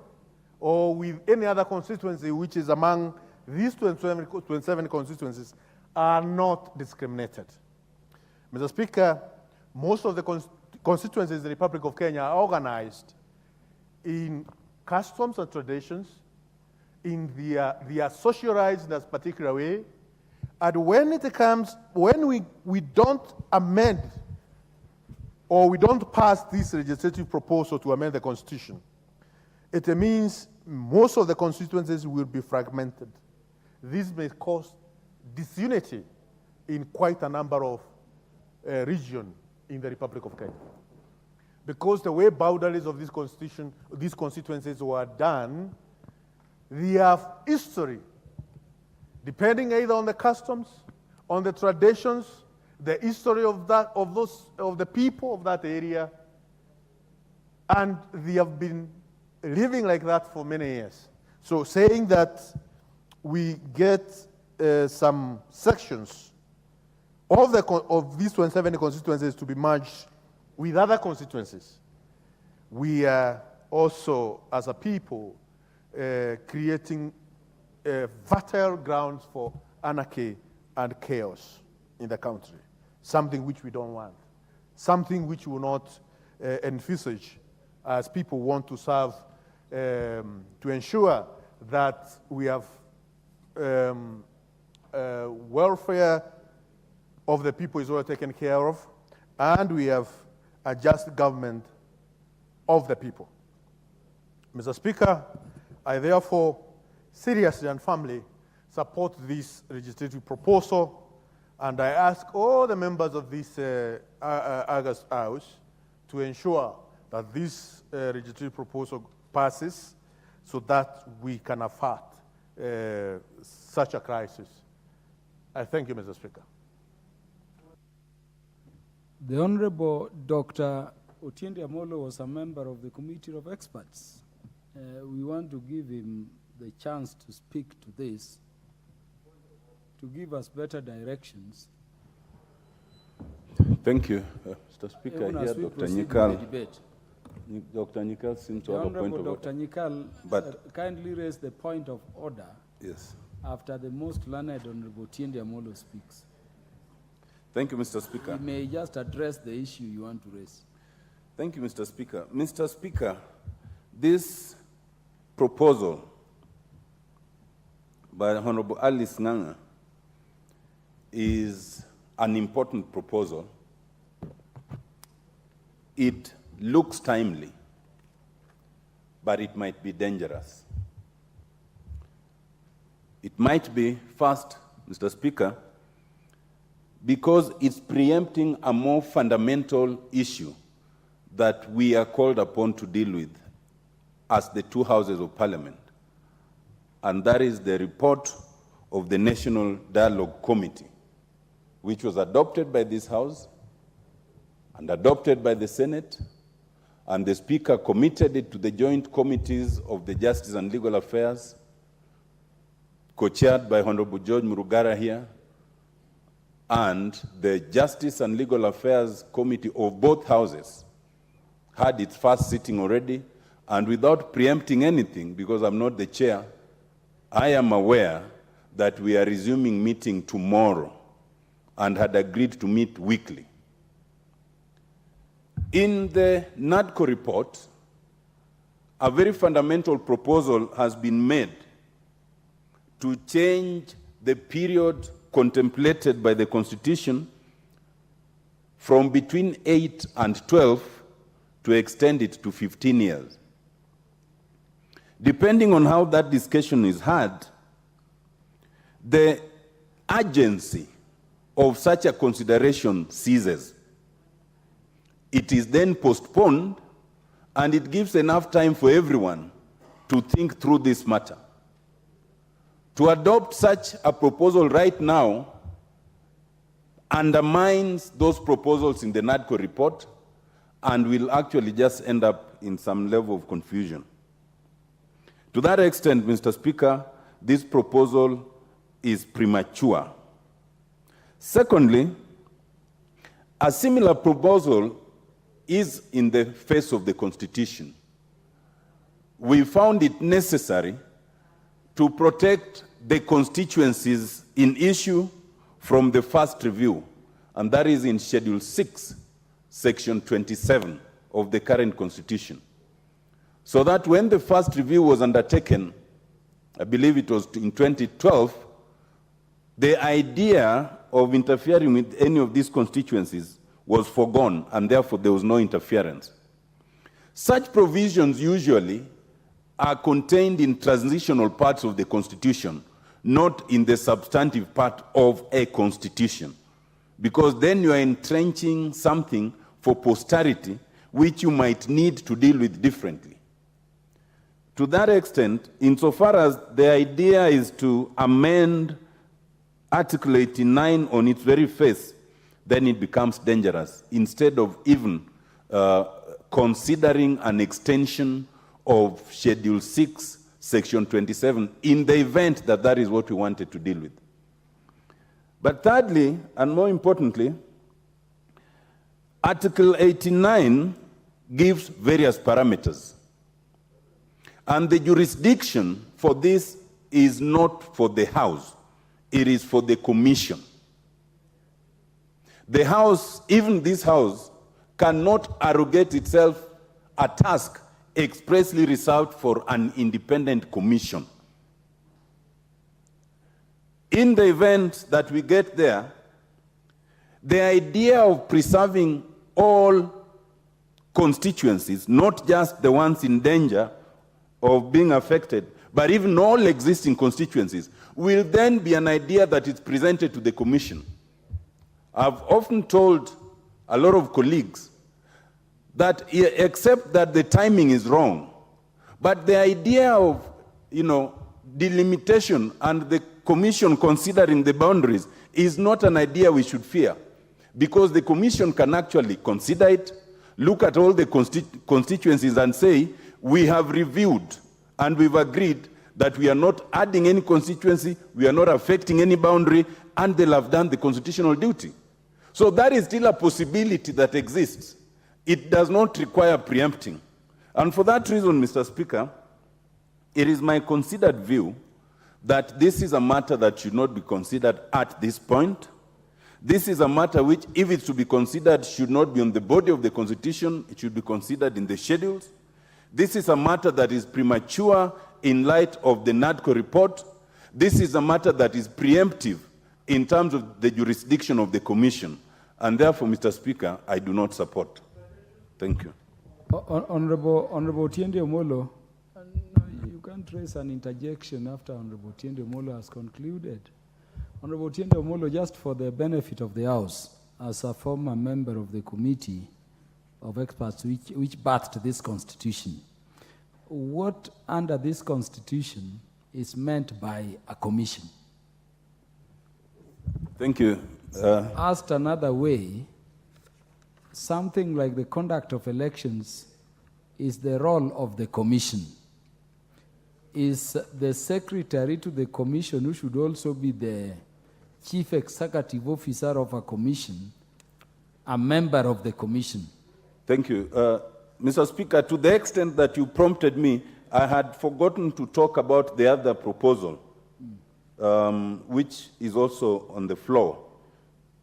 or with any other constituency which is among these 27 constituencies, are not discriminated. Mr. Speaker, most of the constituencies in the Republic of Kenya are organized in customs and traditions, they are socialized in a particular way, and when we don't amend or we don't pass this legislative proposal to amend the Constitution, it means most of the constituencies will be fragmented. This may cause disunity in quite a number of regions in the Republic of Kenya. Because the way boundaries of these constituencies were done, they have history, depending either on the customs, on the traditions, the history of the people of that area, and they have been living like that for many years. So saying that we get some sections of these 27 constituencies to be merged with other constituencies, we are also, as a people, creating fertile grounds for anarchy and chaos in the country, something which we don't want, something which will not envisage as people want to serve, to ensure that we have welfare of the people is well taken care of, and we have a just government of the people. Mr. Speaker, I therefore seriously and firmly support this legislative proposal, and I ask all the members of this August House to ensure that this legislative proposal passes so that we can avert such a crisis. I thank you, Mr. Speaker. The Honorable Dr. Otiende Amolo was a member of the Committee of Experts. We want to give him the chance to speak to this, to give us better directions. Thank you, Mr. Speaker. Here, Dr. Nyikal. Dr. Nyikal seems to have a point of order. Dr. Nyikal, But kindly raise the point of order. Yes. After the most learned Honorable Otiende Amolo speaks. Thank you, Mr. Speaker. You may just address the issue you want to raise. Thank you, Mr. Speaker. Mr. Speaker, this proposal by Honorable Alice Nganga is an important proposal. It looks timely, but it might be dangerous. It might be, first, Mr. Speaker, because it's preempting a more fundamental issue that we are called upon to deal with as the two houses of Parliament, and that is the report of the National Dialogue Committee, which was adopted by this House and adopted by the Senate, and the Speaker committed it to the joint committees of the Justice and Legal Affairs, co-chaired by Honorable George Murugara here, and the Justice and Legal Affairs Committee of both houses had its first sitting already, and without preempting anything, because I'm not the chair, I am aware that we are resuming meeting tomorrow and had agreed to meet weekly. In the NADCO report, a very fundamental proposal has been made to change the period contemplated by the Constitution from between 8 and 12 to extend it to 15 years. Depending on how that discussion is had, the urgency of such a consideration ceases. It is then postponed, and it gives enough time for everyone to think through this matter. To adopt such a proposal right now undermines those proposals in the NADCO report and will actually just end up in some level of confusion. To that extent, Mr. Speaker, this proposal is premature. Secondly, a similar proposal is in the face of the Constitution. We found it necessary to protect the constituencies in issue from the first review, and that is in Schedule 6, Section 27 of the current Constitution. So that when the first review was undertaken, I believe it was in 2012, the idea of interfering with any of these constituencies was foregone, and therefore there was no interference. Such provisions usually are contained in transitional parts of the Constitution, not in the substantive part of a Constitution, because then you are entrenching something for posterity which you might need to deal with differently. To that extent, insofar as the idea is to amend Article 89 on its very face, then it becomes dangerous, instead of even considering an extension of Schedule 6, Section 27, in the event that that is what we wanted to deal with. But thirdly, and more importantly, Article 89 gives various parameters. And the jurisdiction for this is not for the House, it is for the Commission. The House, even this House, cannot arrogate itself a task expressly reserved for an independent commission. In the event that we get there, the idea of preserving all constituencies, not just the ones in danger of being affected, but even all existing constituencies, will then be an idea that is presented to the Commission. I've often told a lot of colleagues that, except that the timing is wrong, But the idea of, delimitation and the commission considering the boundaries is not an idea we should fear, because the commission can actually consider it, look at all the constituencies and say, we have reviewed and we've agreed that we are not adding any constituency, we are not affecting any boundary, and they'll have done the constitutional duty. So that is still a possibility that exists. It does not require preempting. And for that reason, Mr. Speaker, it is my considered view that this is a matter that should not be considered at this point. This is a matter which, if it's to be considered, should not be on the body of the Constitution. It should be considered in the schedules. This is a matter that is premature in light of the NADCO report. This is a matter that is preemptive in terms of the jurisdiction of the Commission. And therefore, Mr. Speaker, I do not support. Thank you. Honorable Tiende Omolo, you can't raise an interjection after Honorable Tiende Omolo has concluded. Honorable Tiende Omolo, just for the benefit of the House, as a former member of the committee of experts which bathed this constitution, what under this constitution is meant by a commission? Thank you. Asked another way, something like the conduct of elections is the role of the commission. Is the secretary to the commission, who should also be the chief executive officer of a commission, a member of the commission? Thank you. Mr. Speaker, to the extent that you prompted me, I had forgotten to talk about the other proposal, which is also on the floor,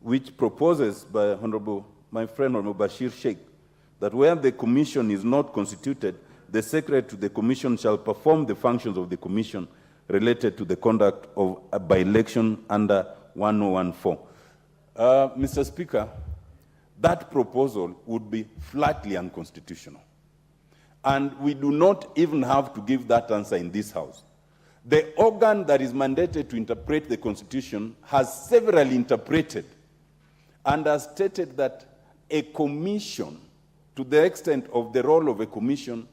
which proposes by my friend Honorable Bashir Sheikh, that where the commission is not constituted, the secretary to the commission shall perform the functions of the commission related to the conduct of a by-election under 1014. Mr. Speaker, that proposal would be flatly unconstitutional. And we do not even have to give that answer in this House. The organ that is mandated to interpret the Constitution has severally interpreted and has stated that a commission, to the extent of the role of a commission,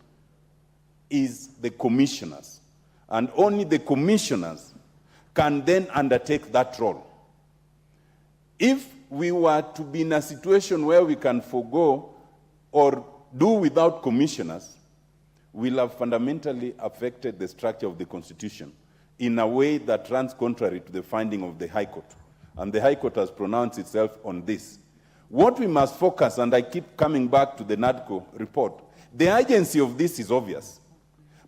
is the commissioners. And only the commissioners can then undertake that role. If we were to be in a situation where we can forego or do without commissioners, we'll have fundamentally affected the structure of the Constitution in a way that runs contrary to the finding of the High Court. And the High Court has pronounced itself on this. What we must focus, and I keep coming back to the NADCO report, the urgency of this is obvious.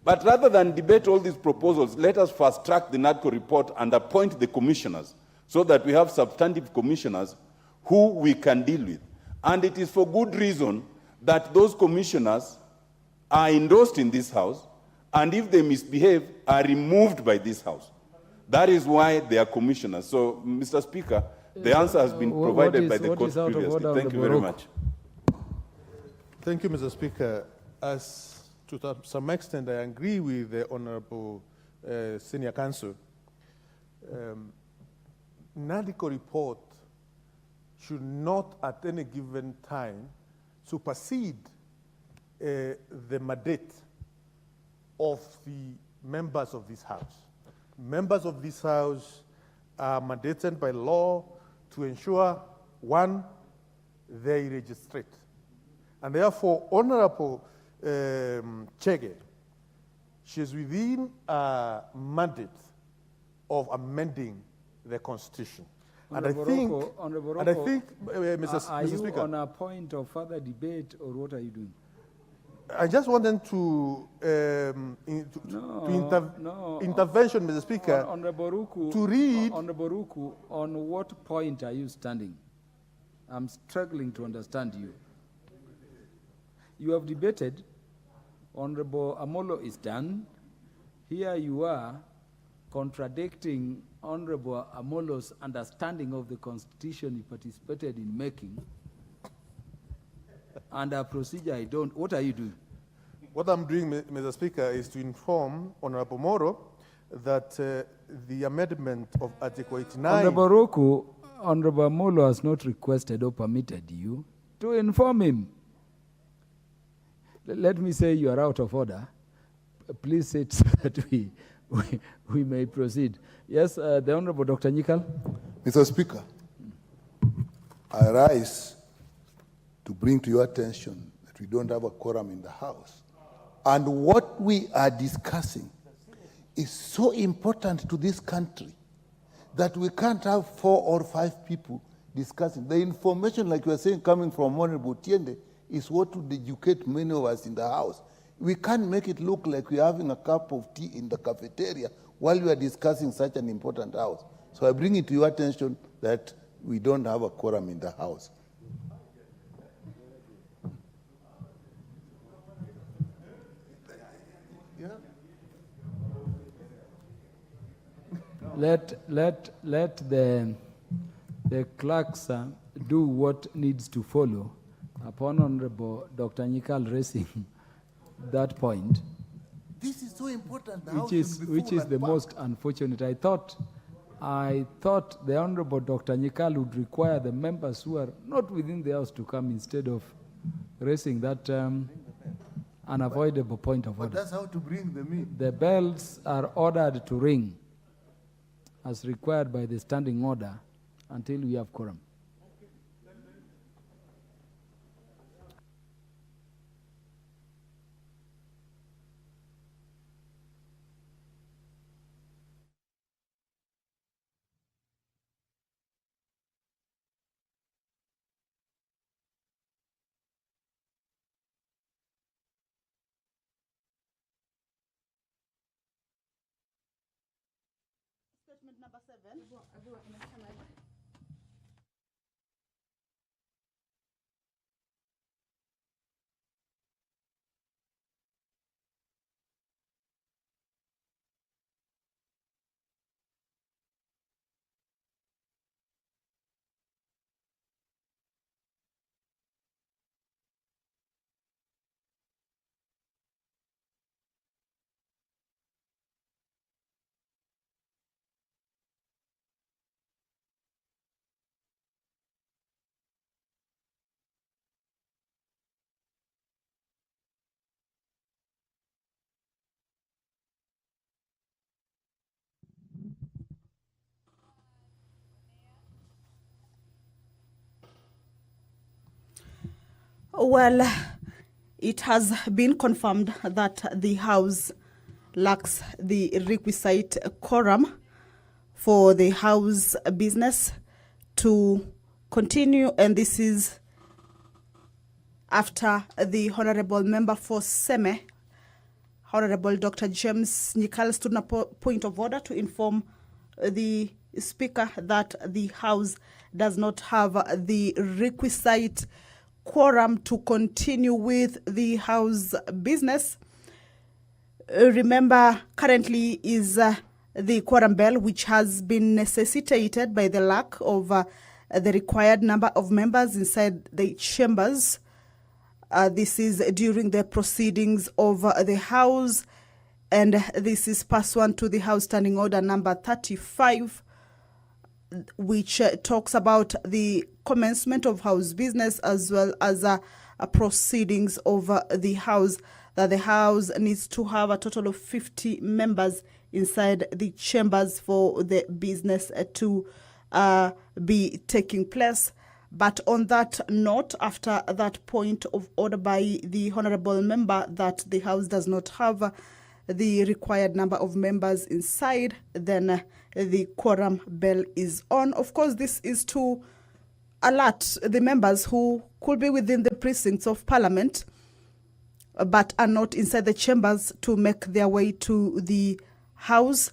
But rather than debate all these proposals, let us fast-track the NADCO report and appoint the commissioners so that we have substantive commissioners who we can deal with. And it is for good reason that those commissioners are endorsed in this House, and if they misbehave, are removed by this House. That is why they are commissioners. So, Mr. Speaker, the answer has been provided by the court previously. Thank you very much. Thank you, Mr. Speaker. As to some extent, I agree with the Honorable Senior Counsel. NADCO report should not at any given time supersede the mandate of the members of this House. Members of this House are mandated by law to ensure, one, they registrate. And therefore, Honorable Chege, she is within a mandate of amending the Constitution. And I think, Mr. Speaker, on a point of further debate, or what are you doing? I just wanted to intervention, Mr. Speaker, to read. Honorable Ruku, on what point are you standing? I'm struggling to understand you. You have debated. Honorable Amolo is done. Here you are contradicting Honorable Amolo's understanding of the Constitution he participated in making. Under procedure, I don't. What are you doing? What I'm doing, Mr. Speaker, is to inform Honorable Moro that the amendment of Article 89... Honorable Roku, Honorable Amolo has not requested or permitted you to inform him. Let me say you are out of order. please sit so that we may proceed. Yes, the Honorable Dr. Nyikal. Mr. Speaker, I rise to bring to your attention that we don't have a quorum in the House. And what we are discussing is so important to this country that we can't have 4 or 5 people discussing. The information, like you are saying, coming from Honorable Tiende is what would educate many of us in the House. We can't make it look like we're having a cup of tea in the cafeteria while we are discussing such an important House. So I bring it to your attention that we don't have a quorum in the House. Let the clerks do what needs to follow upon Honorable Dr. Nyikal raising that point. This is so important. Which is the most unfortunate. I thought the Honorable Dr. Nyikal would require the members who are not within the House to come instead of raising that unavoidable point of order. But that's how to bring them in. The bells are ordered to ring as required by the standing order until we have quorum. Statement number 7. Well, it has been confirmed that the House lacks the requisite quorum for the House business to continue, and this is after the Honorable Member for Seme, Honorable Dr. James Nyikal, stood on a point of order to inform the Speaker that the House does not have the requisite quorum to continue with the House business. Remember, currently is the quorum bell, which has been necessitated by the lack of the required number of members inside the chambers. This is during the proceedings of the House, and this is pursuant to the House Standing Order number 35, which talks about the commencement of House business as well as proceedings of the House, that the House needs to have a total of 50 members inside the chambers for the business to be taking place. But on that note, after that point of order by the Honorable Member that the House does not have the required number of members inside, then the quorum bell is on. Of course, this is to alert the members who could be within the precincts of Parliament but are not inside the chambers to make their way to the House,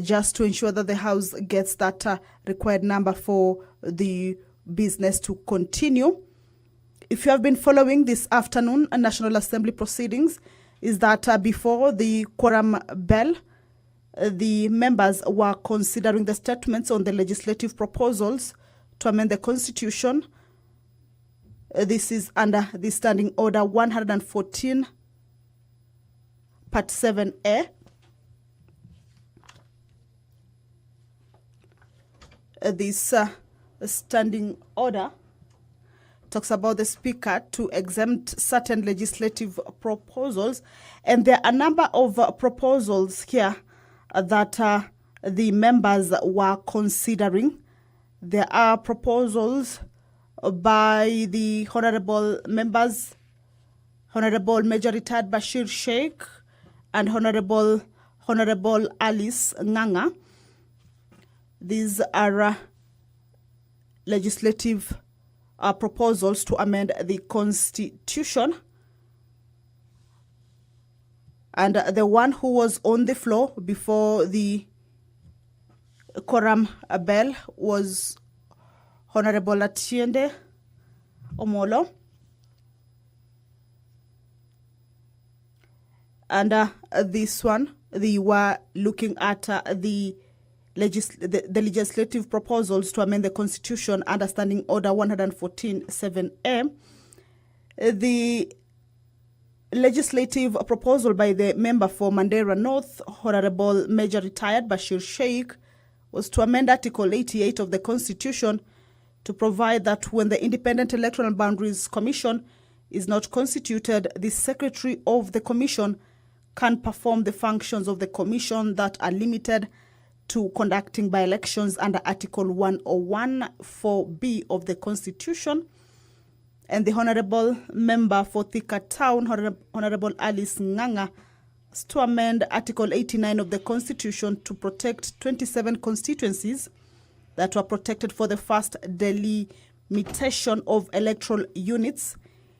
just to ensure that the House gets that required number for the business to continue. If you have been following this afternoon National Assembly proceedings, is that before the quorum bell, the members were considering the statements on the legislative proposals to amend the Constitution. This is under the Standing Order 114, Part 7A. This standing order talks about the Speaker to exempt certain legislative proposals. And there are a number of proposals here that the members were considering. There are proposals by the honorable members, Honorable Major Retired Bashir Sheikh and Honorable Alice Nganga. These are legislative proposals to amend the Constitution. And the one who was on the floor before the quorum bell was Honorable Atiende Omolo. And this one, they were looking at the legislative proposals to amend the Constitution under Standing Order 114.7a. The legislative proposal by the member for Mandera North, Honorable Major Retired Bashir Sheikh, was to amend Article 88 of the Constitution to provide that when the Independent Electoral Boundaries Commission is not constituted, the Secretary of the Commission can perform the functions of the Commission that are limited to conducting by-elections under Article 101(4)(b) of the Constitution. And the Honorable Member for Thika Town, Honorable Alice Nganga, is to amend Article 89 of the Constitution to protect 27 constituencies that were protected for the first delimitation of electoral units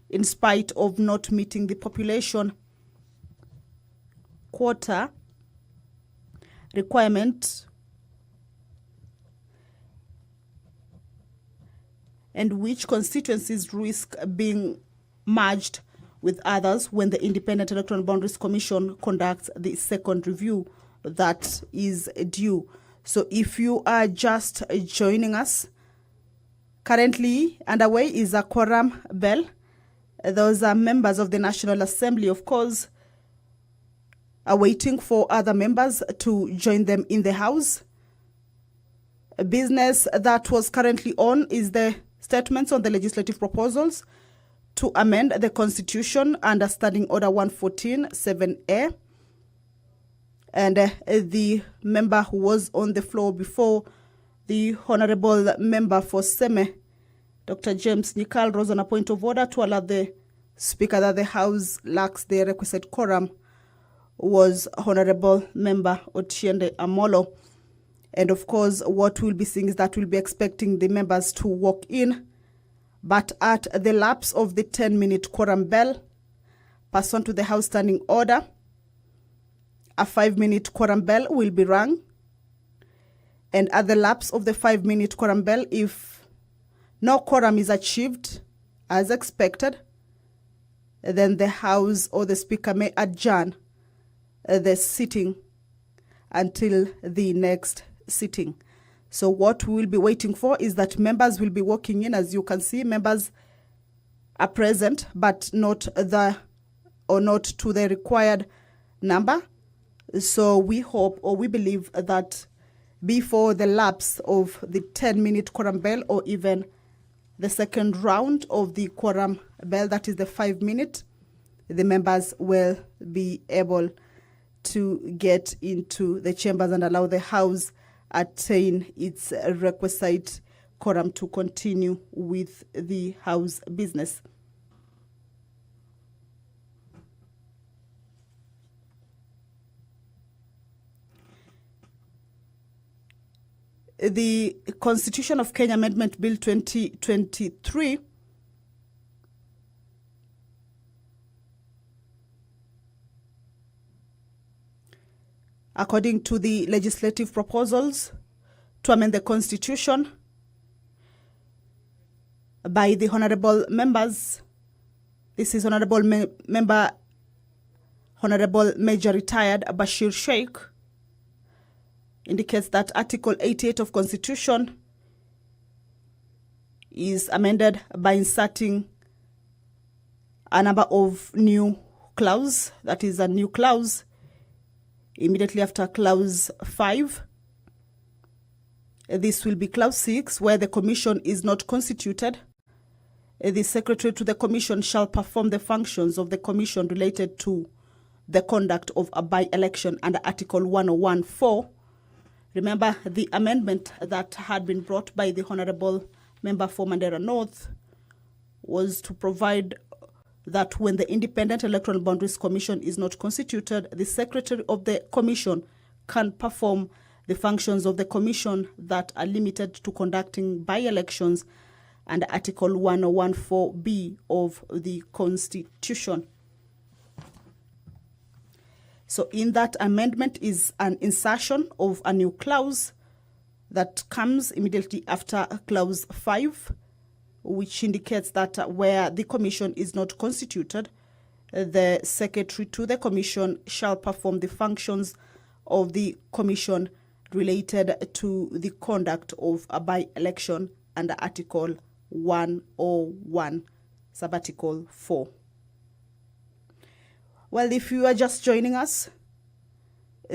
in spite of not meeting the population quota requirement, and which constituencies risk being merged with others when the Independent Electoral Boundaries Commission conducts the second review that is due. So if you are just joining us, currently underway is a quorum bell. Those are members of the National Assembly, of course, are waiting for other members to join them in the House. A business that was currently on is the statements on the legislative proposals to amend the Constitution under Standing Order 114.7a. And the member who was on the floor before, the Honorable Member for Seme, Dr. James Nyikal, rose on a point of order to allow the Speaker that the House lacks the requisite quorum, was Honorable Member Otiende Amolo. And of course, what we'll be seeing is that we'll be expecting the members to walk in, but at the lapse of the 10-minute quorum bell, pursuant to the House Standing Order, a 5-minute quorum bell will be rung. And at the lapse of the 5-minute quorum bell, if no quorum is achieved as expected, then the House or the Speaker may adjourn the sitting until the next sitting. So what we will be waiting for is that members will be walking in. As you can see, members are present, but not to the required number. So we hope or we believe that before the lapse of the 10-minute quorum bell, or even the second round of the quorum bell, that is the 5-minute, the members will be able to get into the chambers and allow the House attain its requisite quorum to continue with the House business. The Constitution of Kenya Amendment Bill 2023 according to the legislative proposals to amend the Constitution by the honorable members. This is Honorable Member, Honorable Major Retired Bashir Sheikh, indicates that Article 88 of Constitution is amended by inserting a number of new clauses. That is a new clause immediately after clause 5. This will be clause 6, where the commission is not constituted, the secretary to the commission shall perform the functions of the commission related to the conduct of a by-election under Article 101(4). Remember the amendment that had been brought by the Honorable Member for Mandera North was to provide that when the Independent Electoral Boundaries Commission is not constituted, the secretary of the commission can perform the functions of the commission that are limited to conducting by-elections under Article 101(4)(b) of the Constitution. So in that amendment is an insertion of a new clause that comes immediately after clause 5, which indicates that where the commission is not constituted, the secretary to the commission shall perform the functions of the commission related to the conduct of a by-election under Article 101, subarticle 4. Well, if you are just joining us,